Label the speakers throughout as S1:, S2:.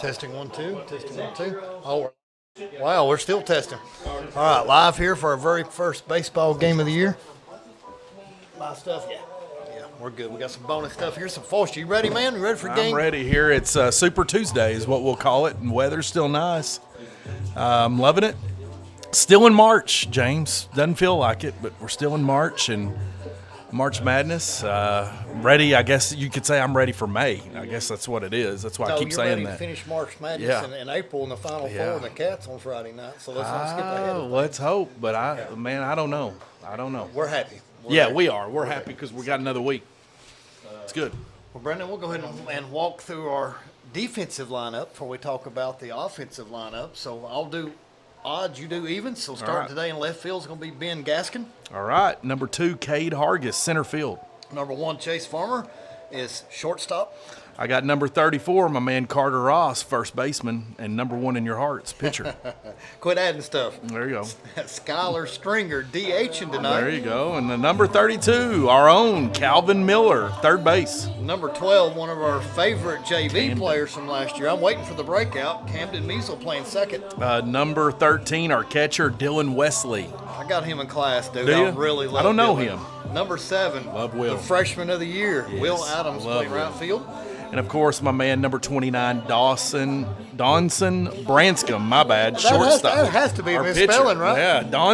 S1: Testing 1 2. Testing 1 2. Oh, wow, we're still testing. All right, live here for our very first baseball game of the year. My stuff, yeah. Yeah, we're good. We got some bonus stuff here. Some Foister. You ready, man? You ready for the game?
S2: I'm ready here. It's Super Tuesday is what we'll call it, and weather's still nice. I'm loving it. Still in March, James. Doesn't feel like it, but we're still in March, and March Madness. Ready, I guess you could say I'm ready for May. I guess that's what it is. That's why I keep saying
S1: that. You're ready
S2: that.
S1: to finish March Madness in April in the Final Four and the Cats on Friday night. So let's not skip ahead.
S2: Let's hope, but I don't know.
S1: We're happy.
S2: We are. We're happy because we got another week. It's good.
S1: Well, Brendan, we'll go ahead and walk through our defensive lineup before we talk about the offensive lineup. So I'll do odds, you do evens. So starting today in left field is going to be Ben Gaskin.
S2: All right. Number 2, Cade Hargis, center field.
S1: Number 1, Chase Farmer is shortstop.
S2: I got number 34, my man Carter Ross, first baseman, and number 1 in your hearts, pitcher.
S1: Quit adding stuff.
S2: There you go.
S1: Skylar Stringer, DHing tonight.
S2: There you go. And the number 32, our own Calvin Miller, third base.
S1: Number 12, one of our favorite JV players from last year. I'm waiting for the breakout. Camden Measle playing second.
S2: Number 13, our catcher, Dylan Wesley.
S1: I got him in class, dude.
S2: Do you?
S1: I really love
S2: I don't know
S1: Dylan.
S2: him.
S1: Number 7,
S2: love Will.
S1: The freshman of the year,
S2: yes,
S1: Will Adams, playing right field.
S2: And, of course, my man, number 29, Dawson Branscombe, my bad, shortstop.
S1: That has to be a misspelling, right?
S2: Yeah,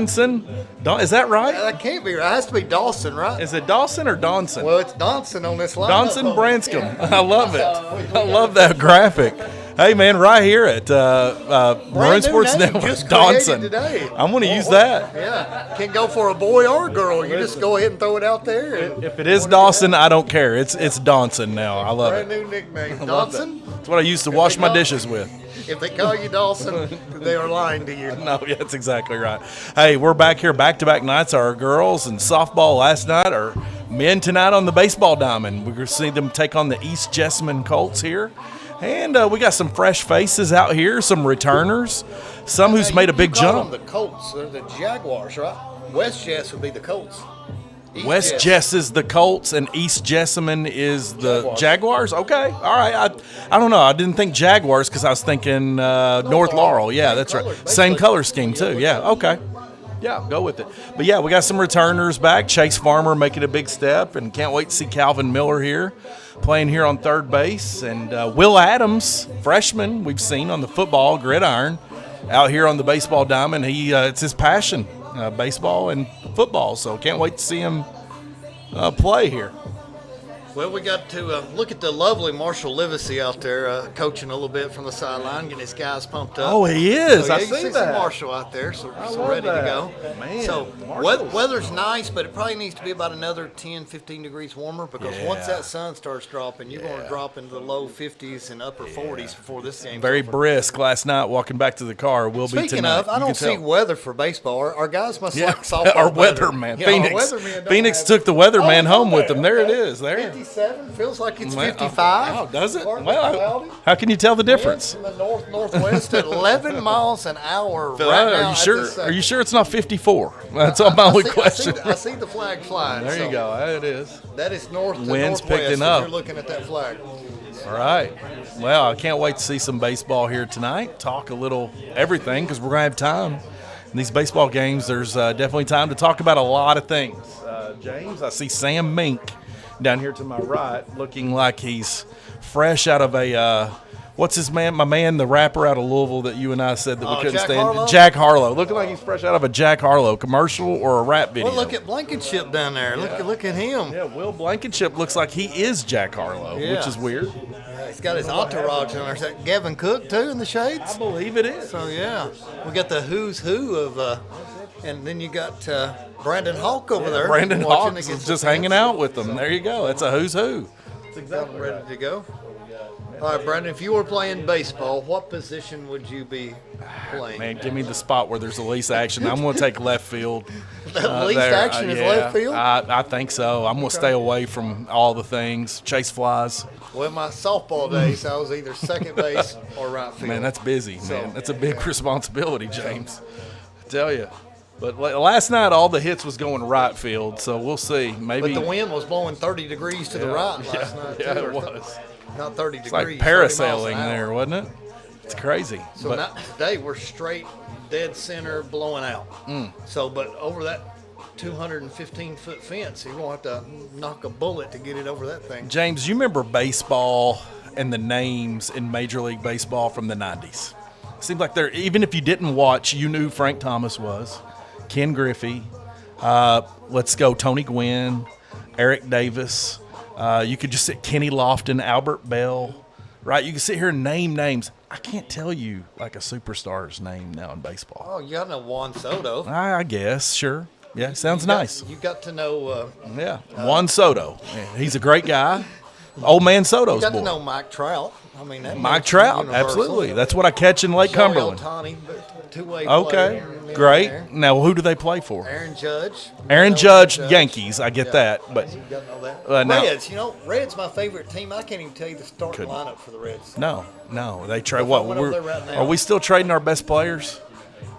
S2: is that right?
S1: That can't be right. It has to be Dawson, right?
S2: Is it Dawson or Donson?
S1: Well, it's Donson on this line.
S2: Donson Branscombe. I love it. I love that graphic. Hey, man, right here at Maroon Sports Network, Donson.
S1: Today.
S2: I'm going to use that.
S1: Yeah. Can't go for a boy or a girl. You just go ahead and throw it out there.
S2: If it is Dawson, I don't care. It's Donson now. I love
S1: Brand
S2: it.
S1: new nickname. Dawson?
S2: That's what I used to wash my dishes with.
S1: If they call you Dawson, they are lying to you.
S2: No, yeah, that's exactly right. Hey, we're back here back-to-back nights. Our girls and softball last night, our men tonight on the baseball diamond. We're going to see them take on the East Jessamine Colts here. And we got some fresh faces out here, some returners, some who's made a big jump.
S1: The Colts, they're the Jaguars, right? West Jess would be the Colts.
S2: West Jess is the Colts, and East Jessamine is the Jaguars. Okay, all right. I don't know. I didn't think Jaguars because I was thinking North Laurel. Yeah, that's right. Same color scheme too. Yeah, okay. Yeah, go with it. But yeah, we got some returners back. Chase Farmer making a big step, and can't wait to see Calvin Miller here playing here on third base. And Will Adams, freshman, we've seen on the football gridiron out here on the baseball diamond. It's his passion, baseball and football. So can't wait to see him play here.
S1: Well, we got to look at the lovely Marshall Livesey out there coaching a little bit from the sideline, getting his guys pumped up.
S2: Oh, he is.
S1: So,
S2: I
S1: you
S2: see
S1: see
S2: that.
S1: Marshall out there, so ready to go.
S2: Man,
S1: so weather's nice, but it probably needs to be about another 10, 15 degrees warmer because once that sun starts dropping, you're going to drop into the low 50s and upper 40s before this game's
S2: Very
S1: over.
S2: brisk last night walking back to the car. Will be tonight.
S1: Speaking of, I don't see weather for baseball. Our guys must like softball.
S2: Our
S1: better.
S2: weatherman,
S1: Yeah,
S2: Phoenix.
S1: our weatherman
S2: Phoenix took the weatherman home with them. There it
S1: Okay.
S2: is. There.
S1: 57 feels like it's
S2: Well,
S1: 55.
S2: Oh, does it?
S1: Partly
S2: Well,
S1: cloudy.
S2: how can you tell the difference?
S1: Winds from the northwest at 11 miles an hour.
S2: Phil,
S1: right now
S2: are you
S1: at
S2: sure?
S1: this second.
S2: Are you sure it's not 54? That's my only question.
S1: I see the flag flying.
S2: There
S1: so
S2: you go. There it is.
S1: That is north to
S2: Winds
S1: northwest
S2: picking
S1: if
S2: up.
S1: you're looking at that flag.
S2: All right. Well, I can't wait to see some baseball here tonight. Talk a little everything because we're going to have time. In these baseball games, there's definitely time to talk about a lot of things. James, I see Sam Mink down here to my right looking like he's fresh out of a what's his man? My man, the rapper out of Louisville that you and I said that we couldn't
S1: Jack
S2: stand.
S1: Harlow?
S2: Jack Harlow. Looking like he's fresh out of a Jack Harlow commercial or a rap video.
S1: Well, look at Blankenship down there. Look at him.
S2: Yeah, Will Blankenship looks like he is Jack Harlow, which is weird.
S1: He's got his entourage in there. Is that Gavin Cook, too, in the shades?
S2: I believe it is.
S1: So, yeah. We got the who's who of and then you got Brandon Hawk over there.
S2: Brandon
S1: watching
S2: Hawks
S1: against
S2: is just
S1: the
S2: hanging
S1: Saints.
S2: out with them. There you go. That's a who's who.
S1: That's exactly ready to go. All right, Brandon, if you were playing baseball, what position would you be playing?
S2: Man, give me the spot where there's the least action. I'm going to take left field.
S1: The least action is left field?
S2: I think so. I'm going to stay away from all the things. Chase flies.
S1: Well, my softball days, I was either second base or right field.
S2: Man, that's busy, man. That's a big responsibility, James. I tell you. But last night, all the hits was going right field, so we'll see. Maybe.
S1: But the wind was blowing 30 degrees to the right last night, too.
S2: Yeah, it was.
S1: Not 30
S2: It's
S1: degrees.
S2: like parasailing there, wasn't it? It's crazy.
S1: So now, today we're straight dead center blowing out. So, but over that 215-foot fence, you're going to have to knock a bullet to get it over that thing.
S2: James, you remember baseball and the names in Major League Baseball from the 90s? Seems like they're, even if you didn't watch, you knew Frank Thomas was, Ken Griffey, let's go, Tony Gwynn, Eric Davis. You could just sit Kenny Lofton, Albert Bell, right? You can sit here and name names. I can't tell you like a superstar's name now in baseball.
S1: Oh, you got to know Juan Soto.
S2: I guess, sure. Yeah, sounds nice.
S1: You got to know.
S2: Juan Soto. Yeah, he's a great guy. Old man Soto's
S1: you got
S2: boy.
S1: to know Mike Trout. I mean, that
S2: Mike
S1: makes
S2: Trout,
S1: universal.
S2: absolutely. That's what I catch in Lake Cumberland.
S1: Ohtani, two-way
S2: Okay,
S1: player,
S2: great.
S1: there.
S2: Now, who do they play for?
S1: Aaron Judge.
S2: Aaron Judge, Yankees. I get that, but
S1: You got to know that.
S2: now-
S1: Reds, Reds my favorite team. I can't even tell you the starting lineup for the Reds.
S2: no, they trade
S1: If I
S2: what?
S1: went over there right now-
S2: Are we still trading our best players?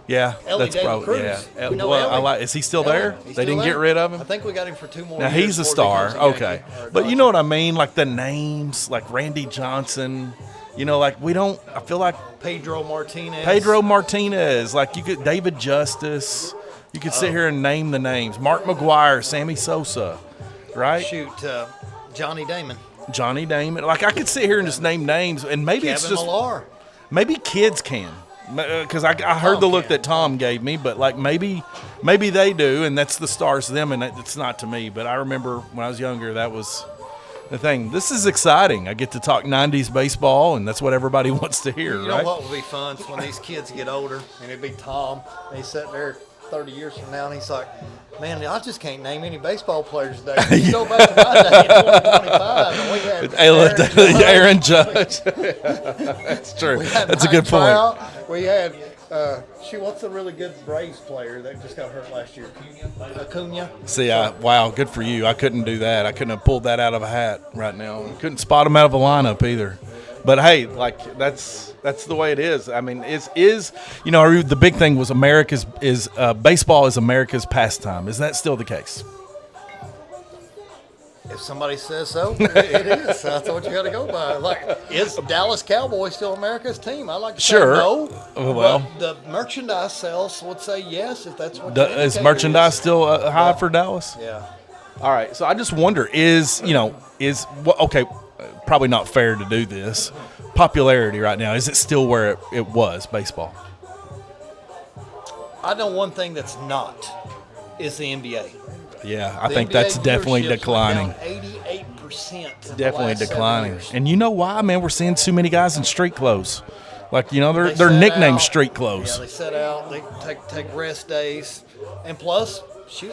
S2: Yeah,
S1: Ellie
S2: that's
S1: David
S2: probably
S1: Cruz.
S2: yeah.
S1: We know
S2: Well,
S1: Ellie.
S2: is he still
S1: Ellie,
S2: there?
S1: he's
S2: They
S1: still
S2: didn't
S1: there.
S2: get rid of
S1: I
S2: him.
S1: think we got him for 2 more
S2: Now
S1: years.
S2: he's a
S1: before
S2: star.
S1: he becomes a
S2: Okay,
S1: Yankee or
S2: but you
S1: Dodger.
S2: know what I mean? Like the names, like Randy Johnson. Like we don't. I feel like
S1: Pedro
S2: Martinez, like you could David Justice. You could sit here and name the names. Mark McGuire, Sammy Sosa, right?
S1: Shoot, Johnny Damon.
S2: Johnny Damon. Like I could sit here and just name names, and maybe
S1: Kevin
S2: it's just
S1: Millar.
S2: maybe kids can, because I heard
S1: Tom
S2: the look
S1: can.
S2: that Tom gave me, but like maybe they do, and that's the stars to them, and it's not to me. But I remember when I was younger, that was the thing. This is exciting. I get to talk 90s baseball, and that's what everybody wants to hear,
S1: You
S2: right?
S1: know what would be fun? It's when these kids get older, and it'd be Tom, and he's sitting there 30 years from now, and he's like, man, I just can't name any baseball players today. You go back to my day in 2025, and we had
S2: Aaron Judge. That's true. That's a good point.
S1: Trout. We had, what's the really good Braves player that just got hurt last year? Acuna.
S2: See, wow, good for you. I couldn't do that. I couldn't have pulled that out of a hat right now. Couldn't spot him out of a lineup either. But hey, like that's the way it is. I mean, the big thing was baseball is America's pastime. Is that still the case?
S1: If somebody says so, it is. That's what you got to go by. Like, is Dallas Cowboys still America's team? I like to say no.
S2: Well,
S1: but the merchandise sales would say yes if that's what.
S2: Is merchandise still high for Dallas?
S1: Yeah.
S2: All right. So I just wonder, okay, probably not fair to do this. Popularity right now, is it still where it was, baseball?
S1: I know one thing that's not is the NBA.
S2: Yeah, I
S1: The
S2: think
S1: NBA
S2: that's definitely
S1: viewership's
S2: declining.
S1: went down 88%.
S2: Definitely
S1: declining.
S2: declining. And you know why, man? We're seeing too many guys in street clothes. Like, they're
S1: set
S2: nicknamed
S1: out.
S2: street
S1: Yeah,
S2: clothes.
S1: they set out. They take rest days, and plus,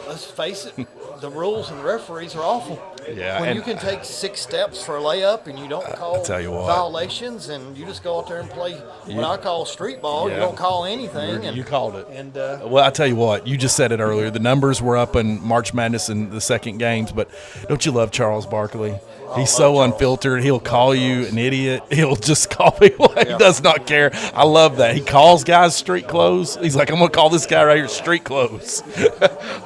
S1: let's face it, the rules and the referees are awful.
S2: Yeah,
S1: when
S2: and-
S1: you can take 6 steps for a layup and you don't call
S2: tell you what.
S1: violations, and you just go out there and play what I call street ball.
S2: Yeah.
S1: You don't call anything.
S2: You called it.
S1: And
S2: Well, I tell you what, you just said it earlier. The numbers were up in March Madness in the second games, but don't you love Charles Barkley? He's so unfiltered. He'll call you an idiot. He'll just call people. He does not care. I love that. He calls guys street clothes. He's like, I'm going to call this guy right here street clothes.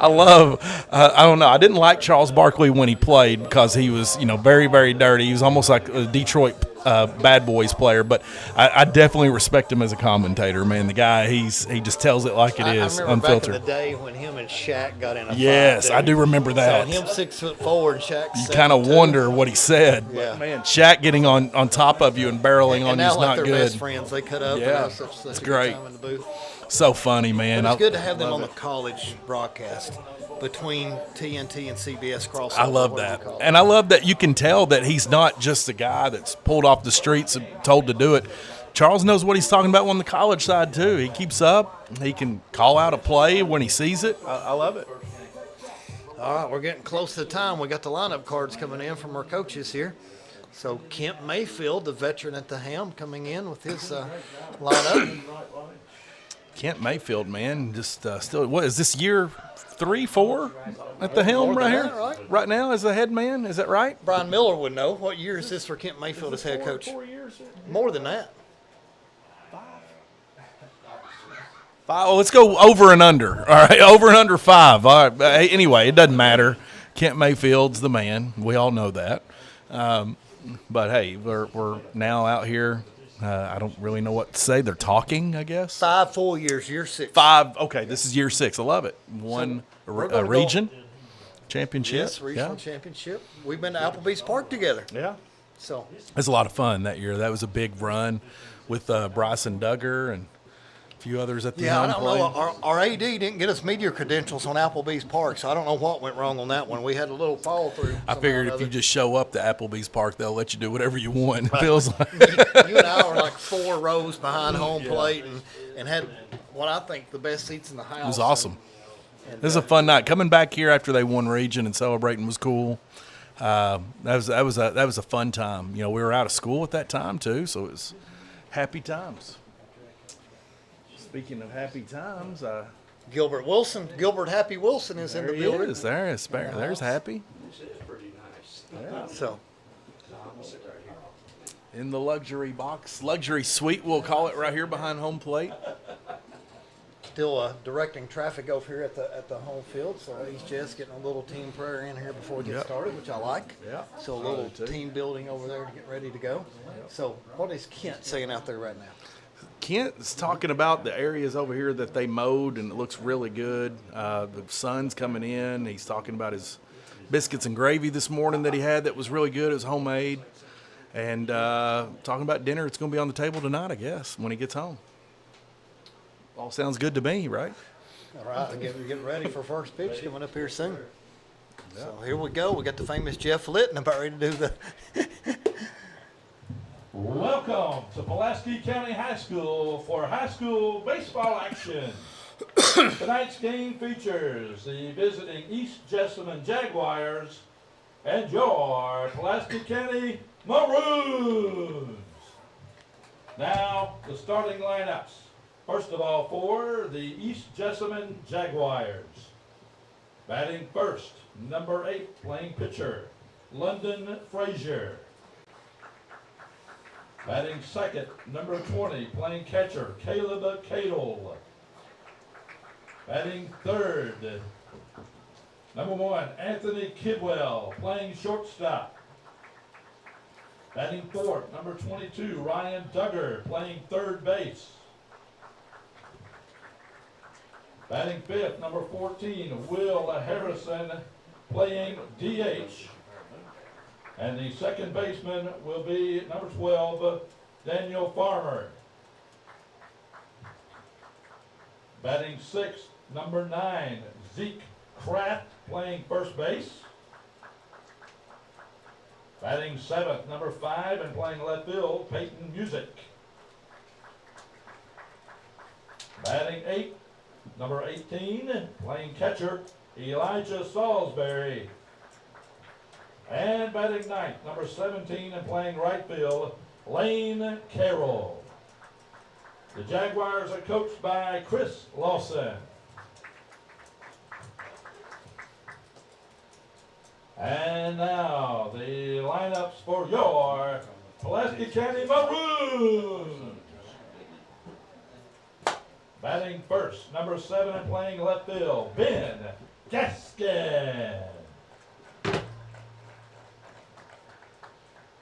S2: I don't know. I didn't like Charles Barkley when he played because he was, very, very dirty. He was almost like a Detroit Bad Boys player, but I definitely respect him as a commentator, man. The guy, he just tells it like it is,
S1: I remember
S2: unfiltered.
S1: back in the day when him and Shaq got in a
S2: Yes,
S1: fight.
S2: I do remember that.
S1: So him 6'4" and Shaq.
S2: You kind of wonder what he said.
S1: Yeah.
S2: But man, Shaq getting on top of you and barreling on
S1: And
S2: you is
S1: now, like,
S2: not
S1: they're
S2: good.
S1: best friends. They cut up.
S2: Yeah.
S1: And have such
S2: It's
S1: a
S2: great.
S1: Good time in the booth.
S2: So funny, man.
S1: But it's good to have them
S2: love
S1: on the
S2: it.
S1: college broadcast between TNT and CBS crossover.
S2: I love
S1: whatever
S2: that.
S1: you call it.
S2: And I love that you can tell that he's not just a guy that's pulled off the streets and told to do it. Charles knows what he's talking about on the college side, too. He keeps up. He can call out a play when he sees it. I love it.
S1: All right, we're getting close to the time. We got the lineup cards coming in from our coaches here. So Kent Mayfield, the veteran at the helm, coming in with his lineup.
S2: Kent Mayfield, man, just still, what is this, year 3, 4 at the helm
S1: More
S2: right
S1: than
S2: here?
S1: that, right?
S2: Right now as the head man, is that right?
S1: Brian Miller would know. What year is this for Kent Mayfield as head coach?
S2: 4 years.
S1: More than that.
S2: 5. Oh, let's go over and under. All right, over and under 5. All right. Anyway, it doesn't matter. Kent Mayfield's the man. We all know that. But hey, we're now out here I don't really know what to say. They're talking, I guess.
S1: 5 full years, year 6.
S2: 5. Okay, this is year 6. I love it. Won a region championship.
S1: Yes, regional championship. We've been to Applebee's Park together.
S2: Yeah.
S1: So
S2: it was a lot of fun that year. That was a big run with Bryson Duggar and a few others at the
S1: I
S2: home
S1: don't
S2: plate.
S1: know. Our AD didn't get us media credentials on Applebee's Park, so I don't know what went wrong on that one. We had a little fall through.
S2: I figured if you just show up to Applebee's Park, they'll let you do whatever you want. It feels like
S1: you and I were like 4 rows behind home plate and had what I think the best seats in the house.
S2: It was awesome. It was a fun night. Coming back here after they won region and celebrating was cool. That was a fun time. You know, we were out of school at that time too, so it was happy times. Speaking of happy times,
S1: Gilbert Happy Wilson is in the building.
S2: There's Happy.
S3: This is pretty nice.
S1: Yeah, so
S2: in the luxury box, luxury suite, we'll call it, right here behind home plate.
S1: still directing traffic over here at the home field. So East Jess getting a little team prayer in here before we get started, which I like.
S2: Yeah.
S1: So a little team building over there to get ready to go. So what is Kent saying out there right now?
S2: Kent's talking about the areas over here that they mowed, and it looks really good. The sun's coming in. He's talking about his biscuits and gravy this morning that he had that was really good. It was homemade. And talking about dinner, it's going to be on the table tonight, I guess, when he gets home. All sounds good to me, right?
S1: All right, we're getting ready for first pitch coming up here soon. So here we go. We got the famous Jeff Litton about ready to do the
S4: Welcome to Pulaski County High School for high school baseball action. Tonight's game features the visiting East Jessamine Jaguars and your Pulaski County Maroons. Now, the starting lineups. First of all, for the East Jessamine Jaguars. Batting first, number 8, playing pitcher, London Frazier. Batting second, number 20, playing catcher, Caleb Cadle. Batting third, number 1, Anthony Kidwell, playing shortstop. Batting fourth, number 22, Ryan Duggar, playing third base. Batting fifth, number 14, Will Harrison, playing DH. And the second baseman will be number 12, Daniel Farmer. Batting sixth, number 9, Zeke Kraft, playing first base. Batting seventh, number 5, and playing left field, Peyton Music. Batting eighth, number 18, playing catcher, Elijah Salisbury. And batting ninth, number 17, and playing right field, Lane Carroll. The Jaguars are coached by Chris Lawson. And now the lineups for your Pulaski County Maroons. Batting first, number 7, and playing left field, Ben Gaskin.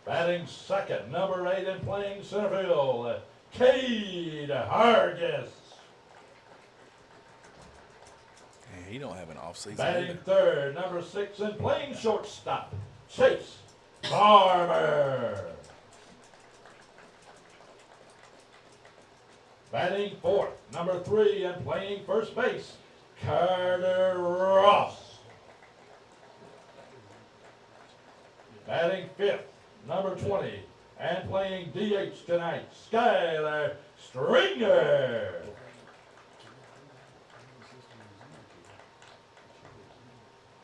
S4: Batting second, number 8, and playing center field, Cade Hargis.
S2: He don't have an off-season.
S4: Batting third, number 6, and playing shortstop, Chase Farmer. Batting fourth, number 3, and playing first base, Carter Ross. Batting fifth, number 20, and playing DH tonight, Skylar Stringer.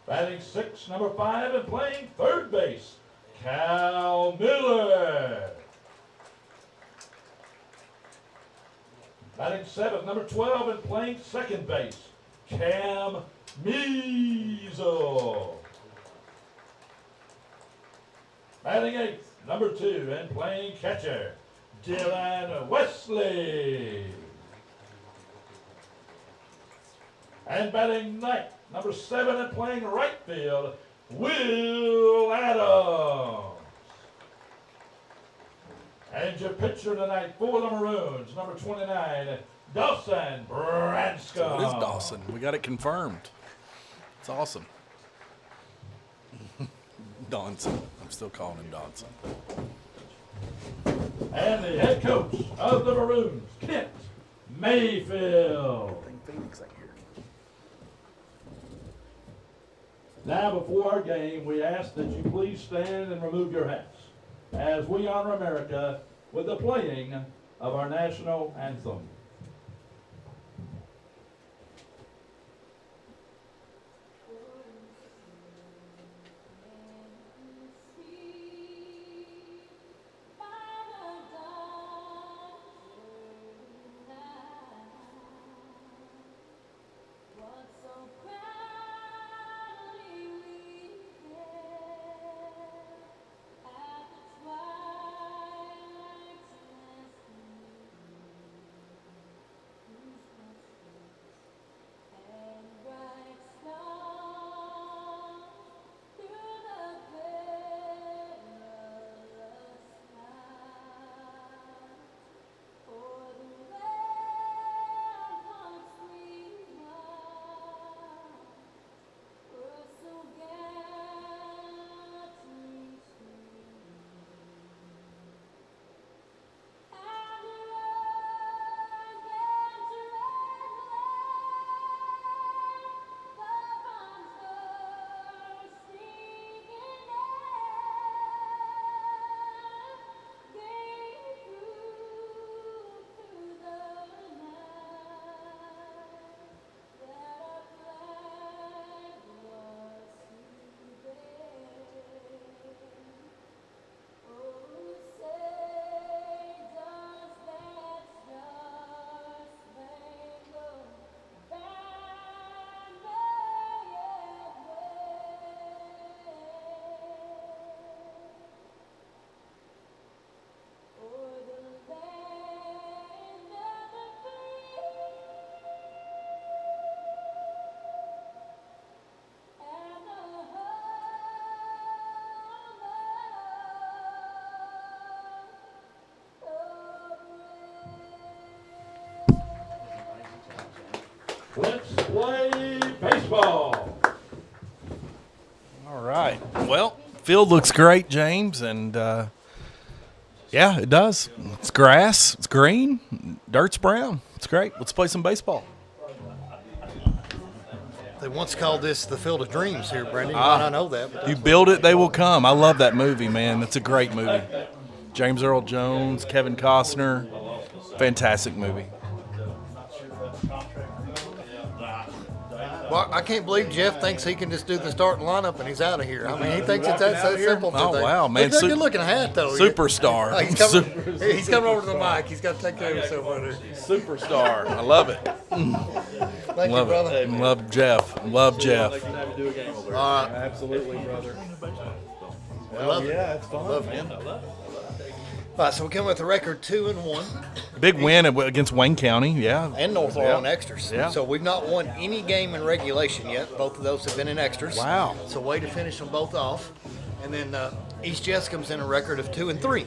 S4: Batting sixth, number 5, and playing third base, Cal Miller. Batting seventh, number 12, and playing second base, Cam Measle. Batting eighth, number 2, and playing catcher, Dylan Wesley. And batting ninth, number 7, and playing right field, Will Adams. And And your pitcher tonight for the Maroons, number 29, Dawson Branscombe.
S2: It is Dawson. We got it confirmed. It's awesome. Donson. I'm still calling him Donson.
S4: And the head coach of the Maroons, Kent Mayfield. Now, before our game, we ask that you please stand and remove your hats as we honor America with the playing of our national anthem. Let's play baseball.
S2: All right. Well, field looks great, James, and yeah, it does. It's grass. It's green. Dirt's brown. It's great. Let's play some baseball.
S1: They once called this the Field of Dreams here, Brendan. You might not know that. But
S2: You build it, they will come. I love that movie, man. It's a great movie. James Earl Jones, Kevin Costner. Fantastic movie.
S1: well, I can't believe Jeff thinks he can just do the starting lineup and he's out of here. I mean, he thinks it's that so simple.
S2: Oh,
S1: today.
S2: wow, man.
S1: Look at that good-looking hat, though.
S2: Superstar.
S1: He's coming over to the mic. He's got to take care of himself right there.
S2: Superstar. I love it.
S1: Thank you,
S2: Love
S1: brother.
S2: it. Love Jeff. Love Jeff.
S1: All right.
S3: Absolutely, brother.
S1: Love it.
S3: Yeah, it's fun,
S1: Love
S3: man.
S1: All right, so we come with a record 2-1
S2: Big win against Wayne County. Yeah.
S1: and North Laurel in extras.
S2: Yeah.
S1: So we've not won any game in regulation yet. Both of those have been in extras.
S2: Wow.
S1: So way to finish them both off. And then East Jess comes in a record of 2-3.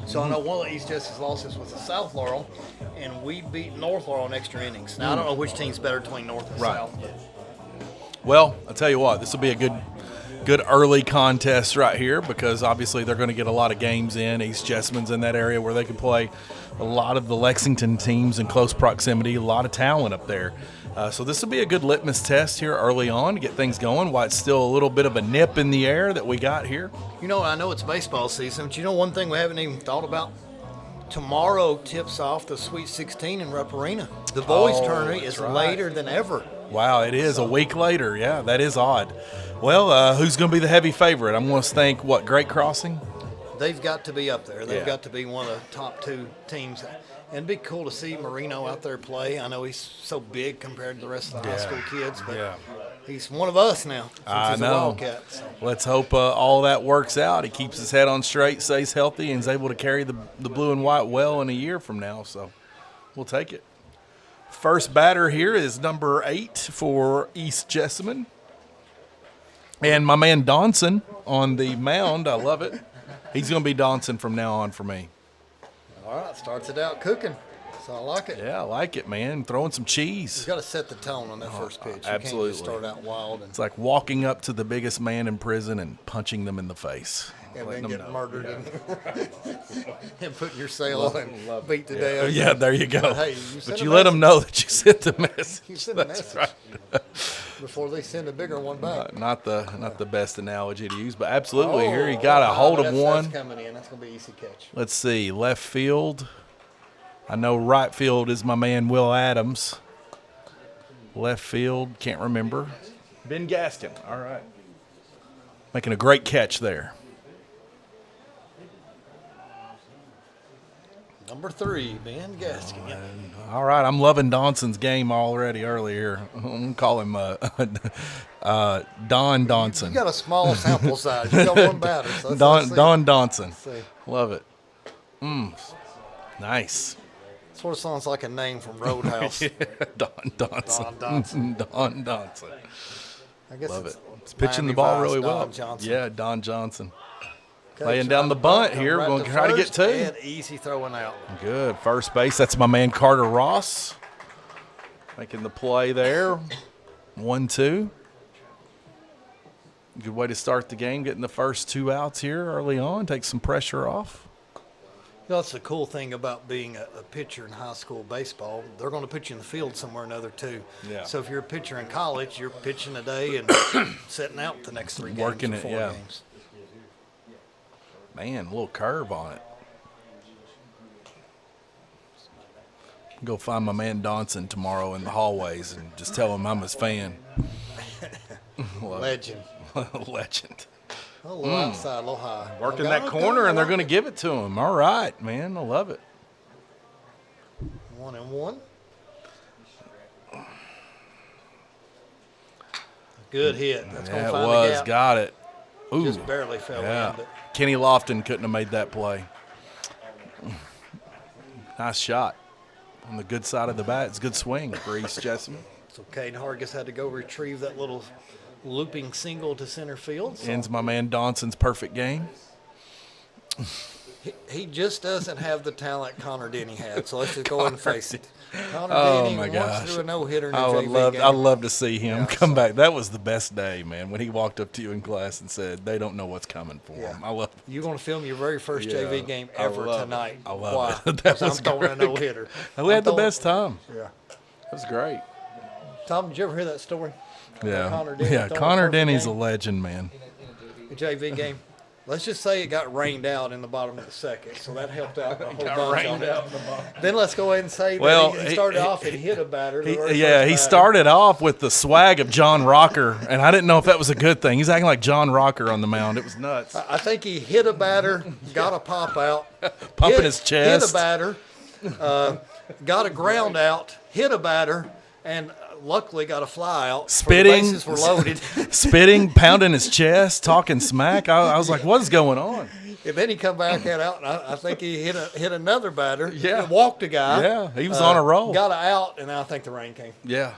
S1: So I know one of East Jess's losses was to South Laurel, and we beat North Laurel in extra innings. Now I don't know which team's better between North and
S2: Right.
S1: South.
S2: Well, I'll tell you what, this will be a good early contest right here because obviously they're going to get a lot of games in. East Jessamine's in that area where they can play a lot of the Lexington teams in close proximity, a lot of talent up there. So this will be a good litmus test here early on to get things going while it's still a little bit of a nip in the air that we got here.
S1: You know, I know it's baseball season, but you know one thing we haven't even thought about? Tomorrow tips off the Sweet 16 in Rupp Arena. The boys' tournament
S2: that's
S1: is
S2: right.
S1: later than ever.
S2: Wow, it is a week later. Yeah, that is odd. Well, who's going to be the heavy favorite? I'm going to think, Great Crossing?
S1: They've got to be up there. They've
S2: Yeah.
S1: got to be one of the top two teams. And it'd be cool to see Marino out there play. I know he's so big compared to the rest of the high school kids, but
S2: Yeah.
S1: he's one of us now since
S2: I
S1: he's
S2: know.
S1: a Wildcat. So.
S2: Let's hope all that works out. He keeps his head on straight, stays healthy, and is able to carry the blue and white well in a year from now. So we'll take it. First batter here is number 8 for East Jessamine. And my man Donson on the mound. I love it. He's going to be Donson from now on for me.
S1: All right, starts it out cooking. So I like it.
S2: Yeah, I like it, man. Throwing some cheese.
S1: You've got to set the tone on that first pitch.
S2: Absolutely.
S1: You can't just start out wild
S2: It's like walking up to the biggest man in prison and punching them in the face.
S1: and
S2: Letting
S1: then
S2: them
S1: get
S2: know.
S1: murdered and putting your sail on and beat to death.
S2: Yeah, there you go.
S1: But, hey,
S2: But you let them know that you sent the message.
S1: You send a
S2: That's
S1: message
S2: right.
S1: before they send a bigger one back.
S2: Not the best analogy to use, but absolutely. Here he got a hold of one.
S1: That's coming in. That's going to be easy catch.
S2: Let's see, left field. I know right field is my man Will Adams. Left field, can't remember. Ben Gaskin. All right. Making a great catch there.
S1: Number 3, Ben Gaskin. Yep.
S2: All right, I'm loving Donson's game already earlier. I'm going to call him Don Donson.
S1: You got a small sample size. You got one batter. So let's see.
S2: Don Donson.
S1: Let's see.
S2: Love it. Nice.
S1: Sort of sounds like a name from Roadhouse.
S2: Don Donson.
S1: Don Donson.
S2: Don Donson.
S1: I guess
S2: Love
S1: it's
S2: it. It's pitching the ball really well.
S1: Don Johnson.
S2: Yeah, Don Johnson.
S1: Okay,
S2: Laying down the bunt here. We're going to try to get
S1: first
S2: 2.
S1: and easy throwing out.
S2: Good. First base. That's my man Carter Ross. Making the play there. 1-2. Good way to start the game. Getting the first 2 outs here early on. Take some pressure off.
S1: You know, that's the cool thing about being a pitcher in high school baseball. They're going to put you in the field somewhere or another, too.
S2: Yeah.
S1: So if you're a pitcher in college, you're pitching a day and setting out the next 3 games
S2: Working
S1: or
S2: it,
S1: 4
S2: yeah.
S1: games.
S2: Man, a little curve on it. Go find my man Donson tomorrow in the hallways and just tell him I'm his fan.
S1: Legend.
S2: Legend.
S1: A little outside, a little high.
S2: Working that corner, and they're going to give it to him. All right, man. I love it.
S1: 1-1. Good hit. That's going
S2: Yeah,
S1: to
S2: it
S1: find the
S2: was.
S1: gap.
S2: Got it. Ooh.
S1: Just barely fell
S2: Yeah.
S1: in. But
S2: Kenny Lofton couldn't have made that play. Nice shot. On the good side of the bat. It's a good swing for East Jessamine.
S1: so Caden Hargis had to go retrieve that little looping single to center field. So
S2: Ends my man Donson's perfect game.
S1: he just doesn't have the talent Connor Denny had. So let's just go ahead and face it. Connor
S2: Oh,
S1: Denny
S2: my
S1: wants
S2: gosh.
S1: to do a no-hitter in the
S2: I would
S1: JV game.
S2: I'd love to see him
S1: Yeah,
S2: come
S1: so-
S2: back. That was the best day, man, when he walked up to you in class and said, they don't know what's coming for
S1: Yeah.
S2: him. I love it.
S1: You're going to film your very first
S2: Yeah,
S1: JV game
S2: I
S1: ever
S2: love it.
S1: tonight.
S2: I love
S1: Why?
S2: it. That
S1: 'Cause
S2: was
S1: I'm throwing a
S2: great.
S1: no-hitter.
S2: We had the
S1: I'm throwing-
S2: best time.
S1: Yeah.
S2: It was great.
S1: Tom, did you ever hear that story?
S2: Yeah.
S1: Connor Denny
S2: Yeah,
S1: throwing
S2: Connor
S1: a perfect
S2: Denny's a
S1: game?
S2: legend, man.
S1: The JV game. Let's just say it got rained out in the bottom of the second, so that helped out a whole bunch on it. Then let's go ahead and say
S2: Well,
S1: that he started off and hit a batter. the very first
S2: He
S1: batter.
S2: started off with the swag of John Rocker, and I didn't know if that was a good thing. He's acting like John Rocker on the mound. It was nuts.
S1: I think he hit a batter, got a pop out,
S2: Pumping his chest.
S1: hit a batter, got a ground out, hit a batter, and luckily got a fly out.
S2: Spitting.
S1: The bases were loaded.
S2: Spitting, pounding his chest, talking smack. I was like, what is going on?
S1: And then he come back and out, and I think he hit another batter.
S2: Yeah.
S1: Walked a guy.
S2: Yeah, he was on a roll.
S1: Got an out, and I think the rain came.
S2: Yeah,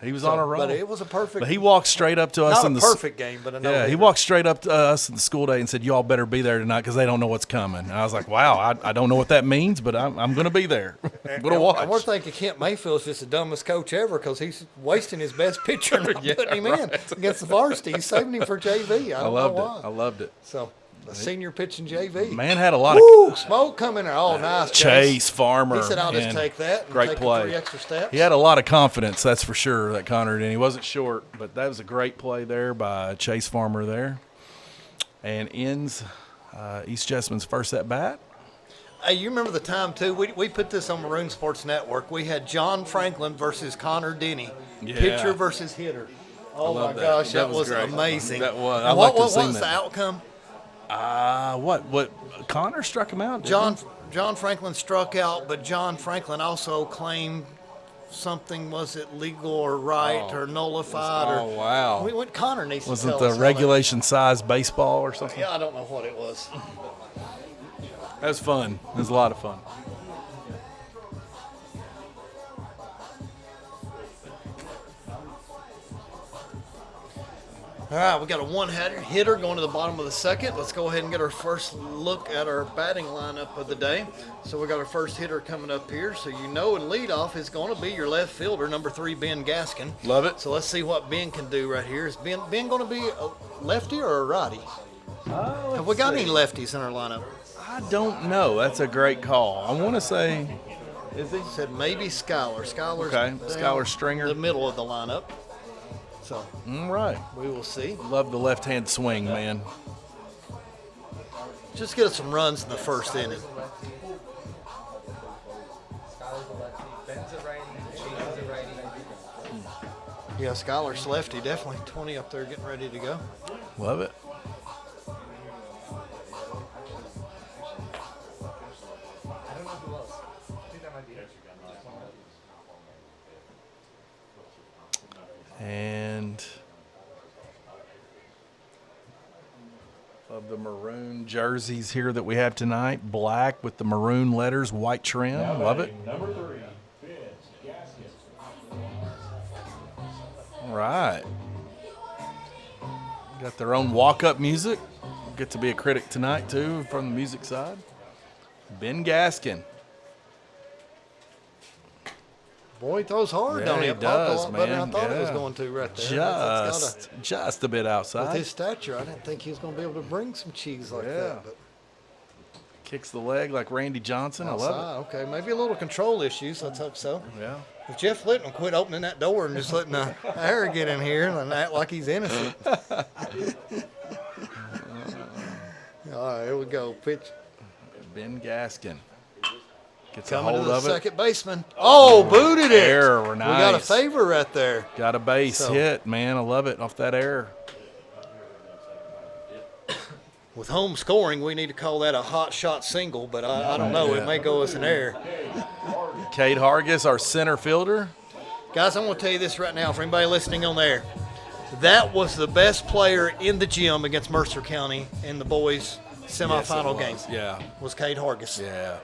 S2: he was on a roll.
S1: But it was a perfect.
S2: But he walked straight up to us
S1: not
S2: in
S1: a
S2: the
S1: perfect game, but a no.
S2: Yeah, he walked straight up to us in the school day and said, "Y'all better be there tonight because they don't know what's coming." And I was like, "Wow, I don't know what that means, but I'm going to be there. I'm going to watch."
S1: And we're thinking Kent Mayfield's just the dumbest coach ever because he's wasting his best pitcher and not putting him in against the varsity. He's saving him for JV. I don't know why.
S2: I loved it.
S1: So the senior pitching JV.
S2: Man had a lot
S1: Woo, smoke coming there. Oh, nice.
S2: of Chase Farmer.
S1: He said, I'll just
S2: and
S1: take that and
S2: great
S1: take
S2: play.
S1: 3 extra steps.
S2: He had a lot of confidence, that's for sure, that Connor did. He wasn't short, but that was a great play there by Chase Farmer there. And ends East Jessamine's first at bat.
S1: Hey, you remember the time, too? We put this on Maroon Sports Network. We had John Franklin versus Connor Denny,
S2: Yeah.
S1: pitcher versus hitter. Oh, my
S2: love that.
S1: gosh,
S2: That
S1: that
S2: was
S1: was
S2: great.
S1: amazing.
S2: That was.
S1: And
S2: I'd
S1: what
S2: like to have
S1: was
S2: seen
S1: the
S2: that.
S1: outcome?
S2: What Connor struck him out? didn't
S1: John Franklin struck out, but John Franklin also claimed something, was it legal or right or nullified?
S2: Oh, wow.
S1: We went Connor needs to
S2: Wasn't
S1: tell
S2: the
S1: us how
S2: regulation size baseball or something?
S1: Yeah, I don't know what it was.
S2: That was fun. It was a lot of fun.
S1: All right, we got a one-hitter going to the bottom of the second. Let's go ahead and get our first look at our batting lineup of the day. So we got our first hitter coming up here. So in leadoff is going to be your left fielder, number 3, Ben Gaskin.
S2: Love it.
S1: So let's see what Ben can do right here. Is Ben going to be a lefty or a righty? Have we got any lefties in our lineup?
S2: I don't know. That's a great call. I want to say,
S1: Is he? Said maybe Skylar. Skylar's
S2: okay,
S1: down
S2: Skylar Stringer.
S1: the middle of the lineup. So
S2: All right.
S1: we will see.
S2: Love the left-hand swing, man.
S1: Just get us some runs in the first inning. Yeah, Skylar's lefty, definitely. 20 up there getting ready to go.
S2: Love it. And of the maroon jerseys here that we have tonight, black with the maroon letters, white trim. Love it.
S4: Number 3, Ben Gaskin.
S2: All right. Got their own walk-up music. Get to be a critic tonight, too, from the music side. Ben Gaskin.
S1: Boy, he throws hard,
S2: Yeah,
S1: don't he?
S2: he
S1: It popped a
S2: does,
S1: lot better than I
S2: man.
S1: thought it was
S2: Yeah.
S1: going to right there.
S2: Just a bit
S1: With
S2: outside.
S1: his stature, I didn't think he was going to be able to bring some cheese like
S2: Yeah.
S1: that. But
S2: Kicks the leg like Randy Johnson. I love
S1: outside, okay, maybe a little control issues. Let's hope so.
S2: it. Yeah.
S1: If Jeff Litton quit opening that door and just letting the air get in here and act like he's innocent. All right, here we go. Pitch
S2: Ben Gaskin. Gets
S1: coming
S2: a
S1: to
S2: hold
S1: the
S2: of it.
S1: second baseman. Oh, booted it.
S2: Error,
S1: We got a
S2: nice.
S1: favor right there.
S2: Got a base
S1: So-
S2: hit, man. I love it off that error.
S1: With home scoring, we need to call that a hot shot single, but I don't know.
S2: Yeah.
S1: It may go as an error.
S2: Cade Hargis, our center fielder.
S1: Guys, I'm going to tell you this right now for anybody listening on there. That was the best player in the gym against Mercer County in the boys' semifinal game.
S2: Yeah.
S1: Was Cade Hargis.
S2: Yeah.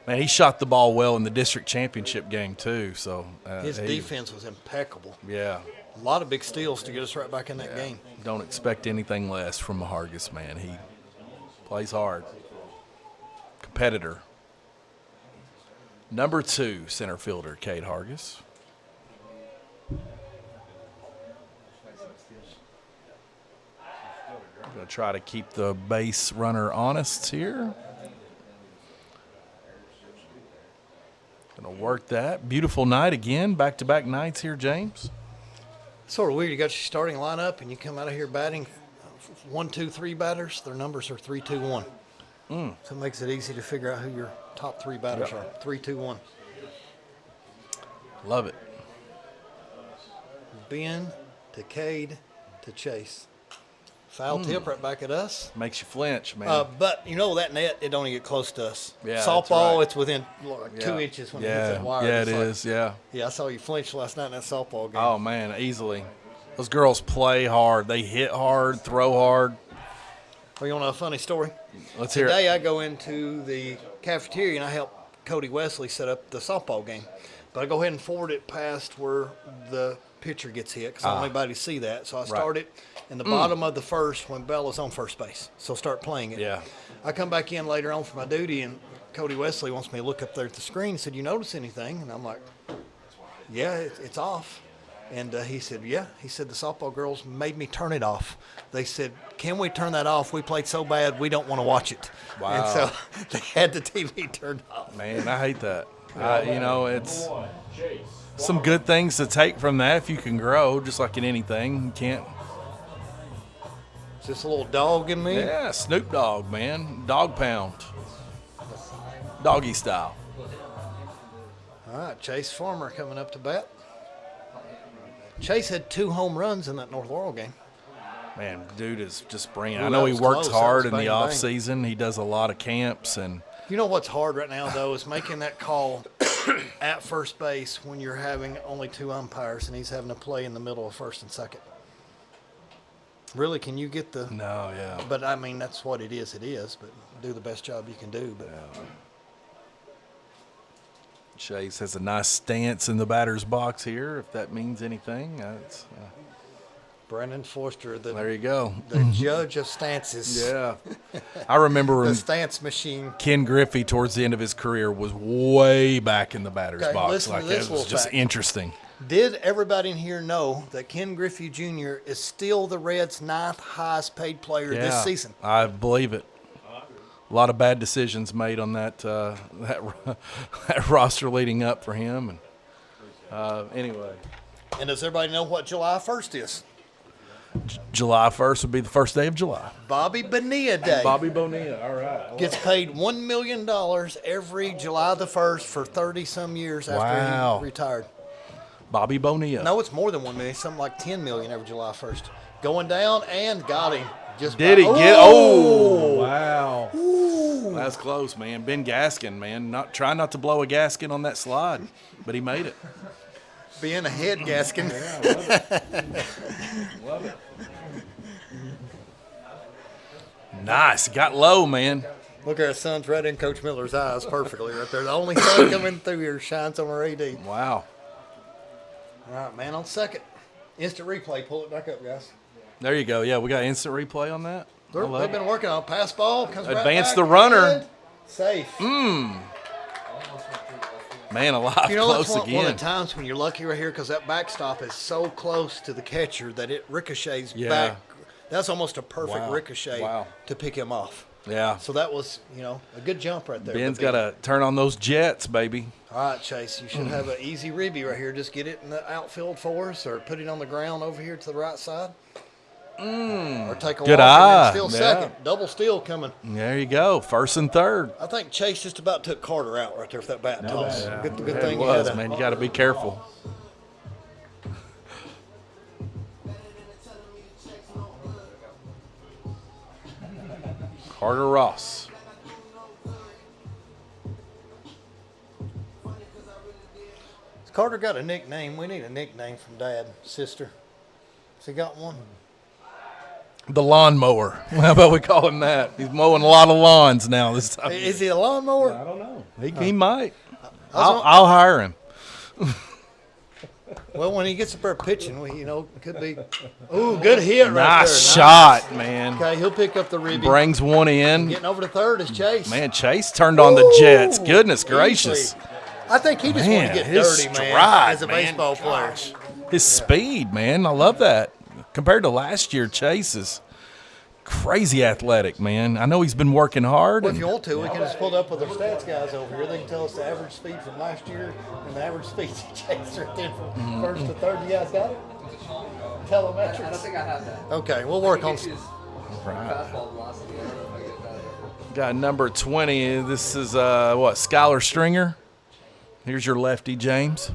S2: Man, he shot the ball well in the district championship game, too. So
S1: His defense was impeccable.
S2: Yeah.
S1: A lot of big steals to get us right back in that game.
S2: Don't expect anything less from a Hargis, man. He plays hard. Competitor. Number 2, center fielder, Cade Hargis. Going to try to keep the base runner honest here. Going to work that. Beautiful night again. Back-to-back nights here, James.
S1: Sort of weird. You got your starting lineup, and you come out of here batting 1, 2, 3 batters. Their numbers are 3, 2, 1. So it makes it easy to figure out who your top 3 batters are. 3, 2, 1.
S2: Love it.
S1: Ben to Cade to Chase. Foul tip right back at us.
S2: Makes you flinch, man.
S1: But you know that net, it don't even get close to us.
S2: Yeah, that's
S1: softball,
S2: right.
S1: it's within like 2 inches when it hits
S2: Yeah,
S1: that wire.
S2: yeah, it
S1: It's like-
S2: is. Yeah.
S1: Yeah, I saw you flinch last night in that softball game.
S2: Oh man, easily. Those girls play hard. They hit hard, throw hard.
S1: Well, you want to know a funny story?
S2: Let's hear
S1: Today
S2: it.
S1: I go into the cafeteria and I help Cody Wesley set up the softball game. But I go ahead and forward it past where the pitcher gets hit because I don't want anybody to see that. So I start it in the bottom of the first when Bella's on first base. So start playing it.
S2: Yeah.
S1: I come back in later on for my duty and Cody Wesley wants me to look up there at the screen. He said, "You notice anything?" And I'm like, "Yeah, it's off." And he said, "Yeah." He said, "The softball girls made me turn it off. They said, 'Can we turn that off? We played so bad, we don't want to watch it.'"
S2: Wow.
S1: And so they had the TV turned off.
S2: Man, I hate that. It's
S4: Number 1, Chase.
S2: some good things to take from that if you can grow, just like in anything. You can't.
S1: Is this a little dog in me?
S2: Yeah, Snoop Dogg, man. Dog pound. Doggy style.
S1: All right, Chase Farmer coming up to bat. Chase had 2 home runs in that North Laurel game.
S2: Man, dude is just bringing.
S1: Ooh,
S2: I know
S1: that
S2: he
S1: was
S2: works
S1: close. That
S2: hard
S1: was
S2: in the
S1: bang,
S2: off
S1: bang.
S2: season. He does a lot of camps and.
S1: You know what's hard right now, though, is making that call at first base when you're having only 2 umpires and he's having to play in the middle of first and second. Really, can you get the...
S2: No, yeah.
S1: But, I mean, that's what it is, but do the best job you can do. But
S2: Chase has a nice stance in the batter's box here, if that means anything.
S1: Brendan Foister,
S2: There you go.
S1: the judge of stances.
S2: Yeah. I remember
S1: The
S2: when
S1: stance machine.
S2: Ken Griffey, towards the end of his career, was way back in the batter's
S1: Okay,
S2: box.
S1: listen to
S2: Like,
S1: this
S2: it was
S1: little
S2: just
S1: fact.
S2: interesting.
S1: Did everybody in here know that Ken Griffey Jr. is still the Reds' 9th highest paid player this season?
S2: I believe it. A lot of bad decisions made on that that roster leading up for him. And anyway,
S1: And does everybody know what July 1st is?
S2: July 1st would be the first day of July.
S1: Bobby Bonilla Day.
S2: Bobby Bonilla, all right.
S1: Gets paid $1 million every July the 1st for 30-some years after he retired.
S2: Bobby Bonilla.
S1: No, it's more than $1 million. Something like $10 million every July 1st. Going down and got him.
S2: Did he get? Oh, wow. Ooh. That's close, man. Ben Gaskin, man. Try not to blow a gasket on that slide, but he made it.
S1: Being a head Gaskin.
S2: Love it. Nice. Got low, man.
S1: Look at our sun's right in Coach Miller's eyes perfectly right there. The only sun coming through here shines on our AD.
S2: Wow.
S1: All right, man on second. Instant replay. Pull it back up, guys.
S2: There you go. Yeah, we got instant replay on that.
S1: They've been working on pass ball. Comes
S2: Advance
S1: right back
S2: the runner.
S1: in. Safe.
S2: Man, alive,
S1: You know,
S2: close
S1: that's
S2: again.
S1: one of the times when you're lucky right here because that backstop is so close to the catcher that it ricochets back. That's almost a perfect ricochet to pick him off.
S2: Yeah.
S1: So that was, a good jump right there.
S2: Ben's got to turn on those jets, baby.
S1: All right, Chase, you should have an easy ribby right here. Just get it in the outfield for us or put it on the ground over here to the right side. Or take a
S2: Good
S1: walk
S2: eye.
S1: and then steal second. Double steal coming.
S2: There you go. First and third.
S1: I think Chase just about took Carter out right there with that bat toss. Good
S2: It
S1: thing
S2: was,
S1: he had
S2: man. You got to be careful. Carter Ross.
S1: Carter got a nickname. We need a nickname from Dad, sister. Has he got one?
S2: The lawnmower. How about we call him that? He's mowing a lot of lawns now this time.
S1: Is he a lawnmower?
S2: I don't know. He might. I'll hire him.
S1: Well, when he gets up there pitching, it could be. Ooh, good hit right there.
S2: Nice shot, man.
S1: Okay, he'll pick up the ribby.
S2: Brings one in.
S1: Getting over to third is Chase.
S2: Man, Chase turned on the Jets. Goodness gracious.
S1: Easily. I think he just wanted to get
S2: his
S1: dirty, man,
S2: stride,
S1: as a
S2: man.
S1: baseball player.
S2: His speed, man. I love that. Compared to last year, Chase is crazy athletic, man. I know he's been working hard.
S1: Well, if you want to, we can just pull it up with our stats guys over here. They can tell us the average speed from last year and the average speed he chased right there from first to third. You guys got it? Telemetrics?
S3: I don't think I have that.
S1: Okay, we'll work on
S3: Fastball velocity. I don't know if I get that.
S2: Got number 20. This is, Skylar Stringer. Here's your lefty, James.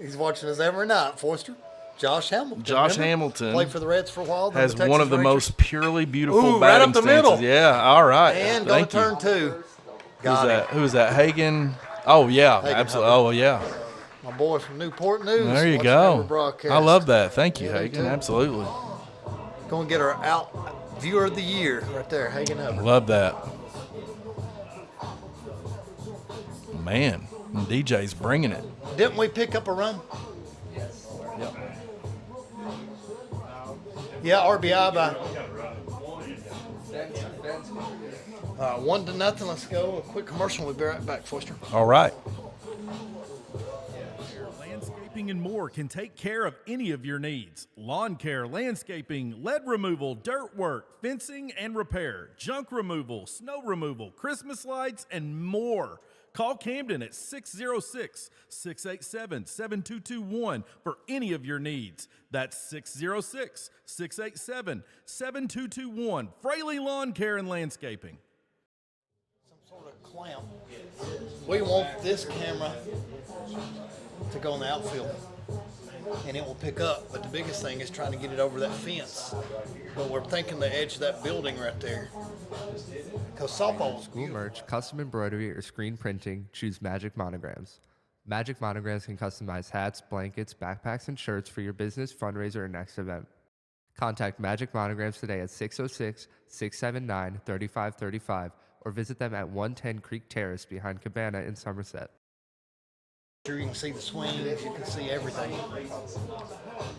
S1: He's watching us every night, Foister. Josh Hamilton.
S2: Josh
S1: remember?
S2: Hamilton
S1: Played for the Reds for a while. then
S2: Has
S1: the Texas
S2: one of the
S1: Rangers.
S2: most purely beautiful
S1: Ooh, right
S2: batting
S1: up the
S2: stances.
S1: middle.
S2: Yeah, all right.
S1: And go to
S2: Thank you.
S1: turn two. Got him.
S2: Who is that? Hagen? Oh, yeah.
S1: Hagen
S2: Absolutely.
S1: Hubbard.
S2: Oh, yeah.
S1: My boy from Newport News.
S2: There you
S1: watching every
S2: go.
S1: broadcast.
S2: I love that. Thank you,
S1: Yeah, me
S2: Hagen.
S1: too.
S2: Absolutely.
S1: Go and get our viewer of the year right there, Hagen Hubbard.
S2: Love that. Man, DJ's bringing it.
S1: Didn't we pick up a run?
S2: Yep.
S1: Yeah, RBI by
S3: Ben's
S1: 1-0. Let's go. A quick commercial. We'll be right back, Foister.
S2: All right.
S5: Landscaping and more can take care of any of your needs. Lawn care, landscaping, lead removal, dirt work, fencing and repair, junk removal, snow removal, Christmas lights, and more. Call Camden at 606-687-7221 for any of your needs. That's 606-687-7221. Fraley Lawn Care and Landscaping.
S1: Some sort of clamp. We want this camera to go in the outfield, and it will pick up. But the biggest thing is trying to get it over that fence. But we're thinking the edge of that building right there. Because softball's
S3: School merch, custom embroidery, or screen printing, choose Magic Monograms. Magic Monograms can customize hats, blankets, backpacks, and shirts for your business, fundraiser, or next event. Contact Magic Monograms today at 606-679-3535 or visit them at 110 Creek Terrace behind Cabana in Somerset.
S1: You can see the swings. You can see everything.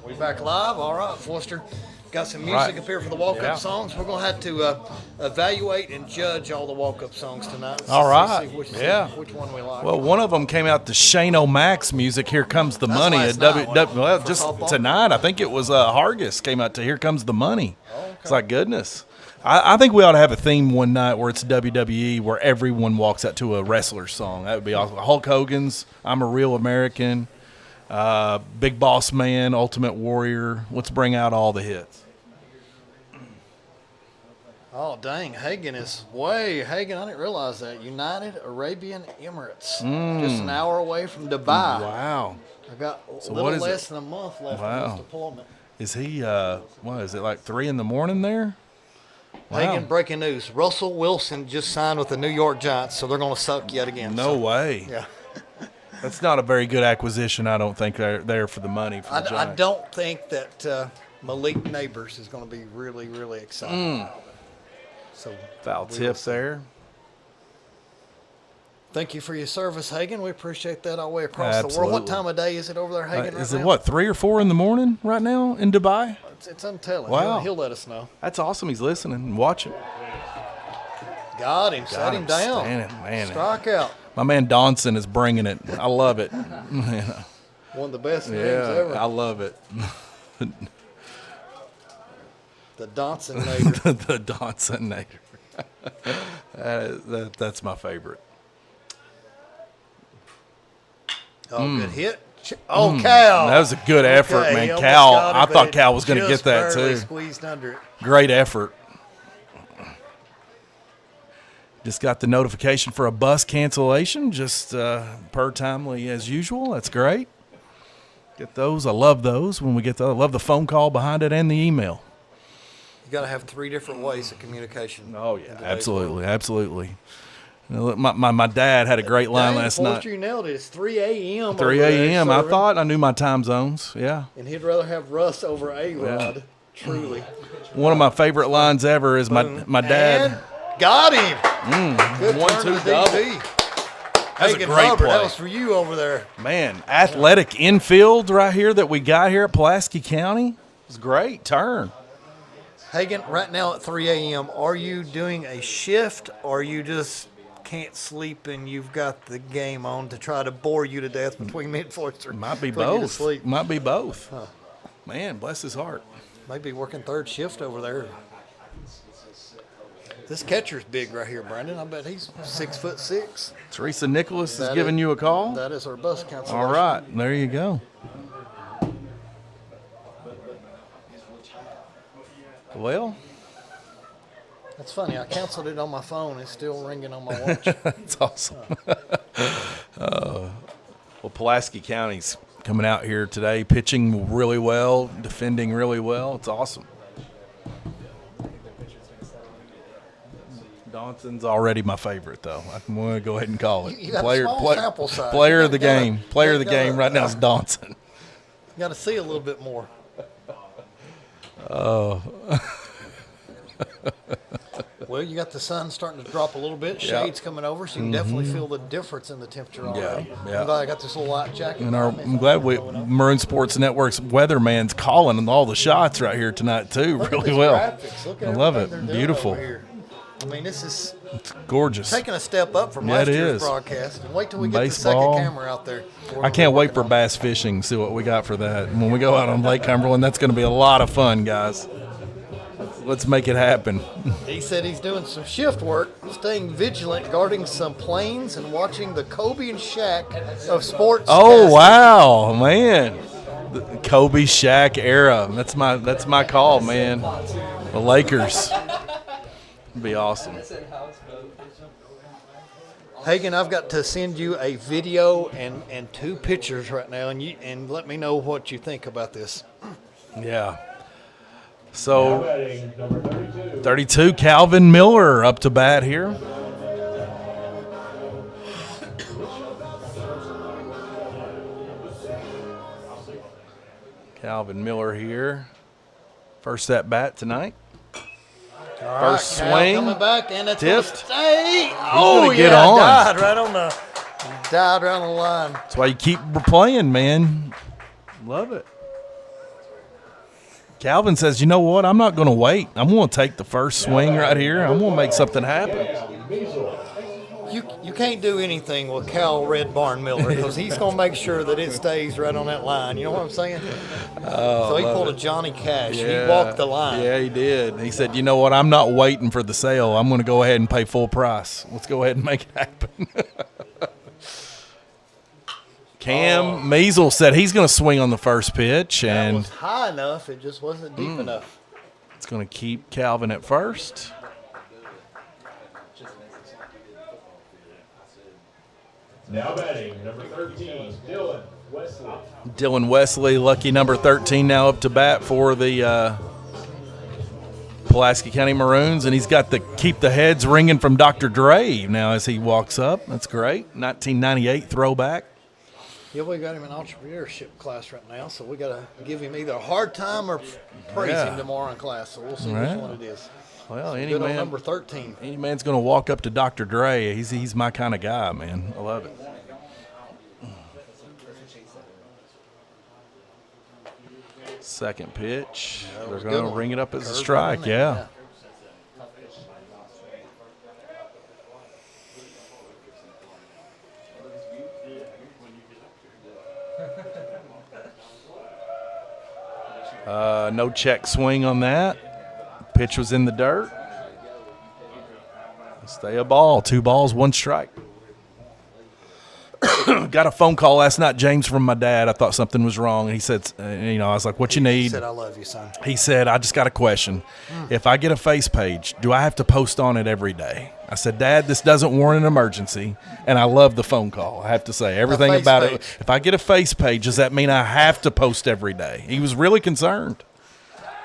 S1: We back live. All right, Foister. Got some music up here for the walk-up songs. We're going to have to evaluate and judge all the walk-up songs tonight.
S2: All right.
S1: See which one we like.
S2: Well, one of them came out to Shane O'Mac's music, Here Comes the Money.
S1: last night,
S2: Well, just
S1: softball?
S2: tonight, I think it was Hargis came out to Here Comes the Money. Okay. It's like, goodness. I think we ought to have a theme one night where it's WWE, where everyone walks out to a wrestler song. That would be awesome. Hulk Hogan's I'm a Real American, Big Boss Man, Ultimate Warrior. Let's bring out all the hits.
S1: Oh, dang. Hagen, I didn't realize that. United Arabian Emirates. Just an hour away from Dubai.
S2: Wow.
S1: I've got
S2: So
S1: little
S2: what is
S1: less
S2: it?
S1: than a month left
S2: Wow.
S1: of this deployment.
S2: Is he, what is it, like 3 in the morning there? Wow.
S1: Hagen, breaking news. Russell Wilson just signed with the New York Giants, so they're going to suck yet again.
S2: No way.
S1: Yeah.
S2: That's not a very good acquisition, I don't think. They're there for the money for the
S1: I
S2: Giants.
S1: don't think that Malik Neighbors is going to be really, really exciting. So
S2: Foul
S1: we will
S2: tip
S1: see.
S2: there.
S1: Thank you for your service, Hagen. We appreciate that all the way across the world. What
S2: Absolutely.
S1: time of day is it over there, Hagen?
S2: Is
S1: right
S2: it
S1: now?
S2: what, 3 or 4 in the morning right now in Dubai?
S1: It's untelling.
S2: Wow.
S1: He'll let us know.
S2: That's awesome. He's listening and watching.
S1: Got him. Set him down.
S2: Man.
S1: Strike out.
S2: My man Donson is bringing it. I love it.
S1: One of the best names
S2: Yeah,
S1: ever.
S2: I love it.
S1: The Donson Neighbor.
S2: The Donson Nader. That's my favorite.
S1: Oh, good hit. Oh, Cal.
S2: That was a good effort,
S1: Okay, he
S2: man.
S1: almost
S2: Cal,
S1: got it,
S2: I
S1: but
S2: thought
S1: it
S2: Cal was going to
S1: just
S2: get that
S1: barely
S2: too.
S1: Squeezed under it.
S2: Great effort. Just got the notification for a bus cancellation, just per timely as usual. That's great. Get those. I love those when we get those. I love the phone call behind it and the email.
S1: You got to have 3 different ways of communication.
S2: Oh, yeah.
S1: in today's
S2: Absolutely.
S1: world.
S2: Absolutely. You know, my dad had a great line
S1: Dang,
S2: last
S1: Foister,
S2: night.
S1: you nailed it. It's 3 a.m.
S2: 3
S1: over there
S2: a.m. I
S1: serving,
S2: thought I knew my time zones. Yeah.
S1: And he'd rather have Russ over A-Rod. Truly.
S2: One of my favorite lines ever is my dad.
S1: And got him. Good
S2: 1-2
S1: turn to
S2: double.
S1: DP.
S2: That's a
S1: Hagen
S2: great
S1: Hubbard,
S2: play.
S1: That was for you over there.
S2: Man, athletic infield right here that we got here at Pulaski County. It's great turn.
S1: Hagen, right now at 3 a.m., are you doing a shift or you just can't sleep and you've got the game on to try to bore you to death between me and Foister?
S2: Might be
S1: put you to
S2: both.
S1: sleep?
S2: Might be both. Man, bless his heart.
S1: Maybe working third shift over there. This catcher's big right here, Brandon. I bet he's 6'6".
S2: Teresa Nicholas is
S1: That
S2: giving
S1: is-
S2: you a call.
S1: That is our bus cancellation.
S2: All right, there you go. Well,
S1: That's funny. I canceled it on my phone. It's still ringing on my watch.
S2: that's awesome. Well, Pulaski County's coming out here today, pitching really well, defending really well. It's awesome. Donson's already my favorite, though. I'm going to go ahead and call it.
S1: You got a small sample size.
S2: Player
S1: You
S2: of the
S1: gotta-
S2: game. Player of the
S1: you gotta-
S2: game right now is Donson.
S1: You got to see a little bit more. Well, you got the sun starting to drop a little bit. Shades coming over, so you can definitely feel the difference in the temperature already.
S2: yeah.
S1: I'm glad I got this little light jacket.
S2: And
S1: on me.
S2: I'm glad Maroon Sports Network's weatherman's calling all the shots right here tonight, too,
S1: Look at
S2: really
S1: these
S2: well.
S1: graphics. Look at
S2: I love
S1: everything
S2: it.
S1: they're doing
S2: Beautiful.
S1: over here. I mean, this is
S2: Gorgeous.
S1: taking a step up from
S2: Yeah,
S1: last
S2: it
S1: year's
S2: is.
S1: broadcast. And wait till we get
S2: Baseball.
S1: the second camera out there.
S2: I can't wait for bass fishing, see what we got for that. When we go out on Lake Cumberland, that's going to be a lot of fun, guys. Let's make it happen.
S1: He said he's doing some shift work, staying vigilant, guarding some planes, and watching the Kobe and Shaq of sports.
S2: Oh,
S1: casting.
S2: wow, man. The Kobe Shaq era. That's my call, man. The Lakers. It'd be awesome.
S1: Hagen, I've got to send you a video and 2 pictures right now, and let me know what you think about this.
S2: Yeah. So,
S4: Batting number 32.
S2: 32, Calvin Miller up to bat here. Calvin Miller here. First at bat tonight.
S1: All right,
S2: First
S1: Cal
S2: swing.
S1: coming back, and it's
S2: Tipped.
S1: gonna stay.
S2: gonna
S1: Oh,
S2: get
S1: yeah,
S2: on.
S1: died right on the died around the line.
S2: That's why you keep playing, man. Love it. Calvin says, you know what? I'm not going to wait. I'm going to take the first swing right here. I'm going to make something happen.
S1: You can't do anything with Cal Red Barn Miller because he's going to make sure that it stays right on that line. You know what I'm saying? So he pulled a Johnny Cash.
S2: Yeah.
S1: He walked the line.
S2: Yeah, he did. He said, you know what? I'm not waiting for the sale. I'm going to go ahead and pay full price. Let's go ahead and make it happen. Cam Maisel said he's going to swing on the first pitch.
S1: That
S2: And
S1: was high enough. It just wasn't deep enough.
S2: it's going to keep Calvin at first.
S4: Now batting, number 13, Dylan Wesley.
S2: Dylan Wesley, lucky number 13, now up to bat for the Pulaski County Maroons, and he's got the keep the heads ringing from Dr. Dre now as he walks up. That's great. 1998 throwback.
S1: Yeah, we got him in entrepreneurship class right now, so we got to give him either a hard time or praise him tomorrow in class. So we'll see which one it is.
S2: Well, any
S1: Good on
S2: man,
S1: number 13.
S2: any man's going to walk up to Dr. Dre. He's my kind of guy, man. I love it. Second pitch. They're
S1: was a good
S2: going to
S1: one.
S2: ring it up as a
S1: Curve
S2: strike.
S1: on in there,
S2: Yeah. No check swing on that. Pitch was in the dirt. Stay a ball. 2 balls, 1 strike. Got a phone call last night, James, from my dad. I thought something was wrong. And he said, I was like, what you
S1: He
S2: need?
S1: said, I love you, son.
S2: He said, I just got a question. If I get a face page, do I have to post on it every day? I said, Dad, this doesn't warrant an emergency. And I love the phone call. I have to say everything
S1: face
S2: about it.
S1: page.
S2: If I get a face page, does that mean I have to post every day? He was really concerned.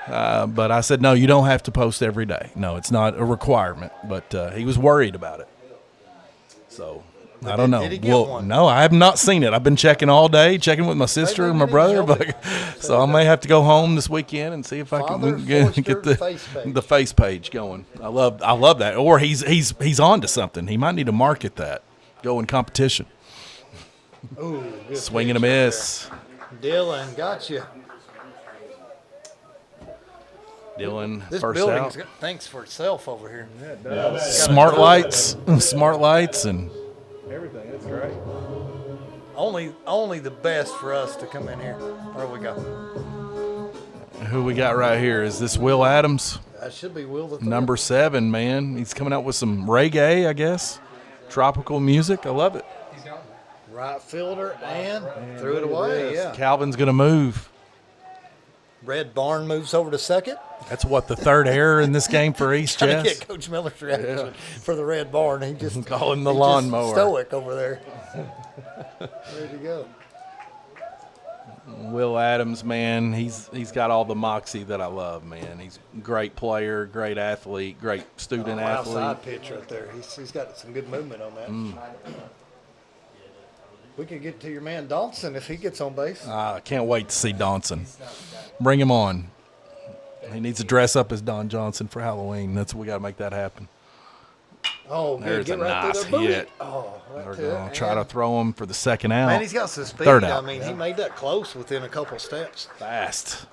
S2: But I said, no, you don't have to post every day. No, it's not a requirement. But he was worried about it. So I don't know.
S1: did he get one?
S2: No, I have not seen it. I've been checking all day, checking with my sister and my
S1: didn't
S2: brother.
S1: help
S2: But,
S1: it.
S2: so I may have to go home this weekend and see if I
S1: Father
S2: can get
S1: Foister
S2: the
S1: face page.
S2: the face page going. I love that. Or he's on to something. He might need to market that. Go in competition.
S1: Ooh, good
S2: Swing and a
S1: pitch right
S2: miss.
S1: there. Dylan, got you.
S2: Dylan,
S1: This
S2: first
S1: building
S2: out.
S1: thinks for itself over here.
S2: Smart lights, and
S5: Everything. That's great.
S1: Only the best for us to come in here. Where we go?
S2: who we got right here? Is this Will Adams?
S1: That should be Will the third.
S2: Number 7, man. He's coming out with some reggae, I guess. Tropical music. I love it.
S1: Right fielder and threw it away. Yeah.
S2: Calvin's going to move.
S1: Red Barn moves over to second.
S2: That's what, the third error in this game for East
S1: Trying to
S2: Jess?
S1: get Coach Miller's reaction for the Red Barn. He just
S2: Call him the
S1: he just
S2: lawnmower.
S1: stoic over there. Ready to go.
S2: Will Adams, man, he's got all the moxie that I love, man. He's a great player, great athlete, great student athlete.
S1: Outside pitch right there. He's got some good movement on that. We could get to your man Donson if he gets on base.
S2: I can't wait to see Donson. Bring him on. He needs to dress up as Don Johnson for Halloween. We got to make that happen.
S1: Oh, good.
S2: There's
S1: Get
S2: a
S1: right
S2: nice
S1: through their booty.
S2: hit.
S1: Oh, right
S2: They're
S1: to
S2: going
S1: it.
S2: to try to throw him for the second out.
S1: Man, he's got some speed.
S2: Third
S1: I
S2: out.
S1: mean, he made that close within a couple steps.
S2: Fast.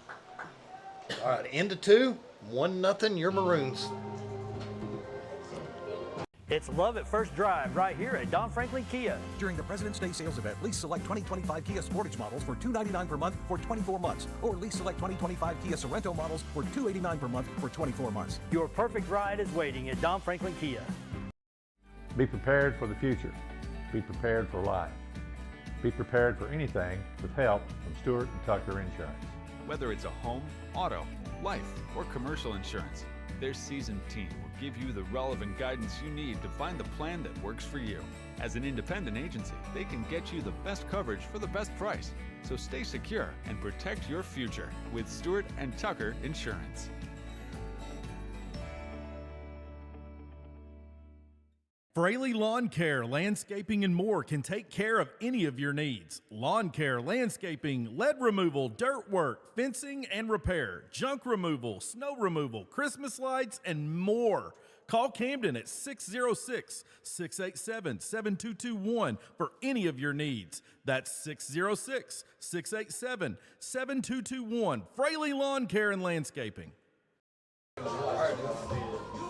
S1: All right, into 2, 1-0, your Maroons.
S6: It's love at first drive right here at Don Franklin Kia.
S7: During the President's Day sales event, lease select 2025 Kia Sportage models for $299 per month for 24 months, or lease select 2025 Kia Sorento models for $289 per month for 24 months.
S6: Your perfect ride is waiting at Don Franklin Kia.
S8: Be prepared for the future. Be prepared for life. Be prepared for anything with help from Stewart and Tucker Insurance.
S9: Whether it's a home, auto, life, or commercial insurance, their seasoned team will give you the relevant guidance you need to find the plan that works for you. As an independent agency, they can get you the best coverage for the best price. So stay secure and protect your future with Stewart and Tucker Insurance.
S5: Fraley Lawn Care, Landscaping, and more can take care of any of your needs. Lawn care, landscaping, lead removal, dirt work, fencing and repair, junk removal, snow removal, Christmas lights, and more. Call Camden at 606-687-7221 for any of your needs. That's 606-687-7221. Fraley Lawn Care and Landscaping.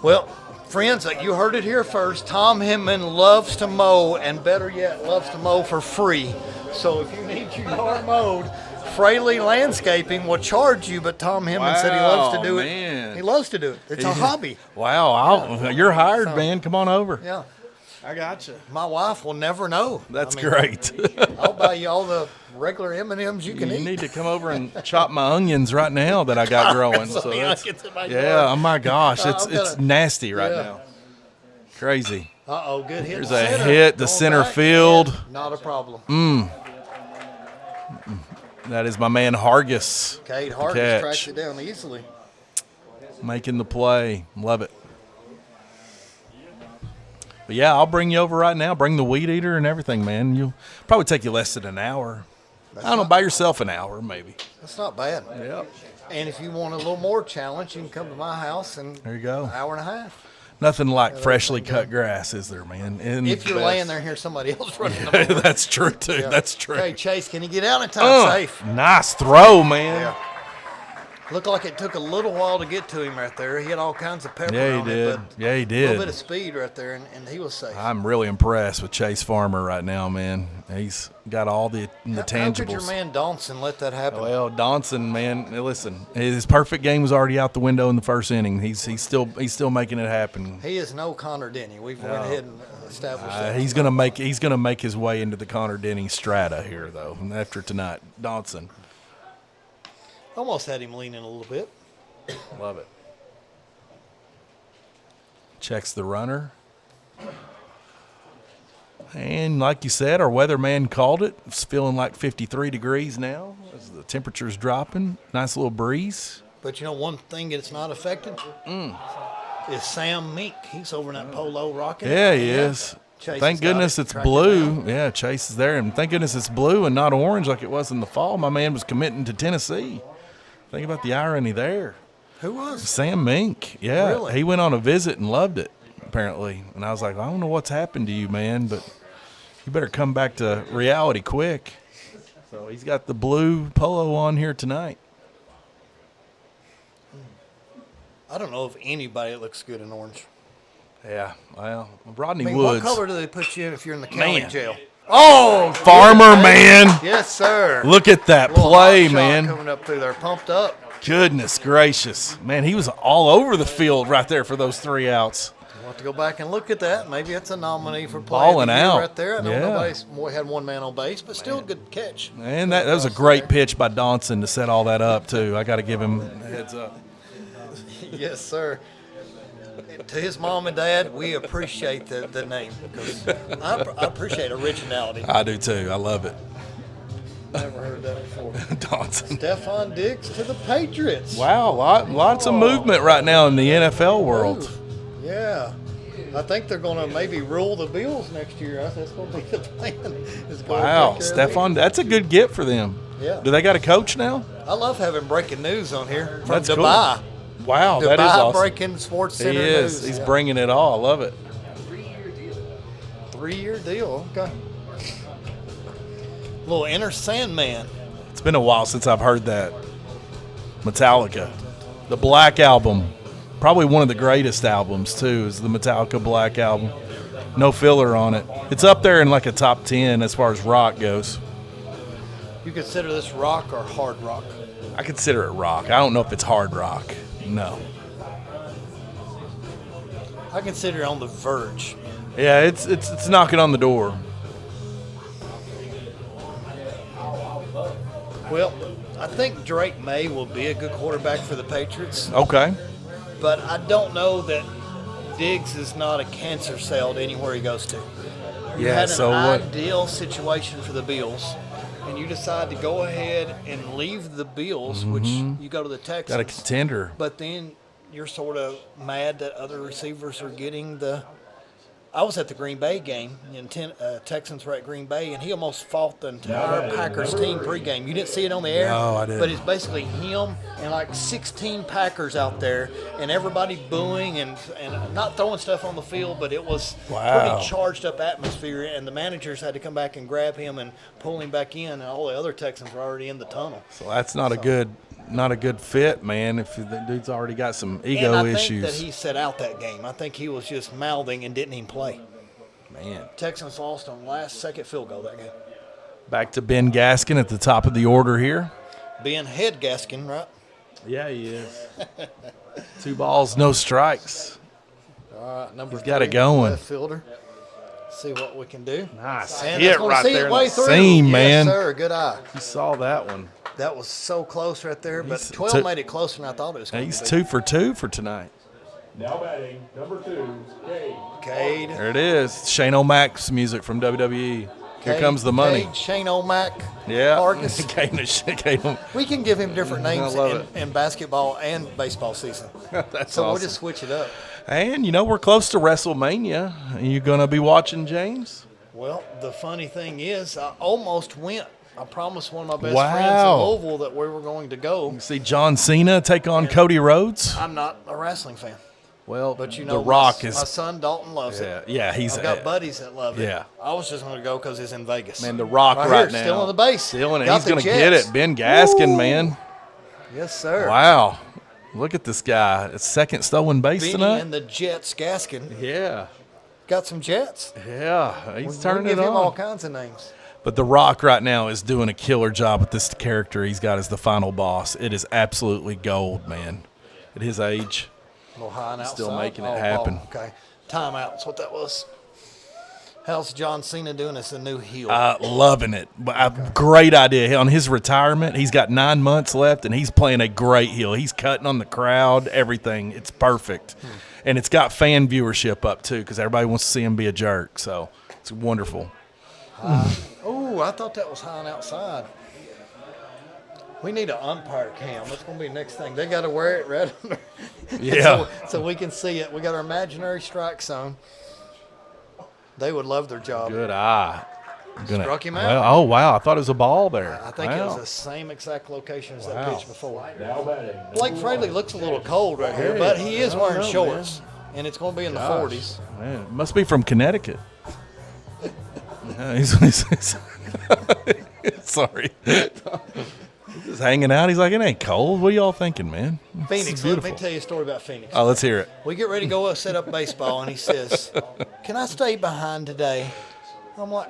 S1: Well, friends, you heard it here first. Tom Hemmann loves to mow, and better yet, loves to mow for free. So if you need your yard mowed, Fraley Landscaping will charge you, but Tom Hemmann said he loves to do it. He loves to do it. It's a hobby.
S2: Wow, you're hired, man. Come on over.
S1: Yeah.
S2: I got you.
S1: My wife will never know.
S2: That's great.
S1: I'll buy you all the regular M&Ms you can eat.
S2: You need to come over and chop my onions right now that I got growing. So oh my gosh, it's nasty right now. Crazy.
S1: Uh-oh, good hit.
S2: There's a hit to center field.
S1: Not a problem.
S2: That is my man Hargis.
S1: Cade Hargis tracks it down easily.
S2: Making the play. Love it. But yeah, I'll bring you over right now. Bring the weed eater and everything, man. You'll probably take you less than an hour. I don't know, by yourself an hour maybe.
S1: That's not bad.
S2: Yep.
S1: And if you want a little more challenge, you can come to my house and
S2: there you go.
S1: An hour and a half.
S2: Nothing like freshly cut grass, is there, man?
S1: If you're laying there and hear somebody else running the ball.
S2: That's true, too. Yeah. That's true.
S1: Hey, Chase, can you get out in time safe?
S2: Nice throw, man.
S1: Yeah. Looked like it took a little while to get to him right there. He had all kinds of pepper
S2: on
S1: it. But
S2: he did.
S1: A little bit of speed right there, and he was safe.
S2: I'm really impressed with Chase Farmer right now, man. He's got all the tangibles.
S1: How could your man Donson let that happen?
S2: Well, Donson, man, listen, his perfect game was already out the window in the first inning. He's still making it happen.
S1: He is no Connor Denny. We've went ahead and established that.
S2: He's gonna make his way into the Connor Denny strata here, though, after tonight. Donson.
S1: Almost had him leaning a little bit.
S2: Love it. Checks the runner. And like you said, our weatherman called it. It's feeling like 53 degrees now as the temperature's dropping. Nice little breeze.
S1: But you know one thing that's not affected is Sam Mink. He's over in that polo rocking.
S2: Yeah, he is.
S1: Chase
S2: thank goodness it's blue. Yeah, Chase is there. And thank goodness it's blue and not orange like it was in the fall. My man was committing to Tennessee. Think about the irony there.
S1: Who was?
S2: Sam Mink. Yeah.
S1: Really?
S2: He went on a visit and loved it, apparently. And I was like, I don't know what's happened to you, man, but you better come back to reality quick. So he's got the blue polo on here tonight.
S1: I don't know of anybody that looks good in orange.
S2: Yeah, well, Rodney
S1: What
S2: Woods.
S1: color do they put you in if you're in the county jail?
S2: Oh, Farmer, man.
S1: Yes, sir.
S2: Look at that play, man.
S1: Coming up through there, pumped up.
S2: Goodness gracious. Man, he was all over the field right there for those 3 outs.
S1: We'll have to go back and look at that. Maybe it's a nominee for play
S2: balling out
S1: right there. I know nobody's had one man on base, but still a good catch.
S2: And that was a great pitch by Donson to set all that up, too. I got to give him a heads up.
S1: Yes, sir. To his mom and dad, we appreciate the name because I appreciate originality.
S2: I do too. I love it.
S1: Never heard that before.
S2: Donson.
S1: Stephon Diggs to the Patriots.
S2: Wow, lots of movement right now in the NFL world.
S1: Yeah. I think they're going to maybe rule the Bills next year. That's going to be the plan.
S2: Wow, Stephon, that's a good get for them.
S1: Yeah.
S2: Do they got a coach now?
S1: I love having breaking news on here from
S2: That's
S1: Dubai.
S2: Cool. Wow,
S1: Dubai
S2: that is awesome.
S1: Breaking Sports Center
S2: He is.
S1: News.
S2: He's bringing it all. I love it.
S1: 3-year deal. Okay. Little Inner Sandman.
S2: It's been a while since I've heard that. Metallica. The Black Album. Probably one of the greatest albums, too, is the Metallica Black Album. No filler on it. It's up there in like a top 10 as far as rock goes.
S1: You consider this rock or hard rock?
S2: I consider it rock. I don't know if it's hard rock. No.
S1: I consider it on the verge.
S2: Yeah, it's knocking on the door.
S1: Well, I think Drake May will be a good quarterback for the Patriots.
S2: Okay.
S1: But I don't know that Diggs is not a cancer cell to anywhere he goes to. You had an ideal situation for the Bills, and you decide to go ahead and leave the Bills, which you go to the Texans.
S2: Got a contender.
S1: But then you're sort of mad that other receivers are getting the I was at the Green Bay game, and Texans were at Green Bay, and he almost fought the entire Packers team pregame. You didn't see it on the air?
S2: No, I didn't.
S1: But it's basically him and like 16 Packers out there, and everybody booing and not throwing stuff on the field, but it was pretty charged up atmosphere, and the managers had to come back and grab him and pull him back in, and all the other Texans were already in the tunnel.
S2: So that's not a good fit, man. If the dude's already got some ego issues.
S1: And I think that he set out that game. I think he was just mouthing and didn't even play.
S2: Man.
S1: Texans lost on last-second field goal that game.
S2: Back to Ben Gaskin at the top of the order here.
S1: Ben Head Gaskin, right?
S2: Yeah, he is. 2 balls, no strikes.
S1: All right, number
S2: He's
S1: 3.
S2: got it going.
S1: Left fielder. See what we can do.
S2: Nice
S1: And
S2: hit
S1: it's gonna
S2: right
S1: see
S2: there
S1: it
S2: in
S1: way
S2: the
S1: through.
S2: seam,
S1: Yes,
S2: man.
S1: sir. Good eye.
S2: You saw that one.
S1: That was so close right there, but
S2: He's
S1: 12 made it closer than I thought it was going
S2: He's
S1: to be.
S2: 2 for 2 for tonight.
S4: Now batting, number 2, Cade.
S1: Cade.
S2: There it is. Shane O'Mac's music from WWE. Here comes the money.
S1: Cade, Shane O'Mac.
S2: Yeah.
S1: Hargis.
S2: Cade.
S1: We can give him different names
S2: love
S1: in basketball and baseball season.
S2: That's
S1: so we'll
S2: awesome.
S1: just switch it up.
S2: And, we're close to WrestleMania. Are you going to be watching, James?
S1: Well, the funny thing is, I almost went. I promised one of my best
S2: Wow.
S1: friends in Louisville that we were going to go.
S2: See John Cena take on Cody Rhodes?
S1: I'm not a wrestling fan.
S2: Well,
S1: But
S2: The Rock
S1: my
S2: is.
S1: son Dalton loves it.
S2: Yeah, he's.
S1: I've got buddies that love it.
S2: Yeah.
S1: I was just going to go because it's in Vegas.
S2: Man, The Rock right
S1: here,
S2: now.
S1: still on the base.
S2: Still in it.
S1: Got
S2: He's
S1: the
S2: going to get
S1: Jets.
S2: it. Ben Gaskin,
S1: Woo!
S2: man.
S1: Yes, sir.
S2: Wow. Look at this guy. It's second stolen base
S1: Benny
S2: tonight.
S1: and the Jets Gaskin.
S2: Yeah.
S1: Got some Jets.
S2: Yeah. He's
S1: We
S2: turning
S1: give
S2: it
S1: him all
S2: on.
S1: kinds of names.
S2: But The Rock right now is doing a killer job with this character he's got as the final boss. It is absolutely gold, man. At his age.
S1: A little high and outside.
S2: Still making it happen.
S1: Ball. Okay. Timeout. That's what that was. How's John Cena doing as the new heel?
S2: Loving it. But great idea. On his retirement, he's got 9 months left, and he's playing a great heel. He's cutting on the crowd, everything. It's perfect. And it's got fan viewership up, too, because everybody wants to see him be a jerk. So it's wonderful.
S1: Oh, I thought that was high and outside. We need an umpire cam. That's going to be the next thing. They got to wear it right under.
S2: Yeah.
S1: so we can see it. We got our imaginary strike zone. They would love their job.
S2: Good eye.
S1: Struck him out.
S2: Well, oh, wow. I thought it was a ball there.
S1: I think it
S2: Wow.
S1: was the same exact location as that
S2: Wow.
S1: pitch before.
S4: Now batting,
S1: Blake Fraley looks a little cold right here, but he is wearing shorts, and it's going to be in the 40s.
S2: Man, it must be from Connecticut. Yeah, he's sorry. He's just hanging out. He's like, it ain't cold. What are y'all thinking, man? It's
S1: Phoenix, let me
S2: beautiful.
S1: tell you a story about Phoenix.
S2: Oh, let's hear it.
S1: We get ready to go set up baseball, and he says, "Can I stay behind today?" I'm like,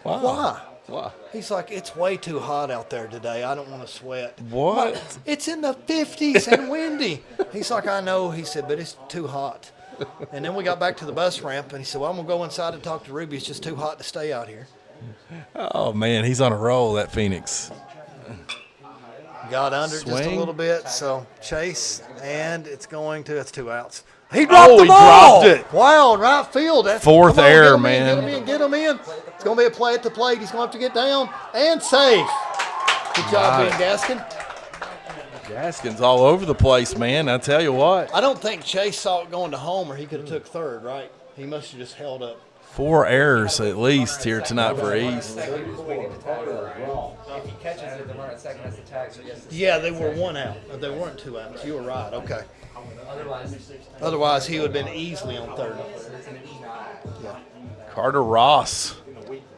S2: Wow.
S1: "Why?"
S2: Wow.
S1: He's like, "It's way too hot out there today. I don't want to sweat."
S2: What?
S1: I'm like, it's in the 50s and windy. He's like, "I know." He said, "But it's too hot." And then we got back to the bus ramp, and he said, "Well, I'm going to go inside and talk to Ruby. It's just too hot to stay out here."
S2: Oh, man, he's on a roll, that Phoenix.
S1: Got under it just a
S2: Swing.
S1: little bit, so chase, and it's 2 outs. He dropped the
S2: he
S1: ball.
S2: dropped it.
S1: Wow, in right field. That's,
S2: Fourth
S1: come on,
S2: error,
S1: get him
S2: man.
S1: In, get him in. It's going to be a play at the plate. He's going to have to get down and safe. Good job, Ben Gaskin.
S2: Gaskin's all over the place, man. I tell you what.
S1: I don't think Chase saw it going to home, or he could have took third, right? He must have just held up.
S2: 4 errors at least here tonight for East.
S3: If he catches it, the runner at second has to tag, so he has to
S1: Yeah, they were 1 out. They weren't 2 outs. You were right. Okay.
S3: otherwise
S1: Otherwise, he would have been easily on third. Yeah.
S2: Carter Ross.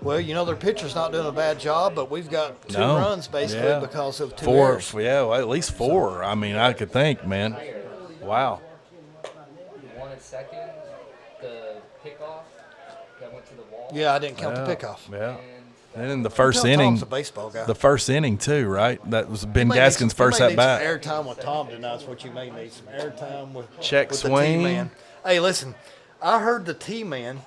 S1: Well, their pitcher's not doing a bad job, but we've got 2
S2: No.
S1: runs basically
S2: Yeah.
S1: because of 2
S2: 4,
S1: errors.
S2: yeah, well, at least 4. I mean, I could think, man. Wow.
S3: one at second, the pickoff that went to the wall.
S1: Yeah, I didn't count the pickoff.
S2: Yeah. And in the first
S1: Tell
S2: inning,
S1: Tom's a baseball guy.
S2: the first inning too, right? That was Ben
S1: You may need
S2: Gaskin's first
S1: you may
S2: at
S1: need
S2: bat.
S1: Some airtime with Tom tonight is what you may need. Some airtime with
S2: Check
S1: with
S2: swing.
S1: the T-Man. Hey, listen, I heard the T-Man.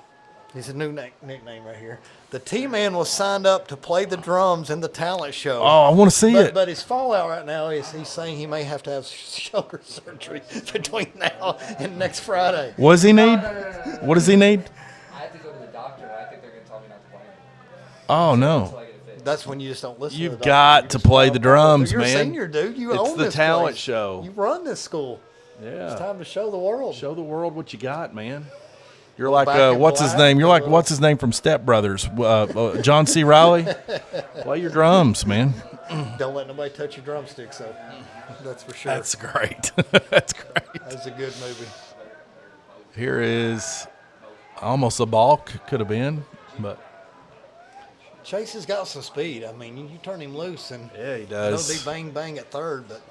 S1: He's a new nickname right here. The T-Man was signed up to play the drums in the talent show.
S2: Oh, I want to see it.
S1: But his fallout right now is he's saying he may have to have shoulder surgery between now and next Friday.
S2: What does he need? What does he need?
S3: I have to go to the doctor, and I think they're going to tell me not to play it.
S2: Oh no.
S3: Until I get it fixed.
S1: That's when you just don't listen.
S2: You've
S1: to the
S2: got
S1: doctor. You
S2: to
S1: just
S2: play
S1: follow
S2: the
S1: through.
S2: drums,
S1: You're
S2: man.
S1: a senior, dude. You
S2: It's
S1: own
S2: the
S1: this
S2: talent
S1: place.
S2: show.
S1: You run this school.
S2: Yeah.
S1: It's time to show the world.
S2: Show the world what you got, man. You're like
S1: Back in
S2: what's his
S1: black,
S2: name? You're like
S1: little-
S2: what's his name from Step Brothers? John C. Riley. Play your drums, man.
S1: Don't let nobody touch your drumsticks, though. That's for sure.
S2: That's great. That's great.
S1: That's a good movie.
S2: Here is almost a balk. Could have been, but
S1: Chase has got some speed. I mean, you turn him loose, and
S2: yeah, he
S1: it'll
S2: does.
S1: be bang bang at third. But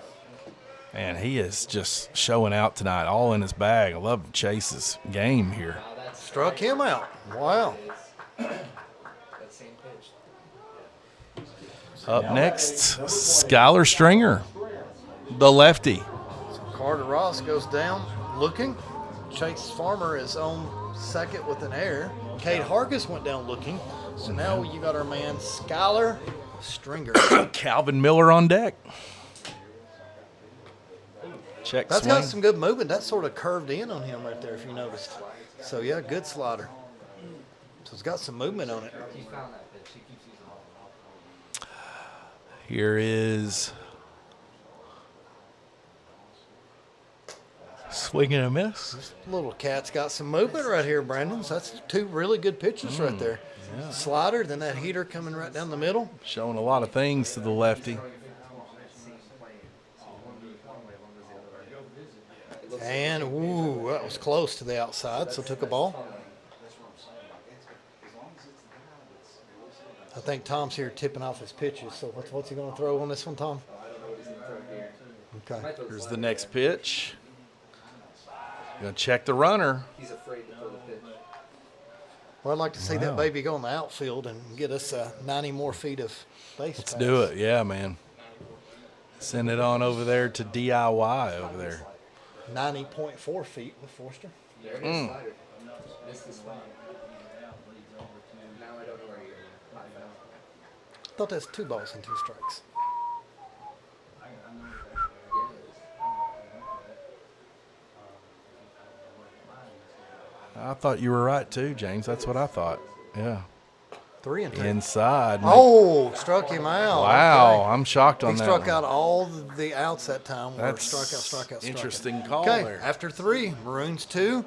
S2: Man, he is just showing out tonight, all in his bag. I love Chase's game here.
S1: struck him out. Wow.
S2: Up next, Skylar Stringer, the lefty.
S1: Carter Ross goes down looking. Chase Farmer is on second with an error. Cade Hargis went down looking. So now you got our man Skylar Stringer.
S2: Calvin Miller on deck. Check
S1: That's
S2: swing.
S1: got some good movement. That sort of curved in on him right there, if you noticed. So, yeah, good slider. So it's got some movement on it.
S2: Here is swing and a miss.
S1: This little cat's got some movement right here, Brandon. So that's two really good pitches right there.
S2: Yeah.
S1: Slider, then that heater coming right down the middle.
S2: Showing a lot of things to the lefty.
S1: And, ooh, that was close to the outside, so took a ball. I think Tom's here tipping off his pitches. So what's he going to throw on this one, Tom? Okay.
S2: Here's the next pitch. Gonna check the runner.
S3: He's afraid to throw the pitch.
S1: Well, I'd like to see that baby go in the outfield and get us 90 more feet of base.
S2: Let's do it. Yeah, man. Send it on over there to DIY over there.
S1: 90.4 feet with Foister.
S3: There it is, slider. Missed the spot. Now I don't know where you're.
S1: I thought that's 2 balls and 2 strikes.
S2: I thought you were right too, James. That's what I thought. Yeah.
S1: 3 and 2.
S2: Inside.
S1: Oh, struck him out.
S2: Wow,
S1: Okay.
S2: I'm shocked on
S1: He
S2: that
S1: struck
S2: one.
S1: out all the outs that time.
S2: That's
S1: Strikeout.
S2: interesting call
S1: Okay,
S2: there.
S1: after 3, Maroons 2,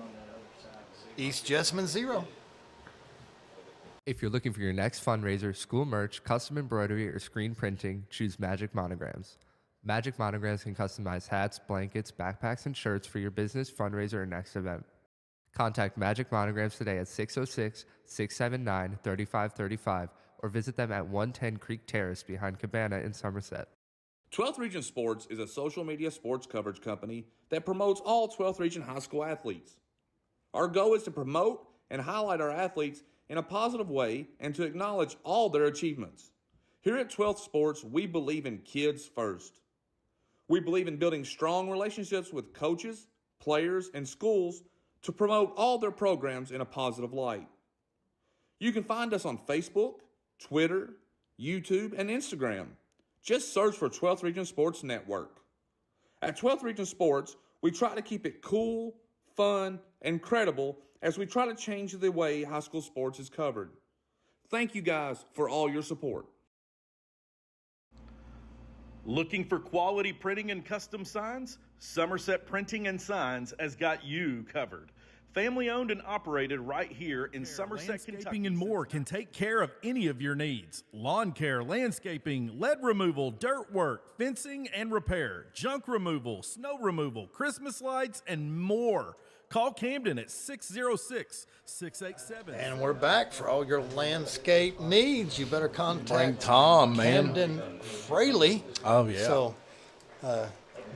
S1: East Jessamine 0.
S3: If you're looking for your next fundraiser, school merch, custom embroidery, or screen printing, choose Magic Monograms. Magic Monograms can customize hats, blankets, backpacks, and shirts for your business, fundraiser, or next event. Contact Magic Monograms today at 606-679-3535 or visit them at 110 Creek Terrace behind Cabana in Somerset.
S10: 12th Region Sports is a social media sports coverage company that promotes all 12th Region high school athletes. Our goal is to promote and highlight our athletes in a positive way and to acknowledge all their achievements. Here at 12th Sports, we believe in kids first. We believe in building strong relationships with coaches, players, and schools to promote all their programs in a positive light. You can find us on Facebook, Twitter, YouTube, and Instagram. Just search for 12th Region Sports Network. At 12th Region Sports, we try to keep it cool, fun, and credible as we try to change the way high school sports is covered. Thank you guys for all your support.
S5: Looking for quality printing and custom signs? Somerset Printing and Signs has got you covered. Family owned and operated right here in Somerset, Kentucky. Landscaping and more can take care of any of your needs. Lawn care, landscaping, lead removal, dirt work, fencing and repair, junk removal, snow removal, Christmas lights, and more. Call Camden at 606-687.
S1: And we're back for all your landscape needs. You better contact
S2: Bring Tom, man.
S1: Camden Fraley.
S2: Oh, yeah.
S1: So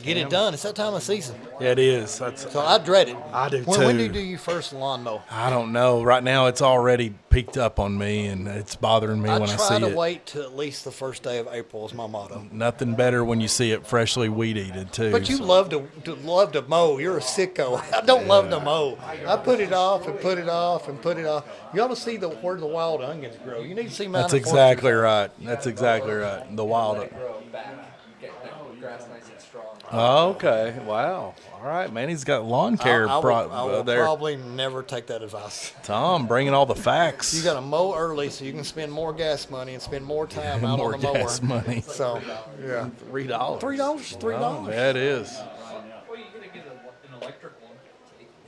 S1: get it done. It's that time of season.
S2: Yeah, it is. That's.
S1: So I dread it.
S2: I do
S1: When do
S2: too.
S1: you do your first lawn mow?
S2: I don't know. Right now, it's already peaked up on me, and it's bothering me when I
S1: try
S2: see
S1: to
S2: it.
S1: wait till at least the first day of April is my motto.
S2: Nothing better when you see it freshly weed-eated, too.
S1: But you
S2: so.
S1: love to mow. You're a sicko. I don't love to mow. I put it off and put it off and put it off. You ought to see where the wild onions grow. You need to see
S2: That's
S1: Mountain
S2: exactly
S1: Forestry.
S2: right. That's exactly right. The wild.
S3: Grow back, get the grass nice and strong.
S2: Oh, okay. Wow. All right, man. He's got lawn care
S1: I will
S2: there.
S1: probably never take that advice.
S2: Tom, bringing all the facts.
S1: You got to mow early so you can spend more gas money and spend more time out
S2: more
S1: on the mower.
S2: gas money.
S1: So, yeah.
S2: $3.
S1: $3.
S2: Oh, that is.
S3: Well, you're going to get an electric one.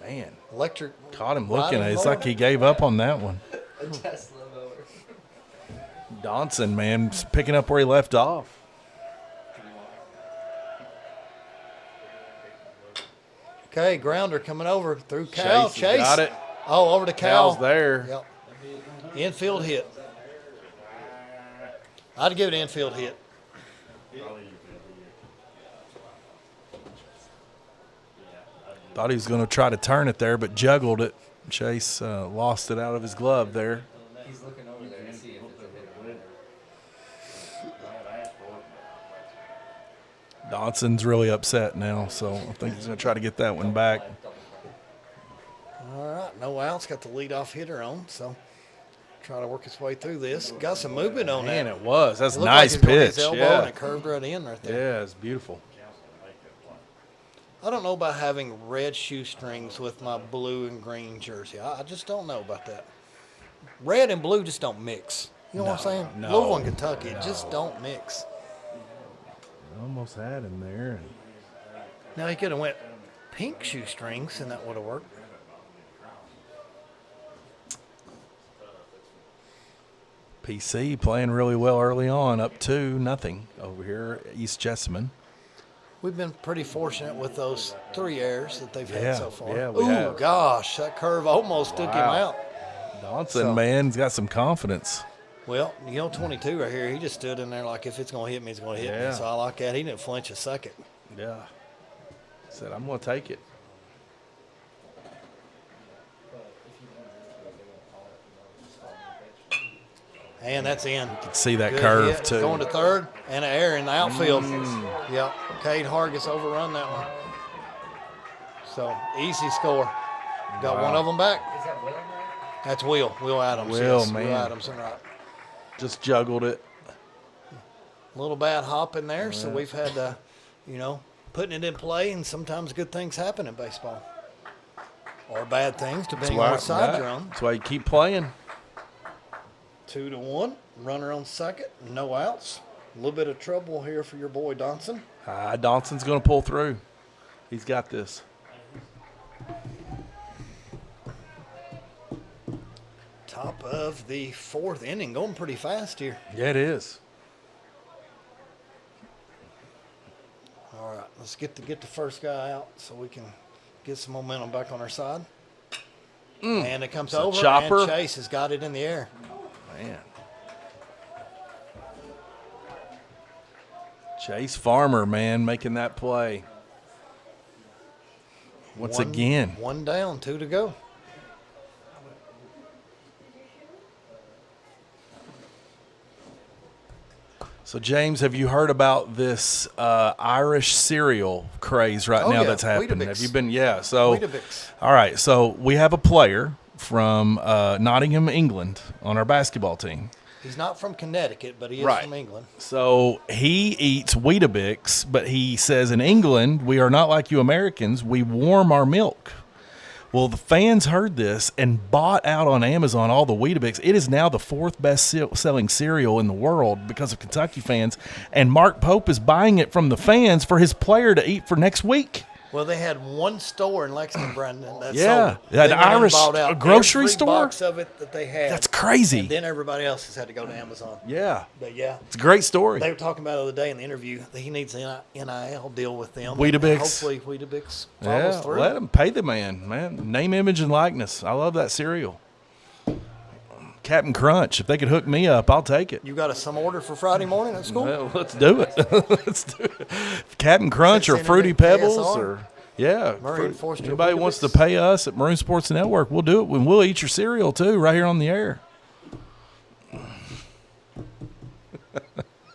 S2: Man,
S1: Electric.
S2: caught him looking at it. It's
S1: mower.
S2: like he gave up on that one. Donson, man, picking up where he left off.
S1: Okay, grounder coming over through Cal. Chase.
S2: Got it.
S1: Oh, over to Cal.
S2: Cal's there.
S1: Yep. Infield hit. I'd give it an infield hit.
S2: Thought he was going to try to turn it there, but juggled it. Chase lost it out of his glove there.
S3: He's looking over there to see if it's a hit.
S2: Donson's really upset now, so I think he's going to try to get that one back.
S1: All right, no outs. Got the leadoff hitter on, so try to work his way through this. Got some movement on
S2: Man,
S1: that.
S2: it was. That's a
S1: It looked
S2: nice
S1: like he was going
S2: pitch.
S1: his elbow
S2: Yeah.
S1: and it curved right in right there.
S2: Yeah, it's beautiful.
S1: I don't know about having red shoestrings with my blue and green jersey. I just don't know about that. Red and blue just don't mix. You know what I'm saying?
S2: no,
S1: Louisville and Kentucky just don't mix.
S2: Almost had him there.
S1: Now he could have went pink shoestrings and that would have worked.
S2: PC playing really well early on, up 2-0 over here at East Jessamine.
S1: We've been pretty fortunate with those 3 errors that they've
S2: Yeah,
S1: had so far.
S2: yeah, we
S1: Ooh,
S2: have.
S1: gosh, that curve almost took him out.
S2: Donson,
S1: So-
S2: man's got some confidence.
S1: Well, 22 right here, he just stood in there like if it's going to hit me, it's going to hit
S2: Yeah.
S1: me. So I like that. He didn't flinch a second.
S2: Yeah. Said, I'm going to take it.
S1: And that's in.
S2: Could see that
S1: Good
S2: curve,
S1: hit.
S2: too.
S1: Going to third and an error in the outfield. Yep. Cade Hargis overrun that one. So easy score. Got one of them back.
S3: Is that Will?
S1: That's Will. Will Adams.
S2: Will,
S1: yes.
S2: man.
S1: Will Adams, right.
S2: Just juggled it.
S1: Little bad hop in there, so we've had, putting it in play, and sometimes good things happen in baseball. Or bad things, depending on what side you're on.
S2: That's why you keep playing.
S1: 2-1. Runner on second. No outs. A little bit of trouble here for your boy Donson.
S2: Donson's going to pull through. He's got this.
S1: Top of the 4th inning. Going pretty fast here.
S2: Yeah, it is.
S1: All right, let's get the first guy out so we can get some momentum back on our side. And it comes
S2: It's a
S1: over,
S2: chopper.
S1: and Chase has got it in the air.
S2: Man. Chase Farmer, man, making that play. Once again.
S1: 1 down, 2 to go.
S2: So, James, have you heard about this Irish cereal craze right now that's happening?
S1: Weetabix.
S2: Have you been? Yeah. So,
S1: Weetabix.
S2: all right. So, we have a player from Nottingham, England on our basketball team.
S1: He's not from Connecticut, but he is
S2: Right.
S1: from England.
S2: So, he eats Weetabix, but he says in England, we are not like you Americans. We warm our milk. Well, the fans heard this and bought out on Amazon all the Weetabix. It is now the 4th best-selling cereal in the world because of Kentucky fans. And Mark Pope is buying it from the fans for his player to eat for next week.
S1: Well, they had one store in Lexington, Brandon. That
S2: Yeah.
S1: sold it.
S2: That
S1: They went and
S2: Irish
S1: bought out
S2: grocery
S1: every
S2: store?
S1: box of it that they had.
S2: That's crazy.
S1: And then everybody else has had to go to Amazon.
S2: Yeah.
S1: But yeah,
S2: It's a great story.
S1: they were talking about the other day in the interview that he needs an NIL deal with them.
S2: Weetabix.
S1: Hopefully, Weetabix follows
S2: Yeah,
S1: through.
S2: let him pay the man. Name, image, and likeness. I love that cereal. Captain Crunch. If they could hook me up, I'll take it.
S1: You got some order for Friday morning at school?
S2: Well, let's do it. Let's do it. Captain Crunch or
S1: Send it
S2: Fruity
S1: to
S2: Pebbles
S1: KSR.
S2: or yeah.
S1: Murray and Foister
S2: Anybody wants to
S1: Weetabix.
S2: pay us at Maroon Sports Network, we'll do it. When we'll eat your cereal too, right here on the air.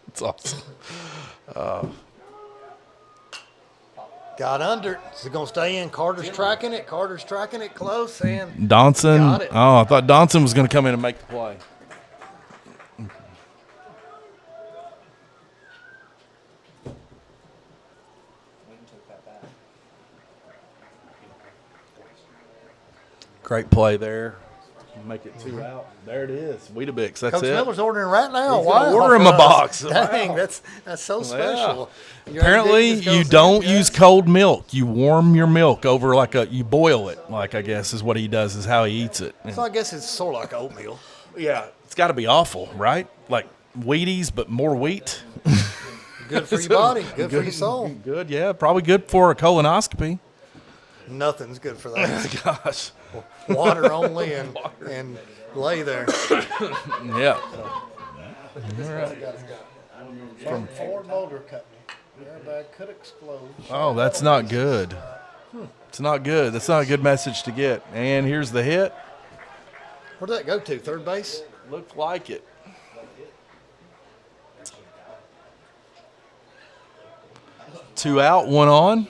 S2: It's awesome.
S1: Got under. Is it going to stay in? Carter's tracking it. Carter's tracking it close. And
S2: Donson.
S1: Got it.
S2: Oh, I thought Donson was going to come in and make the play. Great play there. Make it 2 out. There it is. Weetabix. That's
S1: Coach
S2: it.
S1: Miller's ordering right now.
S2: He's gonna order him
S1: for
S2: a
S1: us.
S2: box.
S1: Dang,
S2: Wow.
S1: that's so special. Your
S2: Apparently,
S1: Dickens
S2: you
S1: goes
S2: don't
S1: in,
S2: use
S1: yes.
S2: cold milk. You warm your milk over you boil it. Like, I guess is what he does, is how he eats it.
S1: So I guess it's sort of like oatmeal.
S2: Yeah. It's got to be awful, right? Like Wheaties, but more wheat.
S1: Good for your body. Good for your soul.
S2: Good, yeah. Probably good for a colonoscopy.
S1: Nothing's good for that.
S2: Gosh.
S1: Water only and lay there.
S2: Yeah.
S1: From Ford Motor Company. Airbag could explode.
S2: Oh, that's not good. It's not good. That's not a good message to get. And here's the hit.
S1: Where'd that go to? Third base?
S2: Looked like it. Two out, one on.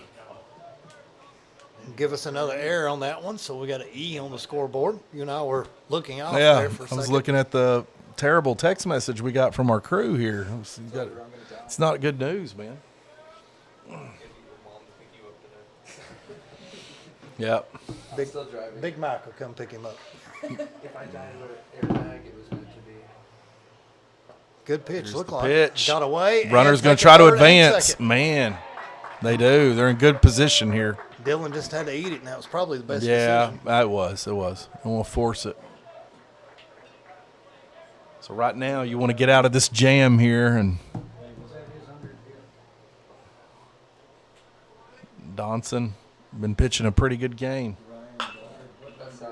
S1: Give us another error on that one, so we got an E on the scoreboard. You and I were looking out
S2: Yeah,
S1: there for a
S2: I was
S1: second.
S2: looking at the terrible text message we got from our crew here. It's not good news, man. Yep.
S1: Big Mike will come pick him up.
S3: If I died with an airbag, it was meant to be.
S1: Good pitch.
S2: Here's
S1: Looked
S2: the
S1: like
S2: pitch.
S1: got away.
S2: Runner's
S1: and
S2: going to
S1: taking
S2: try to
S1: third and
S2: advance.
S1: second.
S2: Man, they do. They're in good position here.
S1: Dylan just had to eat it, and that was probably the best
S2: Yeah,
S1: decision.
S2: it was. It was. I want to force it. So right now, you want to get out of this jam here, and Donson been pitching a pretty good game.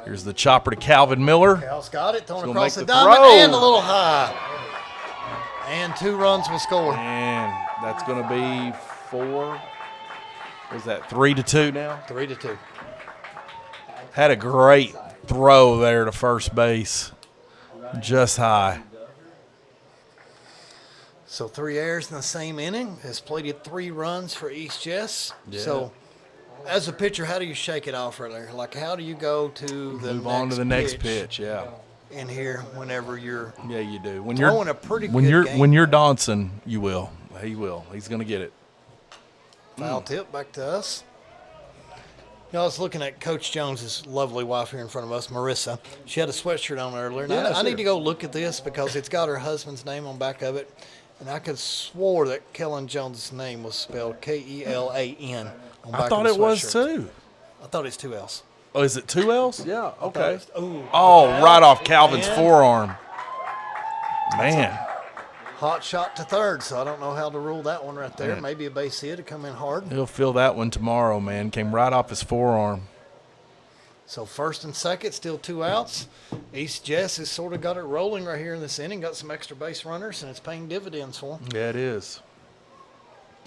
S2: Here's the chopper to Calvin Miller.
S1: Cal's got it, throwing
S2: He's gonna
S1: across the
S2: make the
S1: diamond,
S2: throw.
S1: and a little high. And 2 runs will score.
S2: And that's going to be 4. Is that 3-2 now?
S1: 3-2.
S2: Had a great throw there to first base. Just high.
S1: So 3 errors in the same inning. Has plated 3 runs for East Jess.
S2: Yeah.
S1: So as a pitcher, how do you shake it off right there? Like, how do you go to the
S2: Move on to the next pitch, yeah.
S1: in here whenever you're
S2: Yeah, you do. When
S1: throwing a pretty
S2: when
S1: good
S2: you're
S1: game?
S2: when you're Donson, you will. He will. He's going to get it.
S1: Foul tip back to us. You know, I was looking at Coach Jones's lovely wife here in front of us, Marissa. She had a sweatshirt on earlier. And I need to go look at this because it's got her husband's name on the back of it. And I could swore that Kellen Jones's name was spelled Kelan on back
S2: I thought
S1: of the
S2: it was
S1: sweatshirt.
S2: too.
S1: I thought it's 2 L's.
S2: Oh, is it 2 L's? Yeah, okay.
S1: Ooh,
S2: Oh, right off Calvin's
S1: And-
S2: forearm. Man.
S1: hot shot to third, so I don't know how to rule that one right there.
S2: Man.
S1: Maybe a base hit to come in hard.
S2: He'll feel that one tomorrow, man. Came right off his forearm.
S1: So first and second, still 2 outs. East Jess has sort of got it rolling right here in this inning. Got some extra base runners, and it's paying dividends for them.
S2: Yeah, it is.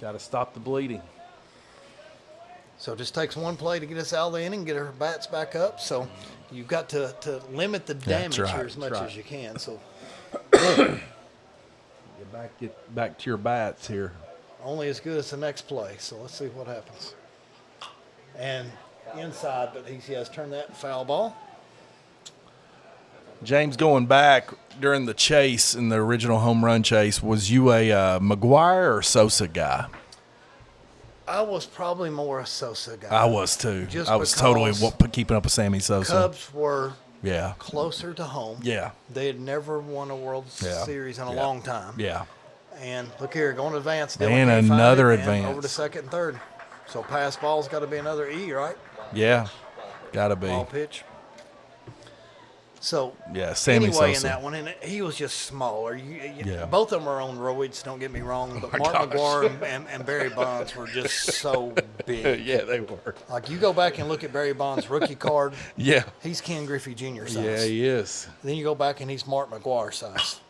S2: Got to stop the bleeding.
S1: So it just takes one play to get us out of the inning, get our bats back up. So you've got to limit the damage
S2: right,
S1: here as much
S2: that's right.
S1: as you can. So
S2: Get back to your bats here.
S1: only as good as the next play. So let's see what happens. And inside, but he has turned that foul ball.
S2: James, going back during the chase in the original home run chase, was you a McGuire or Sosa guy?
S1: I was probably more a Sosa guy.
S2: I was too.
S1: Just
S2: I was totally
S1: because
S2: keeping up with Sammy Sosa.
S1: Cubs were
S2: Yeah.
S1: closer to home.
S2: Yeah.
S1: They had never won a World
S2: Yeah.
S1: Series in a
S2: Yeah.
S1: long time.
S2: Yeah.
S1: And look here, going to advance.
S2: And
S1: Dylan can't find
S2: another
S1: it, and
S2: advance.
S1: over to second and third. So pass ball's got to be another E, right?
S2: Yeah. Gotta be.
S1: Ball pitch. So
S2: Yeah, Sammy
S1: anyway,
S2: Sosa.
S1: in that one, and he was just smaller.
S2: Yeah.
S1: Both of them are on roids. Don't get me wrong, but Mark
S2: gosh.
S1: McGuire and Barry Bonds were just so big.
S2: Yeah, they were.
S1: Like you go back and look at Barry Bonds' rookie card.
S2: Yeah.
S1: He's Ken Griffey Jr. size.
S2: Yeah, he is.
S1: Then you go back and he's Mark McGuire size.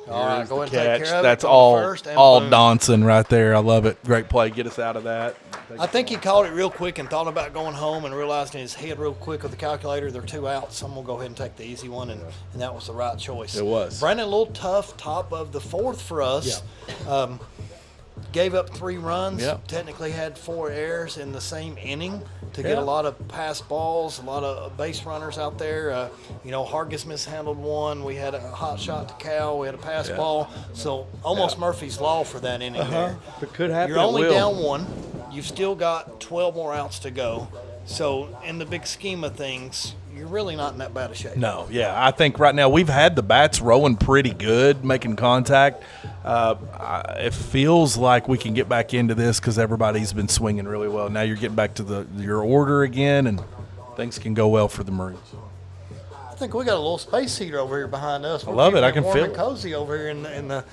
S1: All
S2: Here's
S1: right, go
S2: the
S1: ahead and take
S2: catch.
S1: care of
S2: That's
S1: it.
S2: all,
S1: First and
S2: all
S1: boom.
S2: Donson right there. I love it. Great play. Get us out of that.
S1: I think he called it real quick and thought about going home and realized in his head real quick with the calculator they're 2 outs. So I'm going to go ahead and take the easy one, and that was the right choice.
S2: It was.
S1: Brandon, a little tough top of the fourth for us. Gave up 3 runs.
S2: Yep.
S1: Technically had 4 errors in the same inning to get
S2: Yeah.
S1: a lot of pass balls, a lot of base runners out there. Hargis mishandled one. We had a hot shot to Cal. We had a pass ball. So almost Murphy's Law for that inning there.
S2: If it could happen,
S1: You're only
S2: it will.
S1: down 1. You've still got 12 more outs to go. So in the big scheme of things, you're really not in that bad a shape.
S2: No, yeah. I think right now we've had the bats rolling pretty good, making contact. It feels like we can get back into this because everybody's been swinging really well. Now you're getting back to your order again, and things can go well for the Maroons.
S1: I think we got a little space heater over here behind us.
S2: I love it. I can
S1: warm
S2: feel
S1: and
S2: it.
S1: Cozy over here in the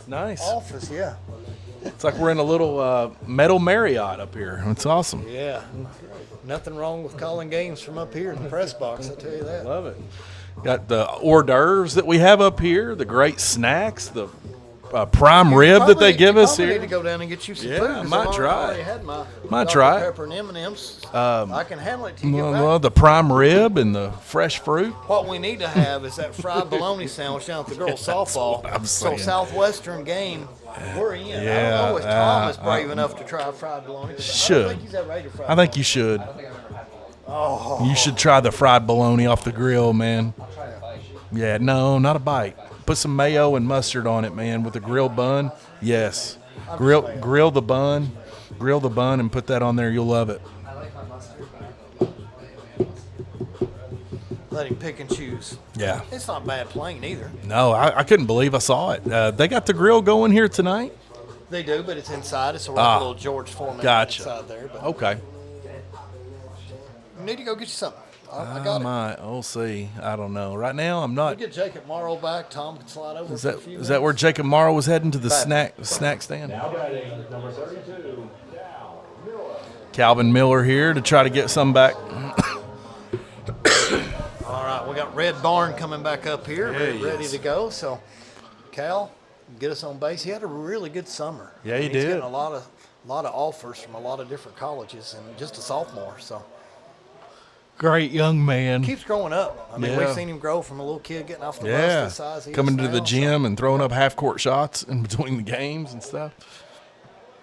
S2: Nice.
S1: office. Yeah.
S2: It's like we're in a little metal Marriott up here. It's awesome.
S1: Yeah. Nothing wrong with calling games from up here in the press box, I tell you that.
S2: Love it. Got the hors d'oeuvres that we have up here, the great snacks, the prime rib that they give us
S1: You
S2: here.
S1: need to go down and get you some
S2: Yeah,
S1: food.
S2: I
S1: 'cause
S2: might
S1: I've
S2: try
S1: already
S2: it.
S1: had my
S2: Might
S1: Dr.
S2: try it.
S1: Pepper and M&Ms. I can handle it till you get back.
S2: Well, the prime rib and the fresh fruit.
S1: What we need to have is that fried bologna sandwich down at the girls' softball.
S2: what I'm
S1: So
S2: saying.
S1: Southwestern game, we're in. I
S2: Yeah,
S1: don't know if Tom is brave enough to try fried bologna. I
S2: Should.
S1: don't think he's that ready to fried
S2: I think you should.
S1: Oh.
S2: You should try the fried bologna off the grill, man. Yeah, no, not a bite. Put some mayo and mustard on it, man, with a grilled bun. Yes. Grill the bun, and put that on there. You'll love it.
S1: Let him pick and choose.
S2: Yeah.
S1: It's not bad plain either.
S2: No, I couldn't believe I saw it. They got the grill going here tonight?
S1: They do, but it's inside. It's a little George Foreman
S2: Gotcha.
S1: inside there. But
S2: Okay.
S1: you need to go get you something. I
S2: I
S1: got it.
S2: might. We'll see. I don't know. Right now, I'm not.
S1: We get Jacob Morrow back. Tom can slide over.
S2: Is
S1: for a
S2: that
S1: few
S2: is that where
S1: minutes.
S2: Jacob Morrow was heading to the
S1: Back.
S2: snack stand?
S4: Now batting, number 32,
S2: Calvin Miller here to try to get some back.
S1: All right, we got Red Barn coming back up here,
S2: Yeah,
S1: ready
S2: yes.
S1: to go. So, Cal, get us on base. He had a really good summer.
S2: Yeah, he
S1: And he's
S2: did.
S1: getting a lot of offers from a lot of different colleges, and just a sophomore. So
S2: Great young man.
S1: keeps growing up. I mean,
S2: Yeah.
S1: we've seen him grow from a little kid getting off the bus to
S2: Yeah,
S1: the size he is
S2: coming to
S1: now,
S2: the gym and throwing up half-court shots in between the games and stuff.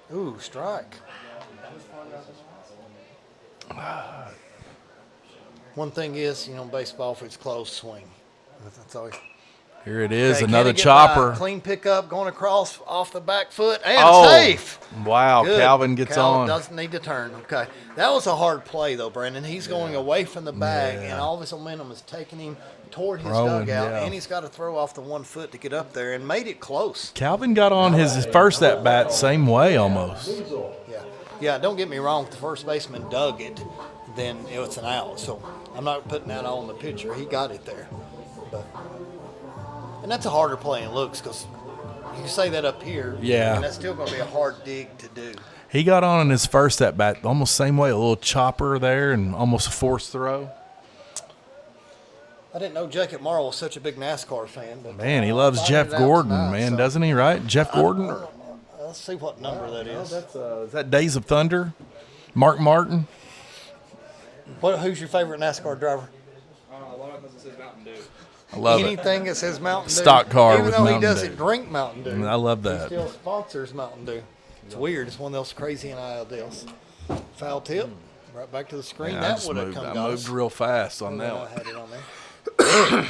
S1: So. Ooh, strike. One thing is, baseball, if it's close, swing. That's always.
S2: Here it is,
S1: Okay,
S2: another
S1: can he get
S2: chopper.
S1: by? Clean pickup, going across off the back foot, and
S2: Oh,
S1: safe.
S2: wow,
S1: Good.
S2: Calvin gets on.
S1: Doesn't need to turn. Okay. That was a hard play, though, Brandon. He's going away from the bag, and all of his momentum is taking him toward his
S2: Throwing,
S1: dugout,
S2: yeah.
S1: and he's got to throw off the 1 foot to get up there and made it close.
S2: Calvin got on his first at-bat same way almost.
S1: Yeah, don't get me wrong. If the first baseman dug it, then it's an out. So I'm not putting that on the pitcher. He got it there. And that's a harder play in looks because you can say that up here.
S2: Yeah.
S1: And that's still going to be a hard dig to do.
S2: He got on in his first at-bat almost same way, a little chopper there and almost a forced throw.
S1: I didn't know Jacob Morrow was such a big NASCAR fan. But
S2: Man, he loves
S1: I
S2: Jeff
S1: figured it out
S2: Gordon,
S1: tonight,
S2: man,
S1: so.
S2: doesn't he, right? Jeff Gordon?
S1: Let's see what number that is.
S2: Is that Days of Thunder? Mark Martin?
S1: Who's your favorite NASCAR driver?
S2: I love it.
S1: Anything that says Mountain Dew.
S2: Stock car
S1: Even
S2: with
S1: though he
S2: Mountain
S1: doesn't
S2: Dew.
S1: drink Mountain Dew.
S2: I love
S1: He
S2: that.
S1: still sponsors Mountain Dew. It's weird. It's one of those crazy NIL deals. Foul tip. Right back to the screen.
S2: Man,
S1: That would have
S2: I
S1: come
S2: moved real fast on that
S1: I
S2: one.
S1: had it on there.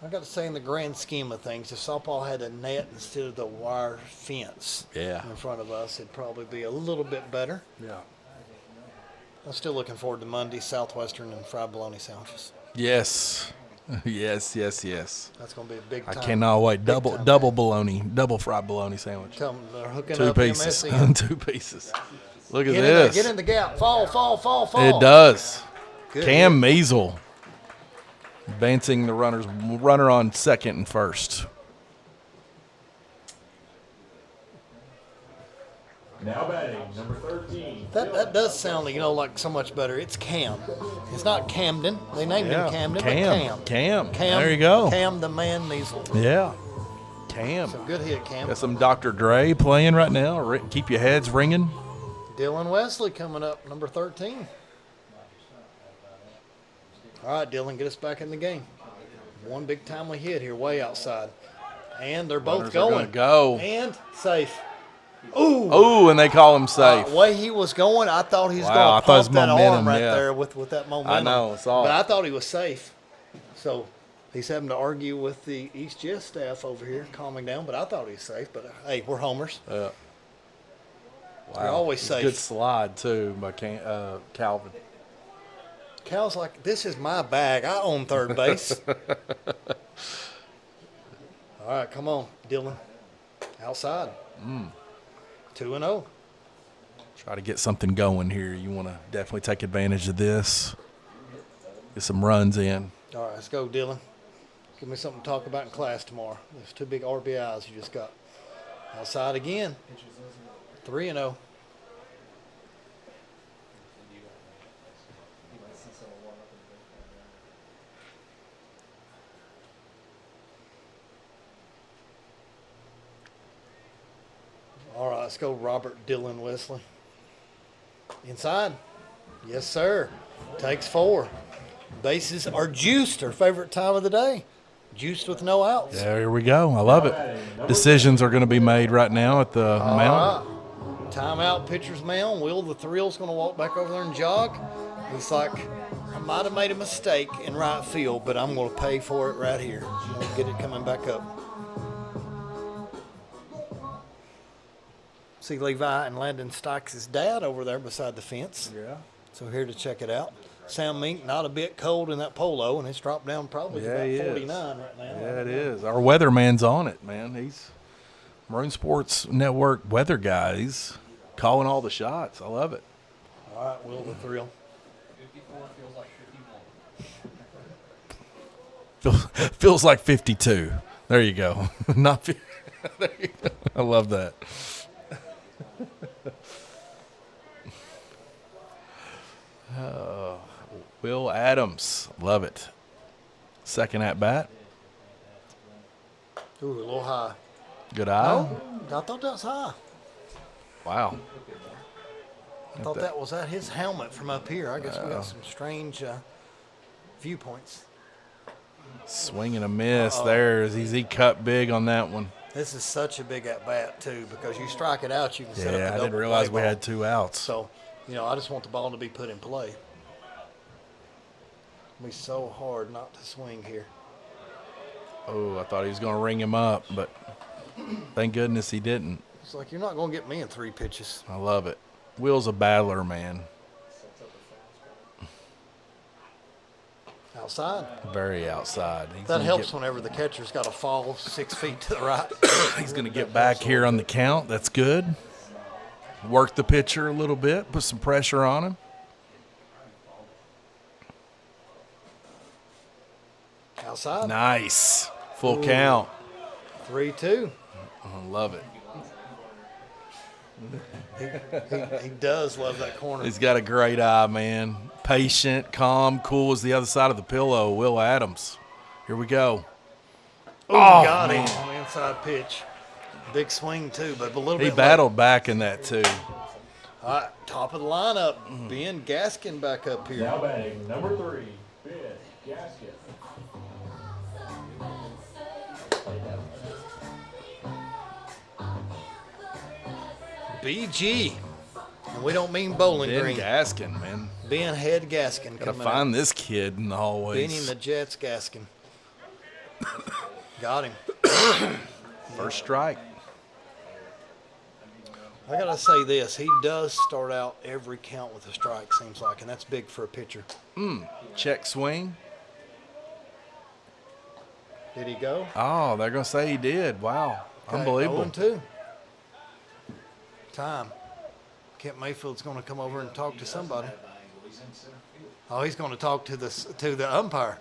S1: I got to say, in the grand scheme of things, if softball had a net instead of the wire fence
S2: Yeah.
S1: in front of us, it'd probably be a little bit better.
S2: Yeah.
S1: I'm still looking forward to Monday, Southwestern, and fried bologna sandwiches.
S2: Yes. Yes.
S1: That's going to be a big
S2: I
S1: time.
S2: cannot wait.
S1: big time
S2: Double bologna, double fried bologna sandwich.
S1: Tell them they're hooking
S2: 2
S1: up
S2: pieces.
S1: MSC.
S2: 2 pieces. Look at
S1: Get in there,
S2: this.
S1: get in the gap. Fall.
S2: It does.
S1: Good
S2: Cam Measle advancing the runner on second and first.
S4: now batting, number 13.
S1: That does sound, like so much better. It's Cam. It's not Camden. They named him Camden, but
S2: Cam.
S1: Cam.
S2: There you go.
S1: Cam the man Measle.
S2: Yeah. Cam.
S1: So good hit, Cam.
S2: Got some Dr. Dre playing right now. Keep your heads ringing.
S1: Dylan Wesley coming up, number 13. All right, Dylan, get us back in the game. One big timely hit here, way outside. And they're both
S2: Runners are gonna
S1: going.
S2: go.
S1: And safe. Ooh.
S2: Oh, and they call him safe.
S1: The way he was going, I thought he was
S2: Wow,
S1: going
S2: I
S1: to
S2: thought his
S1: pump that
S2: momentum,
S1: arm right
S2: yeah.
S1: there with that momentum.
S2: I know, it's all.
S1: But I thought he was safe. So he's having to argue with the East Jess staff over here, calming down. But I thought he was safe. But, hey, we're homers. They're always safe.
S2: Good slide, too, by Calvin.
S1: Cal's like, this is my bag. I own third base. All right, come on, Dylan. Outside. 2-0.
S2: Try to get something going here. You want to definitely take advantage of this. Get some runs in.
S1: All right, let's go, Dylan. Give me something to talk about in class tomorrow. There's 2 big RBIs you just got. Outside again. 3-0. All right, let's go, Robert Dylan Wesley. Inside. Yes, sir. Takes 4. Bases are juiced, her favorite time of the day. Juiced with no outs.
S2: There we go. I love it. Decisions are going to be made right now at the mound.
S1: Right. Timeout, pitcher's mound. Will the Thrill's going to walk back over there and jog. He's like, I might have made a mistake in right field, but I'm going to pay for it right here. I'm going to get it coming back up. See Levi and Landon Stykes' dad over there beside the fence.
S2: Yeah.
S1: So here to check it out. Sam Mink not a bit cold in that polo, and it's dropped down probably to about 49 right now.
S2: Yeah, it is. Our weatherman's on it, man. He's Maroon Sports Network weather guy. He's calling all the shots. I love it.
S1: All right, Will the Thrill.
S11: 54 feels like 51.
S2: Feels like 52. There you go. Not. There you go. I love that. Will Adams. Love it. Second at bat.
S1: Ooh, a little high.
S2: Good eye.
S1: Oh, I thought that was high.
S2: Wow.
S1: I thought that was at his helmet from up here. I guess we got some strange viewpoints.
S2: Swing and a miss there. He cut big on that one.
S1: This is such a big at bat too, because you strike it out, you can set up a
S2: Yeah, I
S1: double
S2: didn't realize
S1: play
S2: we
S1: ball.
S2: had 2 outs.
S1: So, I just want the ball to be put in play. It'll be so hard not to swing here.
S2: Oh, I thought he was going to ring him up, but thank goodness he didn't.
S1: It's like, you're not going to get me in 3 pitches.
S2: I love it. Will's a battler, man.
S1: Outside.
S2: Very outside.
S1: That helps whenever the catcher's got to fall 6 feet to the right.
S2: He's going to get back here on the count. That's good. Work the pitcher a little bit. Put some pressure on him.
S1: Outside.
S2: Nice. Full count.
S1: 3-2.
S2: I love it.
S1: He does love that corner.
S2: He's got a great eye, man. Patient, calm, cool as the other side of the pillow. Will Adams. Here we go.
S1: Oh, got him on the inside pitch. Big swing, too, but a little bit
S2: He battled back in that, too.
S1: All right, top of the lineup. Ben Gaskin back up here.
S4: Now batting number 3, Ben Gaskin.
S1: BG. And we don't mean Bowling
S2: Ben
S1: Green.
S2: Gaskin, man.
S1: Ben Head Gaskin.
S2: Gotta
S1: coming
S2: find
S1: up.
S2: this kid in the hallways.
S1: Benny and the Jets Gaskin. Got him.
S2: First strike.
S1: I got to say this. He does start out every count with a strike, seems like, and that's big for a pitcher.
S2: Check swing.
S1: Did he go?
S2: Oh, they're going to say he did. Wow.
S1: Okay,
S2: Unbelievable.
S1: 0-2. Time. Kent Mayfield's going to come over and talk to somebody. Oh, he's going to talk to the umpire.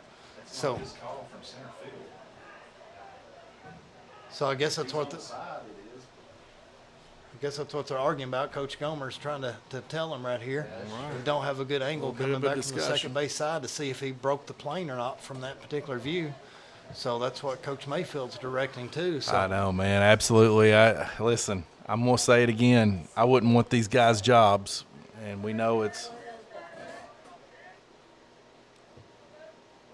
S1: So I guess that's what they're arguing about. Coach Gomer's trying to tell him right here. We don't have a good angle coming back from the second base side to see if he broke the plane or not from that particular view. So that's what Coach Mayfield's directing too. So
S2: I know, man. Absolutely. Listen, I'm going to say it again. I wouldn't want these guys' jobs, and we know it's.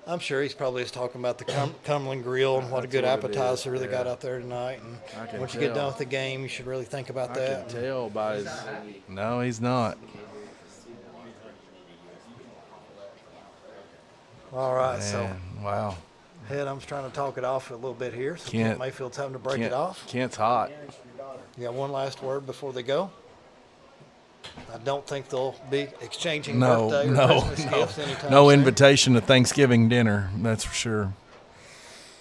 S1: I'm sure he's probably just talking about the Cumberland Grill and what a good appetizer they got out there tonight. And once you get done with the game, you should really think about that.
S2: I can tell by his. No, he's not.
S1: All right,
S2: Man,
S1: so
S2: wow.
S1: Head, I'm just trying to talk it off a little bit here. So Mayfield's having to break it off.
S2: Kent's hot.
S1: You got one last word before they go? I don't think they'll be exchanging
S2: No,
S1: birthday or
S2: no,
S1: Christmas
S2: no,
S1: gifts anytime
S2: no
S1: soon.
S2: invitation to Thanksgiving dinner. That's for sure.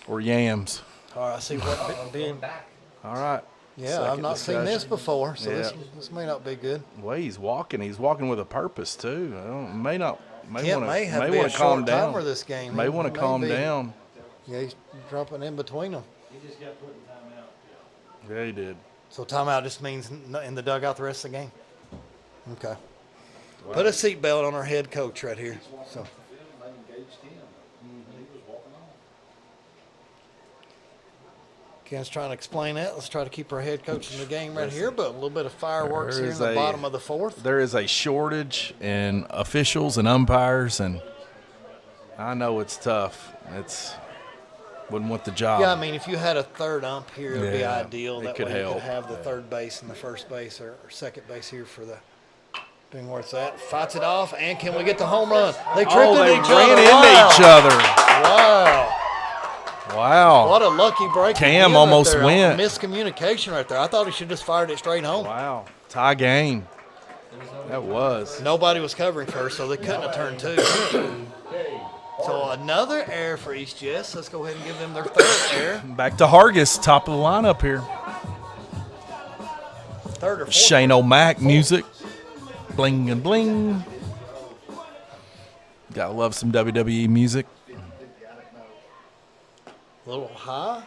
S2: Or yams.
S1: All right, I see what being.
S2: All right.
S1: Yeah, I've
S2: Second
S1: not seen this
S2: discussion.
S1: before, so
S2: Yeah.
S1: this may not be good.
S2: Well, he's walking. He's walking with a purpose too. I don't, may not.
S1: Kent may have been
S2: want
S1: a
S2: to calm
S1: short
S2: down.
S1: timer this game.
S2: May
S1: He
S2: want to calm
S1: be.
S2: down.
S1: Yeah, he's dropping in between them.
S4: He just got put in timeout.
S2: Yeah, he did.
S1: So timeout just means in the dugout the rest of the game. Okay. Put a seatbelt on our head coach right here. So. Ken's trying to explain that. Let's try to keep our head coach in the game right here, but a little bit of fireworks here in the bottom of the fourth.
S2: There is a shortage in officials and umpires, and I know it's tough. Wouldn't want the job.
S1: Yeah, I mean, if you had a third ump here, it would be
S2: Yeah,
S1: ideal.
S2: it
S1: That
S2: could
S1: way you
S2: help.
S1: could have the third base and the first base or second base here for the being where it's at. Fights it off, and can we get the home run? They tripped into
S2: they
S1: each
S2: ran
S1: other.
S2: into each other.
S1: Wow.
S2: Wow.
S1: What a lucky break.
S2: Cam
S1: again
S2: almost
S1: right there.
S2: went.
S1: Miscommunication right there. I thought he should just fired it straight home.
S2: Wow. Tie game. That was.
S1: Nobody was covering first, so they couldn't have turned two. So another error for East Jess. Let's go ahead and give them their third error.
S2: Back to Hargis, top of the lineup here.
S1: Third or fourth.
S2: Shane O'Mac music. Bling and bling. Gotta love some WWE music.
S1: A little high.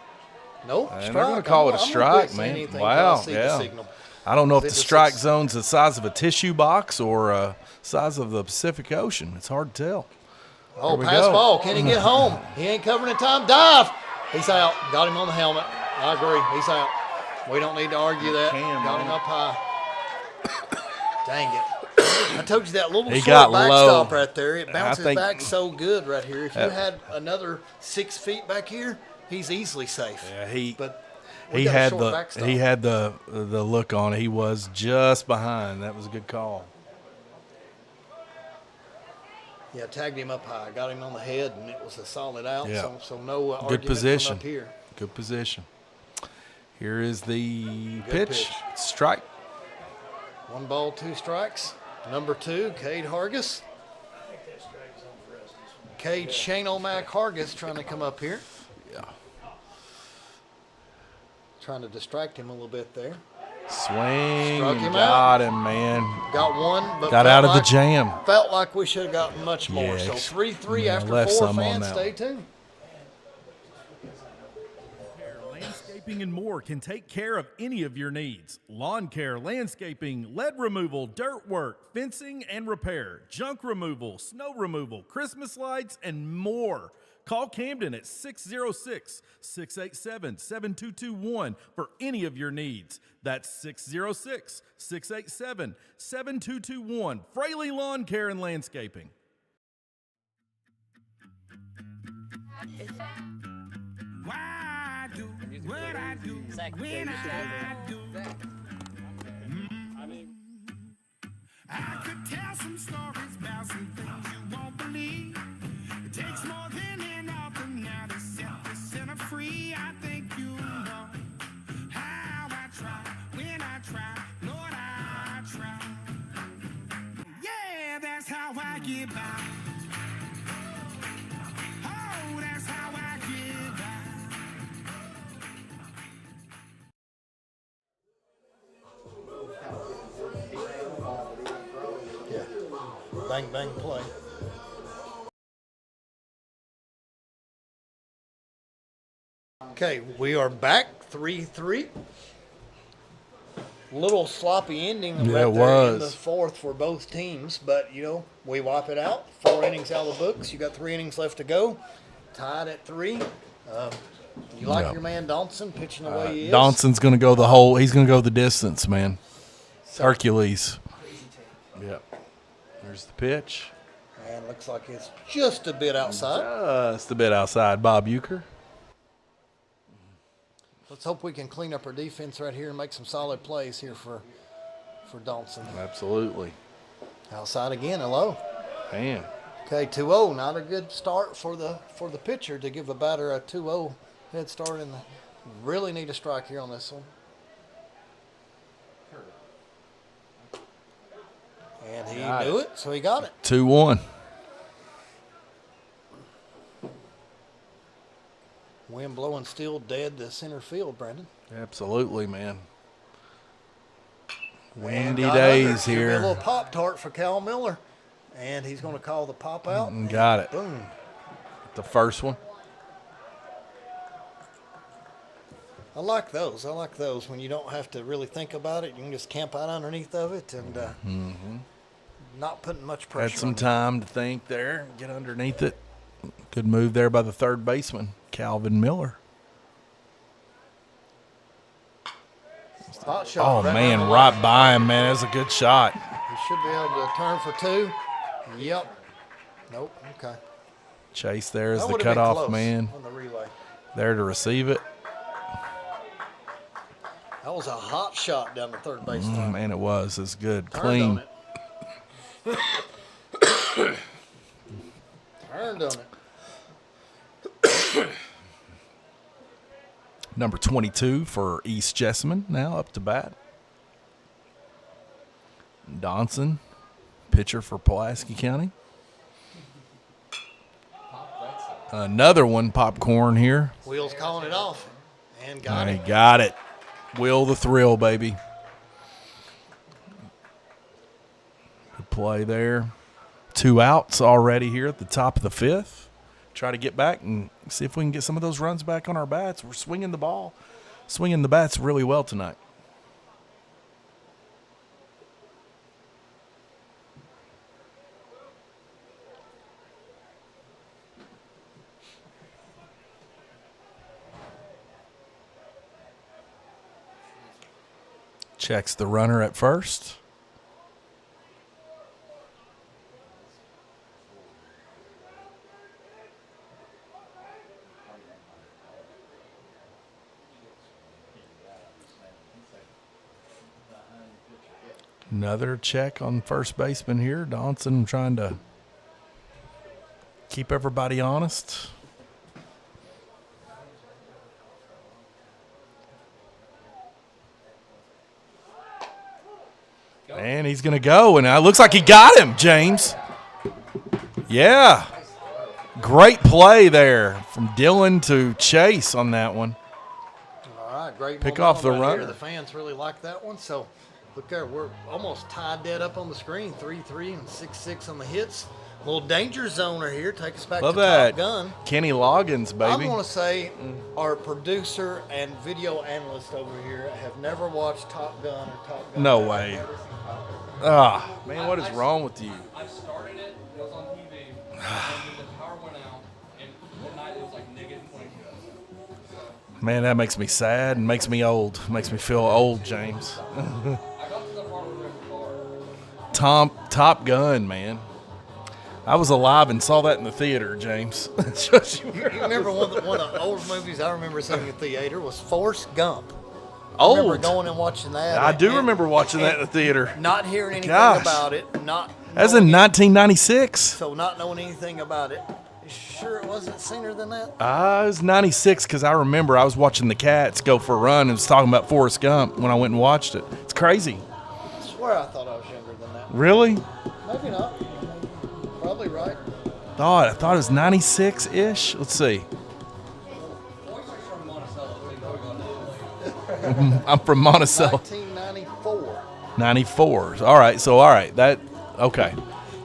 S1: Nope.
S2: And
S1: Strike.
S2: they're going to call it a
S1: I'm gonna
S2: strike,
S1: quit saying
S2: man.
S1: anything till
S2: Wow,
S1: I see the
S2: yeah.
S1: signal.
S2: I don't know if
S1: It
S2: the
S1: just
S2: strike
S1: looks-
S2: zone's the size of a tissue box or size of the Pacific Ocean. It's hard to tell.
S1: Oh,
S2: Here we
S1: pass
S2: go.
S1: ball. Can he get home? He ain't covering in time. Dive. He's out. Got him on the helmet. I agree. He's out. We don't need to argue that. Got him up high. Dang it. I told you that little
S2: He
S1: short
S2: got
S1: backstop
S2: low.
S1: right there. It
S2: I
S1: bounces
S2: think-
S1: back so good right here. If you
S2: Yep.
S1: had another 6 feet back here, he's easily safe.
S2: Yeah,
S1: But we
S2: he
S1: got a
S2: had
S1: short
S2: the
S1: backstop.
S2: he had the look on it. He was just behind. That was a good call.
S1: Yeah, tagged him up high. Got him on the head, and it was a solid out.
S2: Yeah.
S1: So no argument
S2: Good
S1: from
S2: position.
S1: up here.
S2: Good position. Here is the
S1: Good
S2: pitch.
S1: pitch.
S2: Strike.
S1: 1 ball, 2 strikes. Number 2, Cade Hargis. Cade Shane O'Mac Hargis trying to come up here.
S2: Yeah.
S1: Trying to distract him a little bit there.
S2: Swing.
S1: Struck him
S2: Got him, man.
S1: Got one, but
S2: Got
S1: felt
S2: out of the
S1: like-
S2: jam.
S1: Felt like we should have gotten much more.
S2: Yeah,
S1: So 3-3
S2: yeah,
S1: after
S2: left
S1: 4.
S2: some on
S1: Fans,
S2: that
S1: stay
S2: one.
S1: tuned.
S5: Landscaping and more can take care of any of your needs. Lawn care, landscaping, lead removal, dirt work, fencing and repair, junk removal, snow removal, Christmas lights, and more. Call Camden at 606-687-7221 for any of your needs. That's 606-687-7221. Fraley Lawn Care and Landscaping.
S12: Why do what I do when I do? I could tell some stories about some things you won't believe. It takes more than an author now to set the sinner free. I think you know how I try when I try, Lord, I try. Yeah, that's how I get by. Oh, that's how I get by.
S1: Yeah. Bang, bang, play. Okay, we are back 3-3. Little sloppy ending
S2: Yeah,
S1: right
S2: it
S1: there in the
S2: was.
S1: fourth for both teams, but we wipe it out. 4 innings out of the books. You got 3 innings left to go. Tied at 3. You like
S2: Yeah.
S1: your man Donson pitching the way he is?
S2: Donson's going to go the whole. He's going to go the distance, man. Hercules. Yep. There's the pitch.
S1: And looks like it's just a bit outside.
S2: Just a bit outside. Bob Euchre.
S1: Let's hope we can clean up our defense right here and make some solid plays here for Donson.
S2: Absolutely.
S1: Outside again, hello.
S2: Man.
S1: Okay, 2-0. Not a good start for the pitcher to give a batter a 2-0 head start. And really need a strike here on this one. He knew it, so he got it.
S2: 2-1.
S1: Wind blowing still dead to center field, Brandon.
S2: Absolutely, man. Windy
S1: Got
S2: days
S1: under. Give me
S2: here.
S1: a little Pop-Tart for Cal Miller. And he's going to call the pop out.
S2: Got it.
S1: Boom.
S2: The first one.
S1: I like those. When you don't have to really think about it. You can just camp out underneath of it and not putting much pressure
S2: Had some
S1: on
S2: time to think there, get underneath it. Good move there by the third baseman, Calvin Miller.
S1: Hot shot.
S2: Oh, man, right by him, man. That's a good shot.
S1: He should be able to turn for 2. Yep. Nope. Okay.
S2: Chase there is
S1: That
S2: the
S1: would've been
S2: cutoff
S1: close
S2: man.
S1: on the relay.
S2: There to receive it.
S1: That was a hot shot down the third base line.
S2: Man, it was. It's good.
S1: Turned
S2: Clean.
S1: on it. Turned on it.
S2: Number 22 for East Jessamine now up to bat. Donson, pitcher for Pulaski County. Another one, popcorn here.
S1: Wheels calling it off. And got it.
S2: Got it. Will the thrill, baby. Good play there. 2 outs already here at the top of the 5th. Try to get back and see if we can get some of those runs back on our bats. We're swinging the ball, swinging the bats really well tonight. Checks the runner at first. Another check on first baseman here. Donson trying to keep everybody honest. And he's going to go, and it looks like he got him, James. Yeah. Great play there from Dylan to Chase on that one.
S1: All right, great.
S2: Pick off the
S1: momentum right
S2: runner.
S1: here. The fans really like that one. So, look there. We're almost tied dead up on the screen. 3-3 and 6-6 on the hits. Little danger zoner here. Take us back
S2: Love
S1: to
S2: that.
S1: Top Gun.
S2: Kenny Loggins, baby.
S1: I'm going to say our producer and video analyst over here have never watched Top Gun or Top Gun.
S2: No way. Ah, man, what is wrong with you?
S11: I started it, it was on TV, and then the power went out, and one night it was like -22.
S2: Man, that makes me sad and makes me old. Makes me feel old, James.
S11: I got to the part where it was
S2: Top Gun, man. I was alive and saw that in the theater, James.
S1: You remember one of the old movies I remember seeing in the theater was Forrest Gump. I remember
S2: Old.
S1: going and watching that.
S2: I do
S1: and-
S2: remember watching that in the theater.
S1: Not hearing anything
S2: Gosh.
S1: about it. Not
S2: That's in
S1: knowing-
S2: 1996.
S1: So not knowing anything about it. You sure it wasn't sooner than that?
S2: It was 96 because I remember I was watching the Cats go for a run and was talking about Forrest Gump when I went and watched it. It's crazy.
S1: I swear I thought I was younger than that.
S2: Really?
S1: Maybe not. Probably right.
S2: I thought it was 96-ish. Let's see. I'm from Monticello.
S1: 1994.
S2: 94. All right.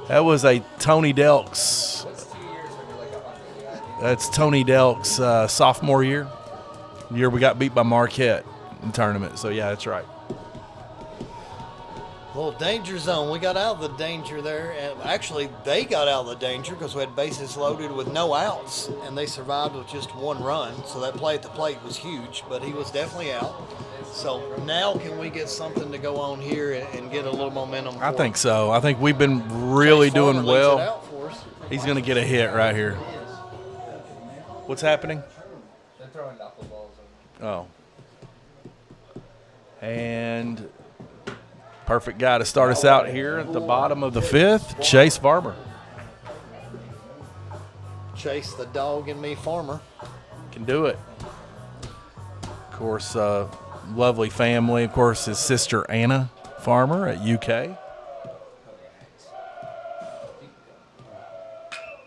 S2: That was a Tony Delk's. That's Tony Delk's sophomore year. Year we got beat by Marquette in the tournament. So, yeah, that's right.
S1: Little danger zone. We got out of the danger there. And actually, they got out of the danger because we had bases loaded with no outs, and they survived with just 1 run. So that play at the plate was huge, but he was definitely out. So now can we get something to go on here and get a little momentum?
S2: I think so. I think we've been really
S1: Chase
S2: doing
S1: Farmer leads it
S2: well.
S1: out for us.
S2: He's going to get a hit right here. What's happening?
S3: They're throwing knuckle balls.
S2: Oh. And perfect guy to start us out here at the bottom of the 5th, Chase Farmer.
S1: Chase the dog and me farmer.
S2: Can do it. Of course, lovely family. Of course, his sister Anna Farmer at UK.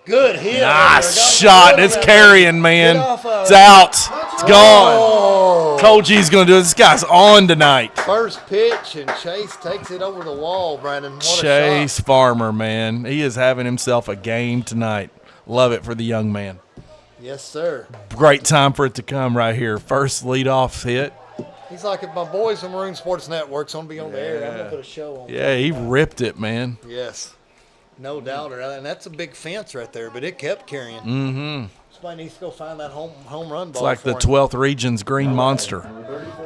S1: Good hit.
S2: Nice shot. It's carrying, man. It's out. It's gone. Told you he's going to do it. This guy's on tonight.
S1: First pitch, and Chase takes it over the wall, Brandon. What
S2: Chase Farmer, man. He is having himself a game tonight. Love it for the young man.
S1: Yes, sir.
S2: Great time for it to come right here. First leadoff hit.
S1: He's like, if my boys from Maroon Sports Network's going to be on the air, I'm going to put a show on.
S2: Yeah, he ripped it, man.
S1: Yes. No doubt. And that's a big fence right there, but it kept carrying.
S2: Mm-hmm.
S1: Somebody needs to go find that home run ball.
S2: It's like the 12th Region's Green Monster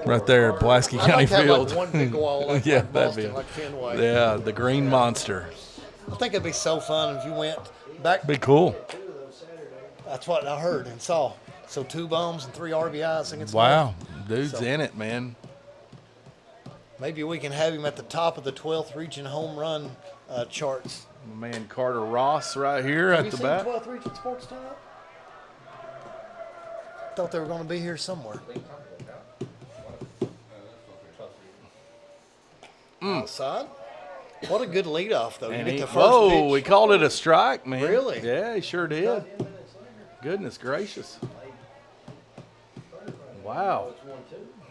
S2: right there at Pulaski County Field.
S1: Like one big wall like
S2: yeah,
S1: Boston, like Fenway.
S2: Yeah, the Green Monster.
S1: I think it'd be so fun if you went back.
S2: Be cool.
S1: That's what I heard and saw. So 2 bombs and 3 RBIs against.
S2: Wow, dude's in it, man.
S1: Maybe we can have him at the top of the 12th Region home run charts.
S2: My man Carter Ross right here at the bat.
S1: Have you seen 12th Region Sports tonight? Thought they were going to be here somewhere. Outside. What a good leadoff, though. You get the first pitch.
S2: We called it a strike, man.
S1: Really?
S2: Yeah, he sure did. Goodness gracious. Wow.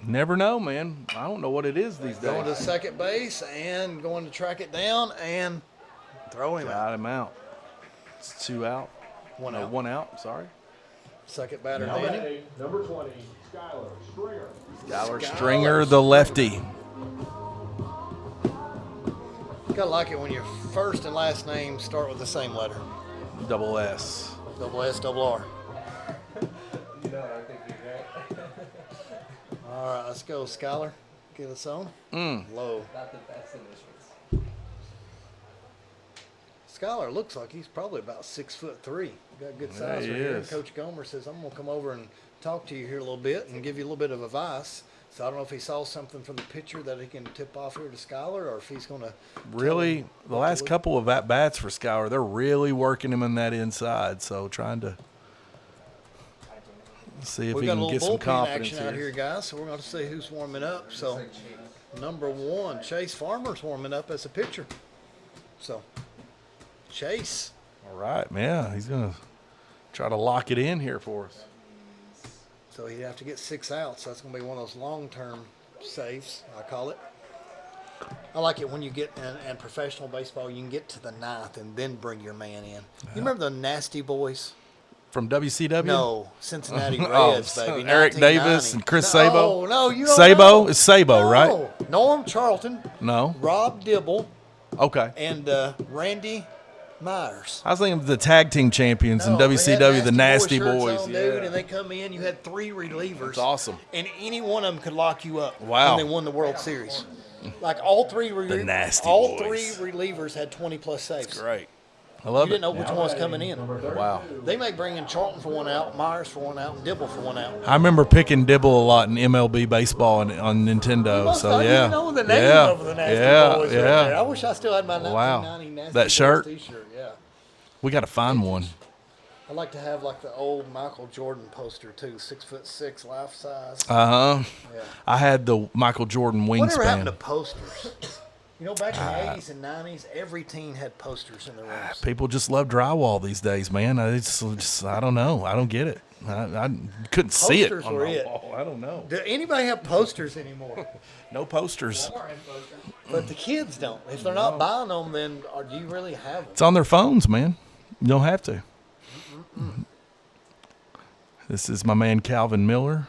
S2: Never know, man. I don't know what it is these days.
S1: Going to second base and going to track it down and throw him out.
S2: Got him out. It's 2 out.
S1: 1 out.
S2: 1 out, sorry.
S1: Second batter, Danny.
S4: Number 20, Skylar Stringer.
S2: Skylar Stringer, the lefty.
S1: Gotta like it when your first and last name start with the same letter.
S2: Double S.
S1: Double S, double R. All right, let's go, Skylar. Get us on. Low.
S3: Not the best initials.
S1: Skylar looks like he's probably about 6'3". Got good size
S2: He
S1: right here.
S2: is.
S1: Coach Gomer says, I'm going to come over and talk to you here a little bit and give you a little bit of advice. So I don't know if he saw something from the pitcher that he can tip off here to Skylar or if he's going to.
S2: Really, the last couple of at-bats for Skylar, they're really working him in that inside. So trying to see if he can get some confidence
S1: action out here, guys. So we're going to see who's warming up. So number 1, Chase Farmer's warming up as a pitcher. So Chase.
S2: All right, man. He's going to try to lock it in here for us.
S1: So he'd have to get 6 outs. So that's going to be one of those long-term saves, I call it. I like it when you get in professional baseball, you can get to the 9th and then bring your man in. You remember the Nasty Boys?
S2: From WCW?
S1: No, Cincinnati Reds, baby.
S2: Eric Davis and Chris Sabo?
S1: No, you don't
S2: Sabo?
S1: know.
S2: It's Sabo, right?
S1: Norm Charlton.
S2: No.
S1: Rob Dibble.
S2: Okay.
S1: And Randy Myers.
S2: I was thinking of the tag team champions in WCW, the Nasty Boys.
S1: On, dude, and they come in. You had 3 relievers.
S2: That's awesome.
S1: And any one of them could lock you up.
S2: Wow.
S1: And they won the World Series. Like all 3 relievers.
S2: The Nasty
S1: all
S2: Boys.
S1: 3 relievers had 20-plus saves.
S2: That's great. I love it.
S1: You didn't know which one was coming in.
S2: Wow.
S1: They may bring in Charlton for 1 out, Myers for 1 out, and Dibble for 1 out.
S2: I remember picking Dibble a lot in MLB baseball on Nintendo. So yeah,
S1: you know the name of the Nasty Boys right there. I wish I still had my 1990 Nasty
S2: that
S1: Boys
S2: shirt.
S1: T-shirt. Yeah.
S2: We got to find one.
S1: I like to have like the old Michael Jordan poster too, 6'6", life size.
S2: Yeah. I had the Michael Jordan
S1: Whatever happened to
S2: wingspan.
S1: posters? You know, back in the 80s and 90s, every team had posters in their rooms.
S2: People just love drywall these days, man. I don't know. I don't get it. I couldn't see it on the wall. I don't know.
S1: Do anybody have posters anymore?
S2: No posters.
S1: But the kids don't. If they're not buying them, then do you really have them?
S2: It's on their phones, man. You don't have to. This is my man Calvin Miller.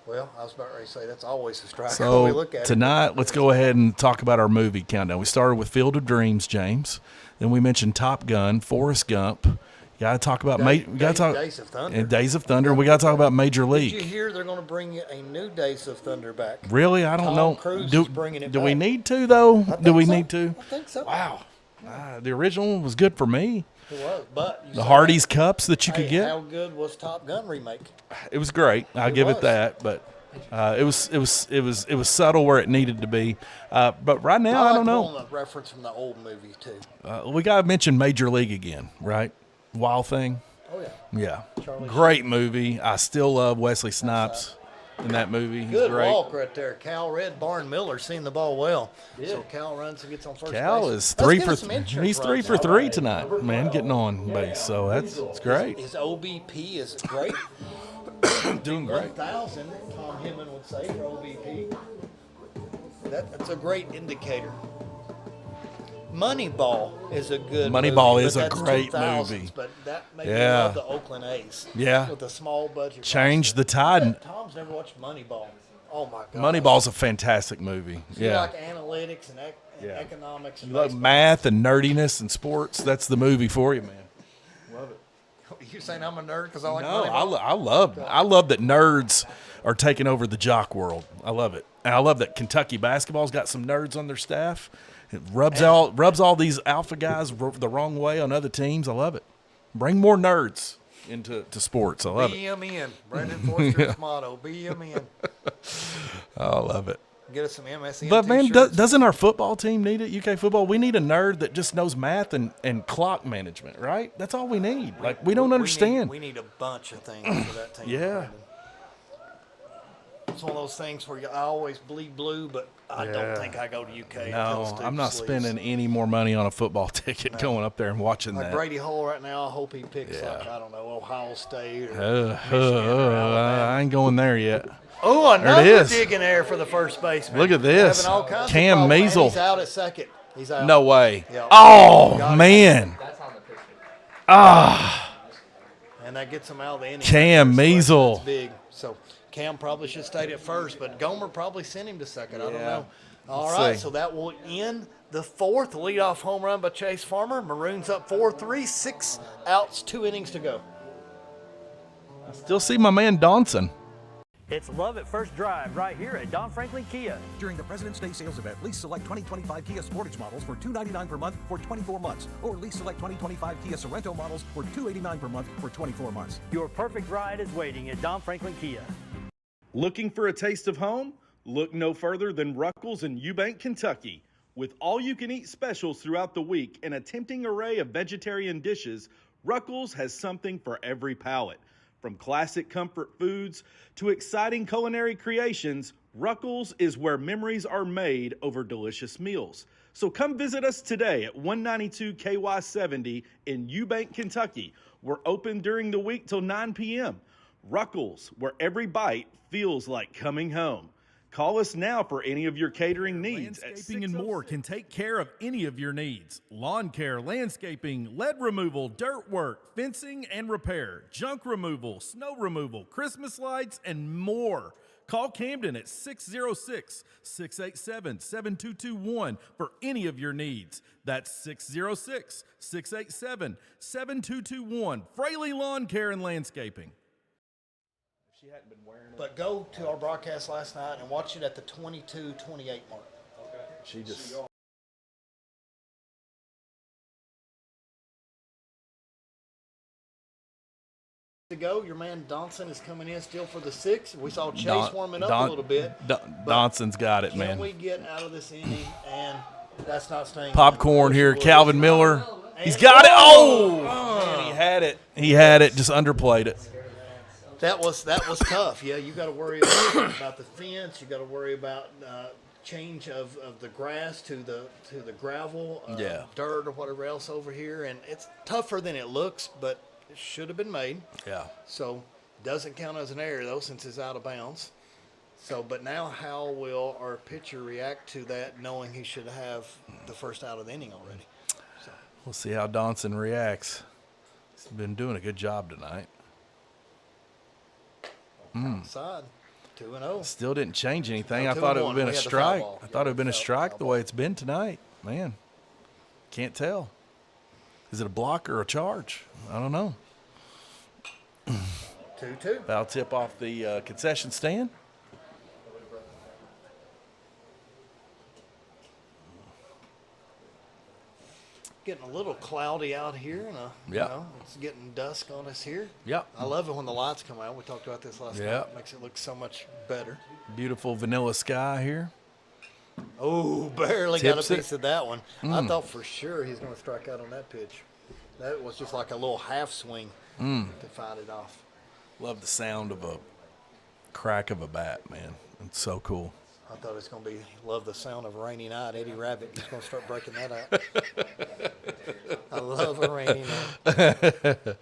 S1: Well, I was about ready to say that's always a strike.
S2: So
S1: when we look at
S2: tonight, let's go ahead and talk about our movie countdown. We started with Field of Dreams, James. Then we mentioned Top Gun, Forrest Gump. You got to talk about
S1: Days of Thunder.
S2: And Days of Thunder. We got to talk about Major League.
S1: Did you hear they're going to bring a new Days of Thunder back?
S2: Really? I don't know.
S1: Tom Cruise
S2: do
S1: is bringing it
S2: do
S1: back.
S2: we need to though? Do we need to?
S1: I think so.
S2: Wow. The original one was good for me.
S1: It was, but
S2: The Hardee's cups that you could get.
S1: How good was Top Gun remake?
S2: It was great. I'll give it that. But it was subtle where it needed to be. But right now, I don't know.
S1: A reference from the old movie too.
S2: We got to mention Major League again, right? Wild Thing.
S1: Oh yeah.
S2: Yeah. Great movie. I still love Wesley Snipes. in that movie. He's
S1: Good
S2: great.
S1: walk right there. Cal Red Barn Miller seeing the ball well. So Cal runs and gets on first
S2: Cal
S1: base.
S2: is
S1: Let's
S2: three
S1: get
S2: for
S1: us some insurance
S2: he's 3
S1: runs
S2: for
S1: now.
S2: 3 tonight, man, getting on base. So it's great.
S1: His OBP is great.
S2: Doing great.
S1: 1,000, Tom Hemmann would say, for OBP. That's a great indicator. Moneyball is a good
S2: Moneyball
S1: movie,
S2: is
S1: but
S2: a
S1: that's
S2: great
S1: 2000s,
S2: movie.
S1: But that made me
S2: Yeah.
S1: love the Oakland A's.
S2: Yeah.
S1: With a small budget.
S2: Changed the tide.
S1: Tom's never watched Moneyball. Oh my God.
S2: Moneyball's a fantastic movie.
S1: So you
S2: Yeah.
S1: like analytics and economics and
S2: You love
S1: baseball.
S2: math and nerdiness and sports. That's the movie for you, man. Love it.
S1: You saying I'm a nerd because I like
S2: No,
S1: Moneyball?
S2: I love that nerds are taking over the jock world. I love it. And I love that Kentucky basketball's got some nerds on their staff. It rubs all these alpha guys the wrong way on other teams. I love it. Bring more nerds into sports. I love it.
S1: BMN. Brandon Foister's motto. BMN.
S2: I love it.
S1: Get us some MSN
S2: But man,
S1: t-shirts.
S2: doesn't our football team need it? UK football, we need a nerd that just knows math and clock management, right? That's all we need. Like we don't understand.
S1: We need a bunch of things for that team.
S2: Yeah.
S1: Brandon. It's one of those things where I always bleed blue, but I don't think I go to UK.
S2: No,
S1: until
S2: I'm not
S1: Steve
S2: spending any more money on a football ticket going up there and watching
S1: Like
S2: that.
S1: Brady Hall right now, I hope he picks like, I don't know, Ohio State or
S2: I ain't going there yet.
S1: Oh,
S2: There it
S1: another
S2: is.
S1: digging air for the first baseman.
S2: Look at this.
S1: Having all kinds of
S2: Cam
S1: problems, and
S2: Measle.
S1: He's out at second. He's out.
S2: No way.
S1: Yeah.
S2: Oh,
S1: Got it.
S2: man.
S1: And that gets him out of the inning.
S2: Cam Measle.
S1: That's big. So Cam probably should have stayed at first, but Gomer probably sent him to second. I don't know. All
S2: Let's
S1: right,
S2: see.
S1: so that will end the fourth. Leadoff home run by Chase Farmer. Maroons up 4-3, 6 outs, 2 innings to go.
S2: I still see my man Donson.
S6: It's love at first drive right here at Don Franklin Kia.
S7: During the President's Day sales event, lease select 2025 Kia Sportage models for $299 per month for 24 months. Or lease select 2025 Kia Sorento models for $289 per month for 24 months.
S6: Your perfect ride is waiting at Don Franklin Kia.
S5: Looking for a taste of home? Look no further than Ruckles in Eubank, Kentucky. With all-you-can-eat specials throughout the week and a tempting array of vegetarian dishes, Ruckles has something for every palate. From classic comfort foods to exciting culinary creations, Ruckles is where memories are made over delicious meals. So come visit us today at 192 KY 70 in Eubank, Kentucky. We're open during the week till 9 p.m. Ruckles, where every bite feels like coming home. Call us now for any of your catering needs. Landscaping and more can take care of any of your needs. Lawn care, landscaping, lead removal, dirt work, fencing and repair, junk removal, snow removal, Christmas lights, and more. Call Camden at 606-687-7221 for any of your needs. That's 606-687-7221. Fraley Lawn Care and Landscaping.
S1: But go to our broadcast last night and watch it at the 22-28 mark.
S2: She just.
S1: To go, your man Donson is coming in still for the 6th. We saw Chase warming up a little bit.
S2: Donson's got it, man.
S1: Can we get out of this inning and that's not staying?
S2: Popcorn here, Calvin Miller. He's
S1: And-
S2: got it. Oh, man, he had it. He had it. Just underplayed it.
S1: That was tough. Yeah, you got to worry about the fence. You got to worry about change of the grass to the gravel, dirt or whatever else over here, and it's tougher than it looks, but it should have been made.
S2: Yeah.
S1: So doesn't count as an error though, since it's out of bounds. So, but now how will our pitcher react to that, knowing he should have the first out of the inning already? So.
S2: We'll see how Donson reacts. He's been doing a good job tonight.
S1: Outside, 2-0.
S2: Still didn't change anything.
S1: No,
S2: I thought it
S1: 2-1.
S2: would have been
S1: We
S2: a
S1: had the foul
S2: strike.
S1: ball.
S2: I thought it would have been a strike the way it's been tonight. Man, can't tell. Is it a block or a charge? I don't know.
S1: 2-2.
S2: Foul tip off the concession stand.
S1: Getting a little cloudy out here, and you know, it's getting dusk on us here.
S2: Yep.
S1: I love it when the lights come out. We talked about this last night. It makes it look so much better.
S2: Beautiful vanilla sky here.
S1: Oh, barely
S2: Tips
S1: got a
S2: it.
S1: piece of that one. I thought for sure he's going to strike out on that pitch. That was just like a little half swing to fight it off.
S2: Love the sound of a crack of a bat, man. It's so cool.
S1: I thought it was going to be Love the Sound of a Rainy Night, Eddie Rabbit. He's going to start breaking that out. I love a rainy night.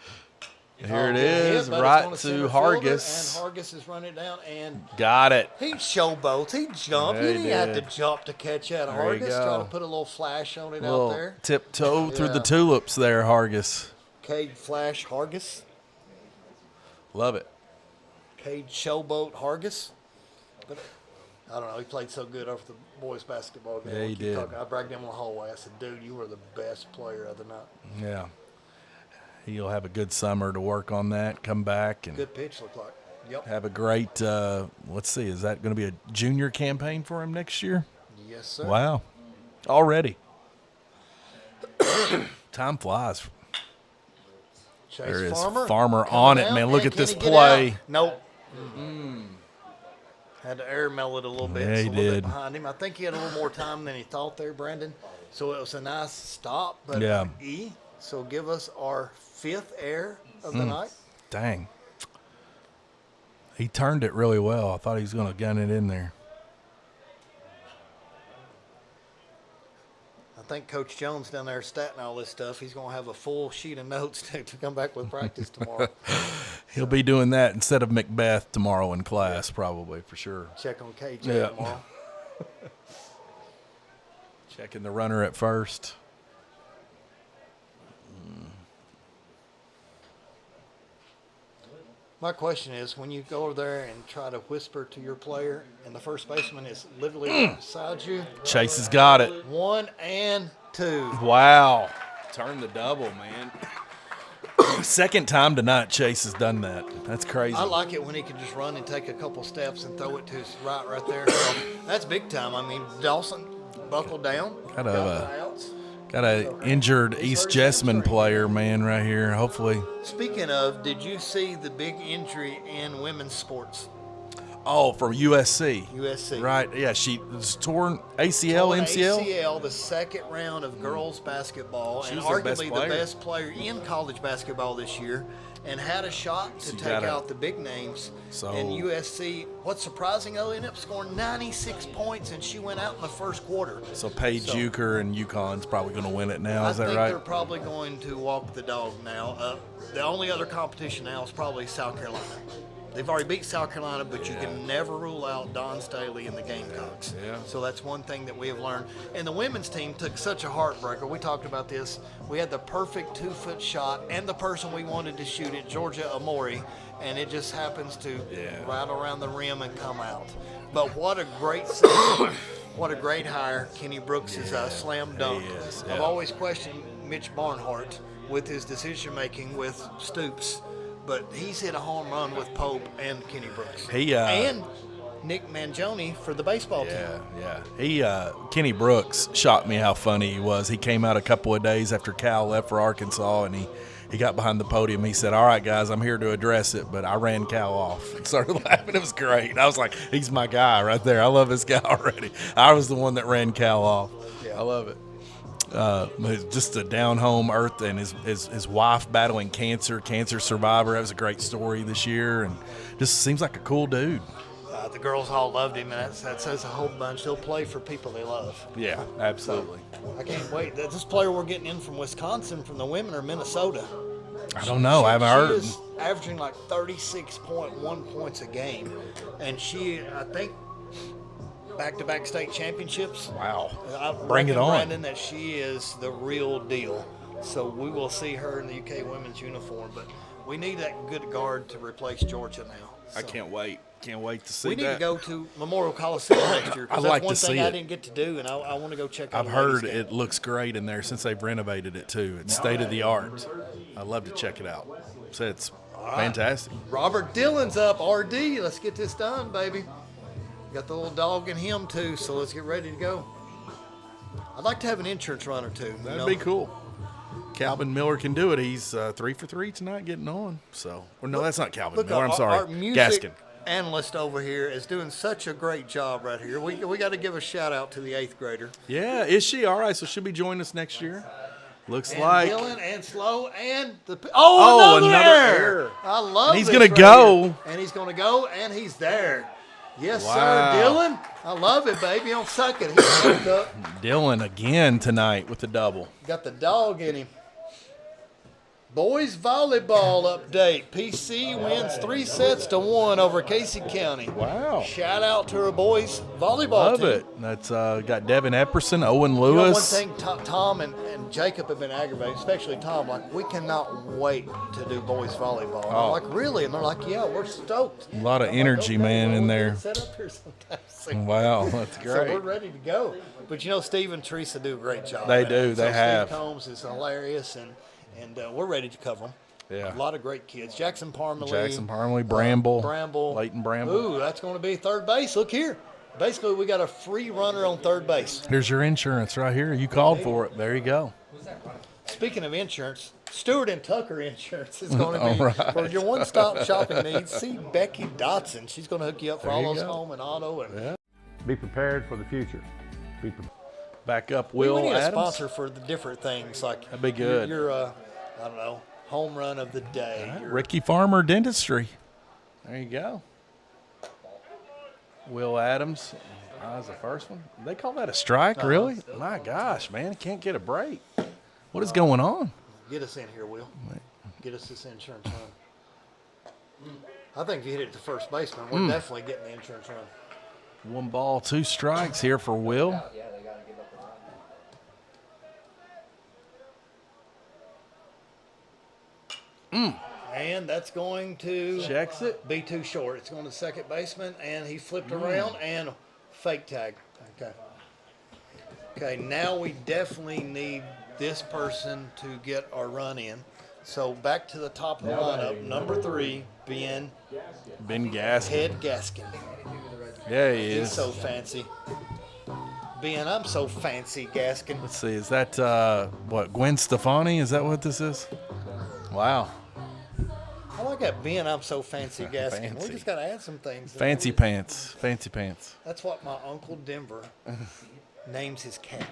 S2: Here it is, right to Hargis.
S1: And Hargis is running down and
S2: got it.
S1: He showboats. He jumped.
S2: Yeah,
S1: He
S2: he
S1: didn't have to
S2: did.
S1: jump to catch that.
S2: There you
S1: Hargis
S2: go.
S1: trying to put a little flash on it out
S2: Little
S1: there.
S2: tiptoe through the
S1: Yeah.
S2: tulips there, Hargis.
S1: Cade Flash Hargis.
S2: Love it.
S1: Cade Showboat Hargis. But I don't know. He played so good over the boys' basketball game.
S2: Yeah, he
S1: I keep
S2: did.
S1: I bragged him in the hallway. I said, dude, you were the best player of the night.
S2: Yeah. He'll have a good summer to work on that, come back, and
S1: Good pitch, looked like. Yep.
S2: have a great, let's see, is that going to be a junior campaign for him next year?
S1: Yes, sir.
S2: Wow. Already. Time flies.
S1: Chase
S2: There is
S1: Farmer.
S2: Farmer
S1: coming
S2: on it,
S1: down,
S2: man. Look
S1: and
S2: at this
S1: can he get
S2: play.
S1: out? Nope. Had to air mail it a little bit.
S2: Yeah,
S1: so
S2: he
S1: a little
S2: did.
S1: bit behind him. I think he had a little more time than he thought there, Brandon. So it was a nice stop, but
S2: Yeah.
S1: E. So give us our 5th air of the night.
S2: Dang. He turned it really well. I thought he was going to gun it in there.
S1: I think Coach Jones down there statting all this stuff. He's going to have a full sheet of notes to come back with practice tomorrow.
S2: He'll be doing that instead of Macbeth tomorrow in class, probably, for sure.
S1: Check on KJ
S2: Yeah.
S1: tomorrow.
S2: Checking the runner at first.
S1: My question is, when you go over there and try to whisper to your player, and the first baseman is literally right beside you,
S2: Chase has got it.
S1: 1 and 2.
S2: Wow. Turn the double, man. Second time tonight Chase has done that. That's crazy.
S1: I like it when he can just run and take a couple steps and throw it to his right there. That's big time. I mean, Dawson buckled down.
S2: Got
S1: got
S2: a
S1: the outs.
S2: got a injured East Jessamine player, man, right here. Hopefully.
S1: Speaking of, did you see the big injury in women's sports?
S2: Oh, from USC.
S1: USC.
S2: Right. Yeah, she was torn ACL,
S1: Torn
S2: MCL.
S1: ACL, the second round of girls basketball,
S2: She
S1: and
S2: was their best
S1: arguably the
S2: player.
S1: best player in college basketball this year, and had a shot to
S2: She
S1: take
S2: got
S1: out the big names.
S2: So-
S1: and USC, what's surprising, though, ended up scoring 96 points, and she went out in the first quarter.
S2: So Paige Euchre and UConn's probably going to win it now. Is
S1: I
S2: that
S1: think
S2: right?
S1: they're probably going to walk the dog now. The only other competition now is probably South Carolina. They've already beat South Carolina, but you can never rule out Don Staley and the Gamecocks.
S2: Yeah.
S1: So that's one thing that we have learned. And the women's team took such a heartbreaker. We talked about this. We had the perfect 2-foot shot and the person we wanted to shoot it, Georgia Amori, and it just happens to rattle around the rim and come out. But what a great season. What a great hire. Kenny Brooks is a slam dunk.
S2: he is,
S1: I've
S2: yeah.
S1: always questioned Mitch Barnhart with his decision making with Stoops, but he's hit a home run with Pope and Kenny Brooks. And Nick Mangione for the baseball team.
S2: Yeah. Kenny Brooks shocked me how funny he was. He came out a couple of days after Cal left for Arkansas, and he got behind the podium. He said, "All right, guys, I'm here to address it, but I ran Cal off." And started laughing. It was great. I was like, he's my guy right there. I love this guy already. I was the one that ran Cal off.
S1: Yeah.
S2: I love it. Just a down home earth, and his wife battling cancer survivor. That was a great story this year, and just seems like a cool dude.
S1: The girls all loved him, and that says a whole bunch. He'll play for people they love.
S2: Yeah, absolutely.
S1: I can't wait. This player we're getting in from Wisconsin, from the women, or Minnesota.
S2: I don't know. I haven't heard.
S1: She is averaging like 36.1 points a game, and she, I think, back-to-back state championships.
S2: Wow.
S1: I
S2: Bring it
S1: reckon,
S2: on.
S1: Brandon, that she is the real deal. So we will see her in the UK women's uniform, but we need that good guard to replace Georgia now.
S2: I can't wait. Can't wait to see
S1: We need
S2: that.
S1: to go to Memorial Coliseum next year. 'Cause
S2: I'd
S1: that's
S2: like
S1: one
S2: to
S1: thing
S2: see
S1: I
S2: it.
S1: didn't get to do, and I want to go check out
S2: I've
S1: the ladies'
S2: heard
S1: game.
S2: it looks great in there since they've renovated it too. It's state of the art. I'd love to check it out. So it's fantastic.
S1: Robert Dillon's up, RD. Let's get this done, baby. Got the little dog in him, too, so let's get ready to go. I'd like to have an insurance runner, too.
S2: That'd be cool. Calvin Miller can do it. He's 3 for 3 tonight getting on. So, well, no, that's not Calvin
S1: Look,
S2: Miller. I'm sorry.
S1: Our music
S2: Gaskin.
S1: analyst over here is doing such a great job right here. We got to give a shout out to the 8th grader.
S2: Yeah, is she? All right, so she'll be joining us next year. Looks
S1: and
S2: like
S1: Dylan and Slow and the another error. I love.
S2: And he's
S1: this
S2: gonna
S1: right
S2: go.
S1: here. And he's gonna go, and he's there. Yes,
S2: Wow.
S1: sir, Dylan. I love it, baby. Don't suck it. He's hooked up.
S2: Dylan again tonight with the double.
S1: Got the dog in him. Boys volleyball update. PC wins 3-1 over Casey County.
S2: Wow.
S1: Shout out to our boys volleyball
S2: Love
S1: team.
S2: it. That's got Devin Epperson, Owen
S1: You know, one
S2: Lewis.
S1: thing Tom and Jacob have been aggravated, especially Tom, like, we cannot wait to do boys volleyball. And I'm like, really? And they're like, yeah, we're stoked.
S2: A lot of energy, man, in there.
S1: Set up here sometime.
S2: Wow, that's
S1: So
S2: great.
S1: we're ready to go. But you know, Steve and Teresa do a great job.
S2: They
S1: man.
S2: do.
S1: So
S2: They have.
S1: Steve Combs is hilarious, and we're ready to cover them.
S2: Yeah.
S1: A lot of great kids. Jackson Parmalee.
S2: Bramble.
S1: Bramble.
S2: Leighton Bramble.
S1: Ooh, that's going to be third base. Look here. Basically, we got a free runner on third base.
S2: Here's your insurance right here. You called for it. There you go.
S1: Speaking of insurance, Stewart and Tucker Insurance is going to be
S2: All right.
S1: for your one-stop shopping needs. See Becky Dotson. She's going to hook you up for
S2: There
S1: all
S2: you
S1: those
S2: go.
S1: home and auto. And
S8: Be prepared for the future. Be prepared.
S2: Back up,
S1: we
S2: Will
S1: need a
S2: Adams.
S1: sponsor for the different things. Like
S2: That'd be good.
S1: Your I don't know, home run of the day. Your-
S2: Ricky Farmer Dentistry. There you go. Will Adams. That was the first one. They call that a strike, really? My gosh, man. Can't get a break. What is going on?
S1: Get us in here, Will. Get us this insurance run. I think if you hit it to first baseman, we're definitely getting the insurance run.
S2: 1 ball, 2 strikes here for Will.
S1: And that's going to
S2: Checks it.
S1: be too short. It's going to second baseman, and he flipped around and fake tag. Okay. Okay, now we definitely need this person to get our run in. So back to the top of the lineup, number 3, Ben
S2: Ben
S1: Head Gaskin.
S2: Yeah, he
S1: He's
S2: is.
S1: so fancy. Ben, I'm so fancy, Gaskin.
S2: Let's see. Is that, what, Gwen Stefani? Is that what this is? Wow.
S1: I like that Ben, I'm so fancy, Gaskin.
S2: Fancy.
S1: We just got to add some things.
S2: Fancy pants. Fancy pants.
S1: That's what my Uncle Denver names his cat.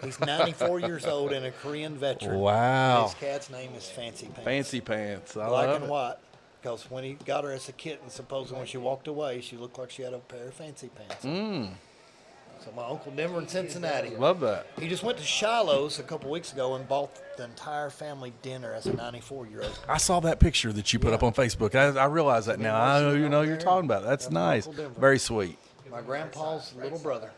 S1: He's 94 years old and a Korean veteran.
S2: Wow.
S1: His cat's name is Fancy Pants.
S2: Fancy pants. I
S1: Black
S2: love
S1: and
S2: it.
S1: white. Because when he got her as a kitten, supposedly when she walked away, she looked like she had a pair of fancy pants. So my Uncle Denver in Cincinnati.
S2: Love that.
S1: He just went to Shiloh's a couple weeks ago and bought the entire family dinner as a 94-year-old.
S2: I saw that picture that you put up on Facebook. I realize that now. I know you're talking about it. That's nice. Very sweet.
S1: My grandpa's little brother.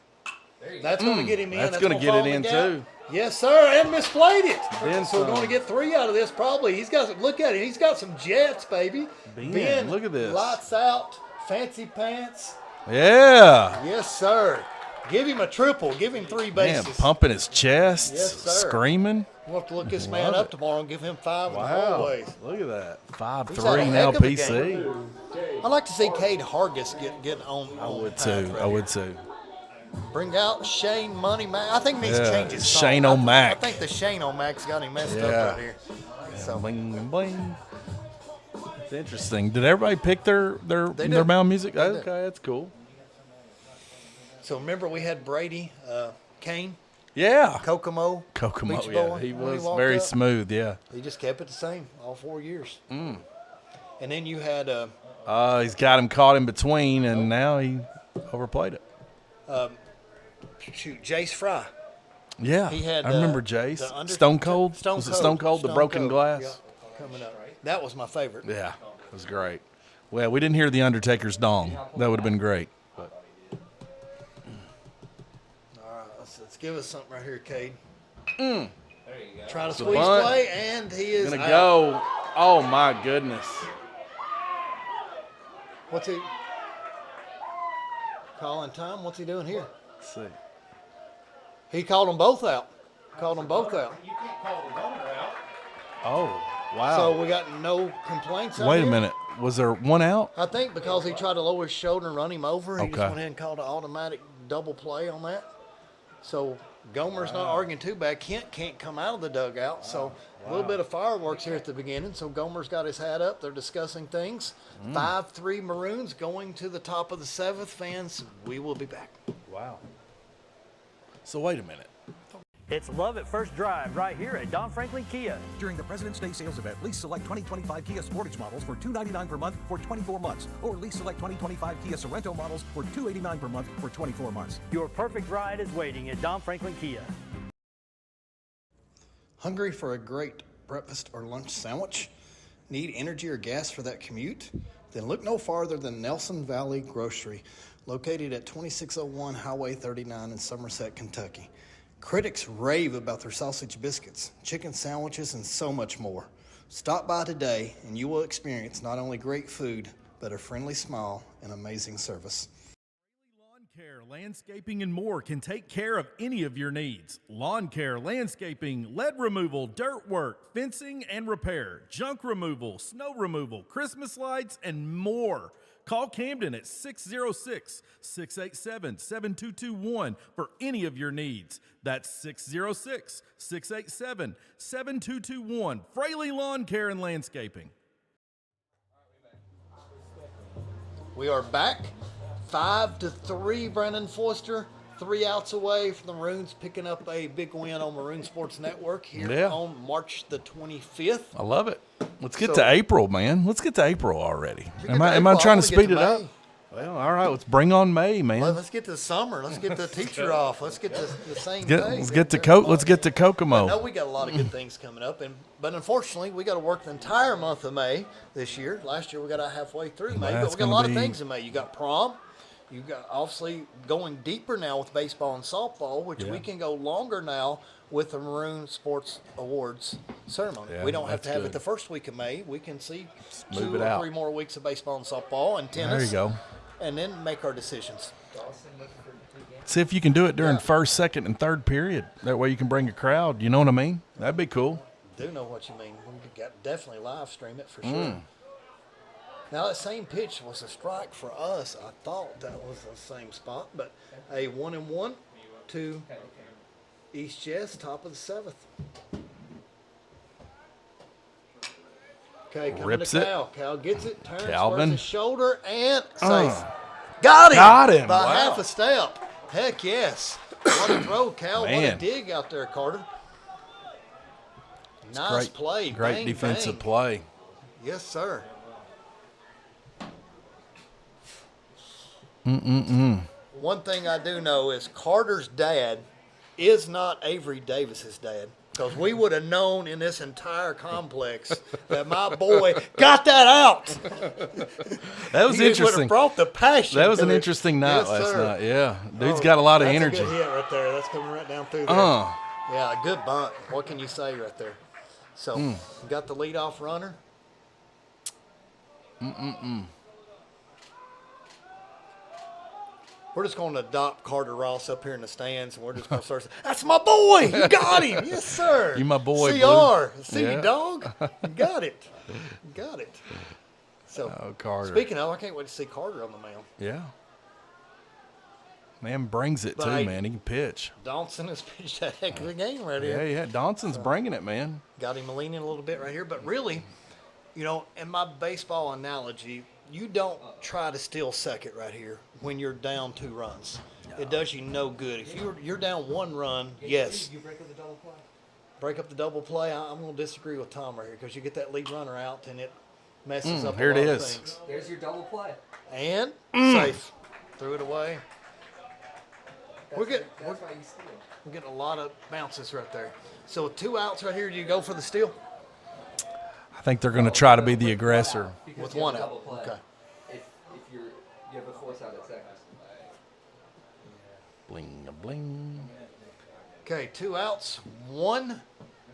S1: That's going to get him in.
S2: That's gonna get
S1: fall
S2: it
S1: the
S2: in,
S1: gap.
S2: too.
S1: Yes, sir, and misplayed it.
S2: Ben
S1: So we're going to
S2: some.
S1: get 3 out of this probably. He's got, look at him. He's got some jets, baby.
S2: Ben, look at this.
S1: Lights out, fancy pants.
S2: Yeah.
S1: Yes, sir. Give him a triple. Give him 3
S2: Man,
S1: bases.
S2: pumping his chest,
S1: Yes, sir.
S2: screaming.
S1: We'll have to look this man
S2: Love
S1: up
S2: it.
S1: tomorrow and give him 5 in the
S2: Wow.
S1: hallways.
S2: Look at that.
S1: He's had a
S2: 5'3"
S1: heck
S2: now
S1: of a
S2: PC.
S1: game. I'd like to see Cade Hargis get on.
S2: I would too. I would too.
S1: Bring out Shane Money Mac. I think he needs to
S2: Yeah,
S1: change his song.
S2: Shane O'Mac.
S1: I think the Shane O'Mac's got him messed
S2: Yeah.
S1: up right here. So
S2: Bling, bling. It's interesting. Did everybody pick their
S1: They did.
S2: mound music?
S1: They did.
S2: Okay, that's cool.
S1: So remember we had Brady Kane,
S2: Yeah.
S1: Kokomo,
S2: Kokomo,
S1: Beach
S2: yeah.
S1: Boy,
S2: He
S1: when
S2: was
S1: walked
S2: very
S1: up.
S2: smooth, yeah.
S1: He just kept it the same all 4 years. And then you had
S2: He's got him caught in between, and now he overplayed it.
S1: Jace Fry.
S2: Yeah,
S1: He had
S2: I remember
S1: the
S2: Jace.
S1: under-
S2: Stone Cold?
S1: Stone
S2: Was it
S1: Cold.
S2: Stone Cold, the
S1: Stone
S2: broken
S1: Cold.
S2: glass?
S1: Yeah, coming up. That was my favorite.
S2: Yeah, it was great. Well, we didn't hear The Undertaker's dong. That would have been great. But
S1: All right, let's give us something right here, Cade.
S11: There you go.
S1: Try to
S2: The
S1: squeeze
S2: bunt.
S1: play, and he is
S2: gonna
S1: out.
S2: go. Oh my goodness.
S1: What's he calling time? What's he doing here?
S2: Let's see.
S1: He called them both out. Called them both out.
S11: You can't call the runner out.
S2: Oh, wow.
S1: So we got no complaints. out
S2: Wait a
S1: here?
S2: minute. Was there one out?
S1: I think because he tried to lower his shoulder and run him over, he just
S2: Okay.
S1: went ahead and called an automatic double play on that. So Gomer's not arguing too bad. Kent can't come out of the dugout. So a little bit of fireworks here at the beginning. So Gomer's got his hat up. They're discussing things. 5-3 Maroons going to the top of the 7th. Fans, we will be back.
S2: Wow. So wait a minute.
S6: It's love at first drive right here at Don Franklin Kia.
S7: During the President's Day sales event, lease select 2025 Kia Sportage models for $299 per month for 24 months, or lease select 2025 Kia Sorento models for $289 per month for 24 months.
S6: Your perfect ride is waiting at Don Franklin Kia.
S1: Hungry for a great breakfast or lunch sandwich? Need energy or gas for that commute? Then look no farther than Nelson Valley Grocery, located at 2601 Highway 39 in Somerset, Kentucky. Critics rave about their sausage biscuits, chicken sandwiches, and so much more. Stop by today and you will experience not only great food, but a friendly smile and amazing service.
S5: Lawn care, landscaping, and more can take care of any of your needs. Lawn care, landscaping, lead removal, dirt work, fencing and repair, junk removal, snow removal, Christmas lights, and more. Call Camden at 606-687-7221 for any of your needs. That's 606-687-7221. Fraley Lawn Care and Landscaping.
S1: We are back. 5-3, Brandon Foister. 3 outs away from the Maroons picking up a big win on Maroon Sports Network here on March the 25th.
S2: I love it. Let's get to April, man. Let's get to April already. Am I
S1: April.
S2: trying to speed it up?
S1: May.
S2: Well, all right. Let's bring on May, man.
S1: Let's get to the summer. Let's get the teacher off. Let's get the same day.
S2: Let's get to Kokomo.
S1: I know we got a lot of good things coming up, but unfortunately, we got to work the entire month of May this year. Last year, we got halfway through May, but we got a lot of things in May. You got prom. You got obviously going deeper now with baseball and softball, which we can go longer now with the Maroon Sports Awards ceremony.
S2: Yeah,
S1: we don't have to have it the first week of May. We can see
S2: move
S1: 2
S2: it
S1: or
S2: out.
S1: 3 more weeks of baseball and softball and tennis.
S2: There you go.
S1: And then make our decisions.
S2: See if you can do it during first, second, and third period. That way you can bring a crowd. You know what I mean? That'd be cool.
S1: Do know what you mean. We got definitely live stream it for sure. Now, that same pitch was a strike for us. I thought that was the same spot, but a 1-1 to East Jess, top of the 7th. Okay, coming
S2: Rips
S1: to
S2: it.
S1: Cal. Cal gets it, turns
S2: Calvin.
S1: towards his shoulder, and safe. Got him!
S2: Got him.
S1: By
S2: Wow.
S1: half a step. Heck yes. What a throw, Cal. What a
S2: Man.
S1: dig out there, Carter. Nice play.
S2: Great
S1: Bang,
S2: defensive
S1: bang.
S2: play.
S1: Yes, sir. One thing I do know is Carter's dad is not Avery Davis's dad, because we would have known in this entire complex that my boy got that out.
S2: That was
S1: He would
S2: interesting.
S1: have brought the passion.
S2: That was
S1: to
S2: an
S1: it.
S2: interesting night
S1: Yes,
S2: last
S1: sir.
S2: night. Yeah. Dude's got a lot of
S1: That's
S2: energy.
S1: a good hit right there. That's coming right down through there. Yeah, a good bunt. What can you say right there? So, we got the leadoff runner. We're just going to adopt Carter Ross up here in the stands, and we're just going to start saying, "That's my boy! You got him! Yes, sir!
S2: You my boy,
S1: CR!
S2: Blue."
S1: See
S2: Yeah.
S1: you, dog! You got it! You got it!" So,
S2: Oh, Carter.
S1: speaking of, I can't wait to see Carter on the mound.
S2: Yeah. Man brings it, too,
S1: But
S2: man. He can pitch.
S1: Donson has pitched a heck of a game right
S2: Yeah,
S1: here.
S2: yeah. Donson's bringing it, man.
S1: Got him leaning a little bit right here, but really, you know, in my baseball analogy, you don't try to steal second right here when you're down 2 runs. It does you no good. If you're down 1 run, yes.
S11: You break up the double play.
S1: Break up the double play. I'm going to disagree with Tom right here, because you get that lead runner out and it messes up
S2: here
S1: a
S2: it
S1: lot of
S2: is.
S1: things.
S11: There's your double play.
S1: And safe. Threw it away. We're getting a lot of bounces right there. So with 2 outs right here, do you go for the steal?
S2: I think they're going to try to be the aggressor.
S1: With 1 out. Okay.
S11: If you have a force out at second.
S2: Bling, bling.
S1: Okay, 2 outs, 1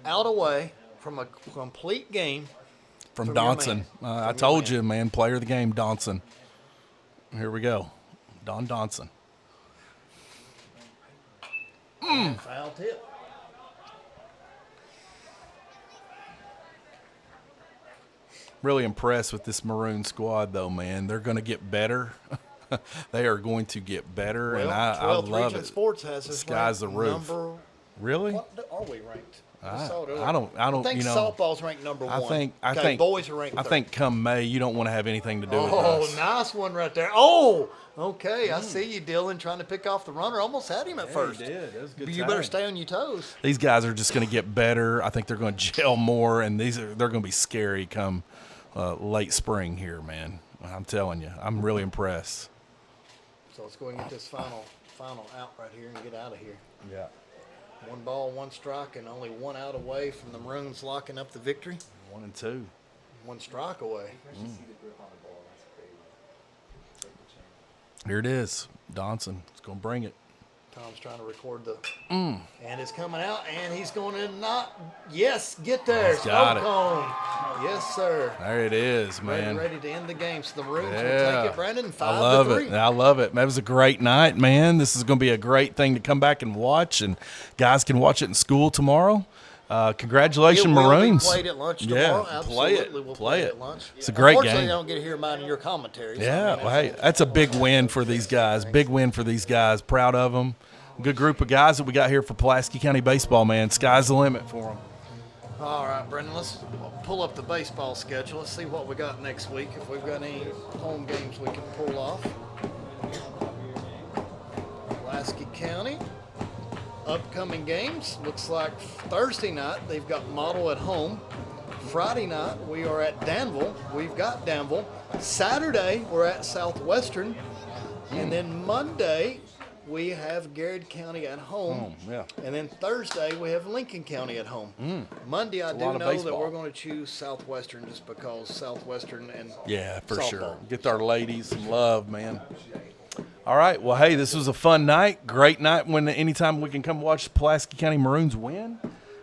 S1: out away from a complete game.
S2: From
S1: From your
S2: Donson.
S1: man.
S2: I told you, man. Player of the game, Donson. Here we go. Don Donson.
S1: Foul tip.
S2: Really impressed with this Maroon squad, though, man. They're going to get better. They are going to get better, and I
S1: 12th
S2: love
S1: Region
S2: it.
S1: Sports has
S2: The
S1: us
S2: sky's the
S1: ranked
S2: roof.
S1: number
S2: Really?
S1: What are we ranked?
S2: I
S1: saw it earlier.
S2: don't.
S1: I think
S2: you know,
S1: softball's ranked number one.
S2: I think
S1: boys are ranked
S2: I
S1: third.
S2: think come May, you don't want to have anything to do with
S1: Oh,
S2: us.
S1: nice one right there. Oh, okay. I see you, Dylan, trying to pick off the runner. Almost had him at first.
S2: He did. That was a good
S1: You
S2: time.
S1: better stay on your toes.
S2: These guys are just going to get better. I think they're going to gel more, and they're going to be scary come late spring here, man. I'm telling you, I'm really impressed.
S1: So let's go ahead and get this final out right here and get out of here.
S2: Yeah.
S1: 1 ball, 1 strike, and only 1 out away from the Maroons locking up the victory.
S2: 1 and 2.
S1: 1 strike away.
S2: Here it is. Donson is going to bring it.
S1: Tom's trying to record the and it's coming out, and he's going to get there.
S2: He's got
S1: Smoke cone. Yes, sir.
S2: There it is, man.
S1: Ready to end the game. So the Maroons will
S2: Yeah.
S1: take it, Brandon, 5-3.
S2: I love it. I love it. That was a great night, man. This is going to be a great thing to come back and watch, and guys can watch it in school tomorrow. Congratulations,
S1: It will
S2: Maroons.
S1: be played at lunch
S2: Yeah,
S1: tomorrow.
S2: play it.
S1: Absolutely, we'll
S2: Play it.
S1: at lunch.
S2: It's a great
S1: Unfortunately,
S2: game.
S1: I don't get to hear mine in your commentary. So
S2: Yeah,
S1: I mean,
S2: well, hey, that's a big win for these guys. Big win for these guys. Proud of them. Good group of guys that we got here for Pulaski County baseball, man. Sky's the limit for them.
S1: All right, Brendan, let's pull up the baseball schedule. Let's see what we got next week, if we've got any home games we can pull off. Pulaski County. Upcoming games, looks like Thursday night, they've got Morrow at home. Friday night, we are at Danville. We've got Danville. Saturday, we're at Southwestern. And then Monday, we have Garrett County at home.
S2: Yeah.
S1: And then Thursday, we have Lincoln County at home. Monday, I
S2: a
S1: do
S2: lot of
S1: know that
S2: baseball.
S1: we're going to choose Southwestern just because Southwestern and
S2: Yeah, for
S1: softball.
S2: sure. Get our ladies some love, man. All right. Well, hey, this was a fun night. Great night when anytime we can come watch the Pulaski County Maroons win.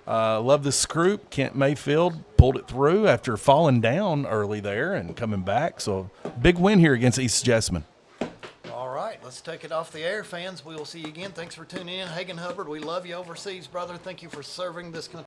S2: Love this group. Kent Mayfield pulled it through after falling down early there and coming back. So big win here against East Jessamine.
S1: All right, let's take it off the air, fans. We will see you again. Thanks for tuning in. Hagen Hubbard, we love you overseas, brother. Thank you for serving this country.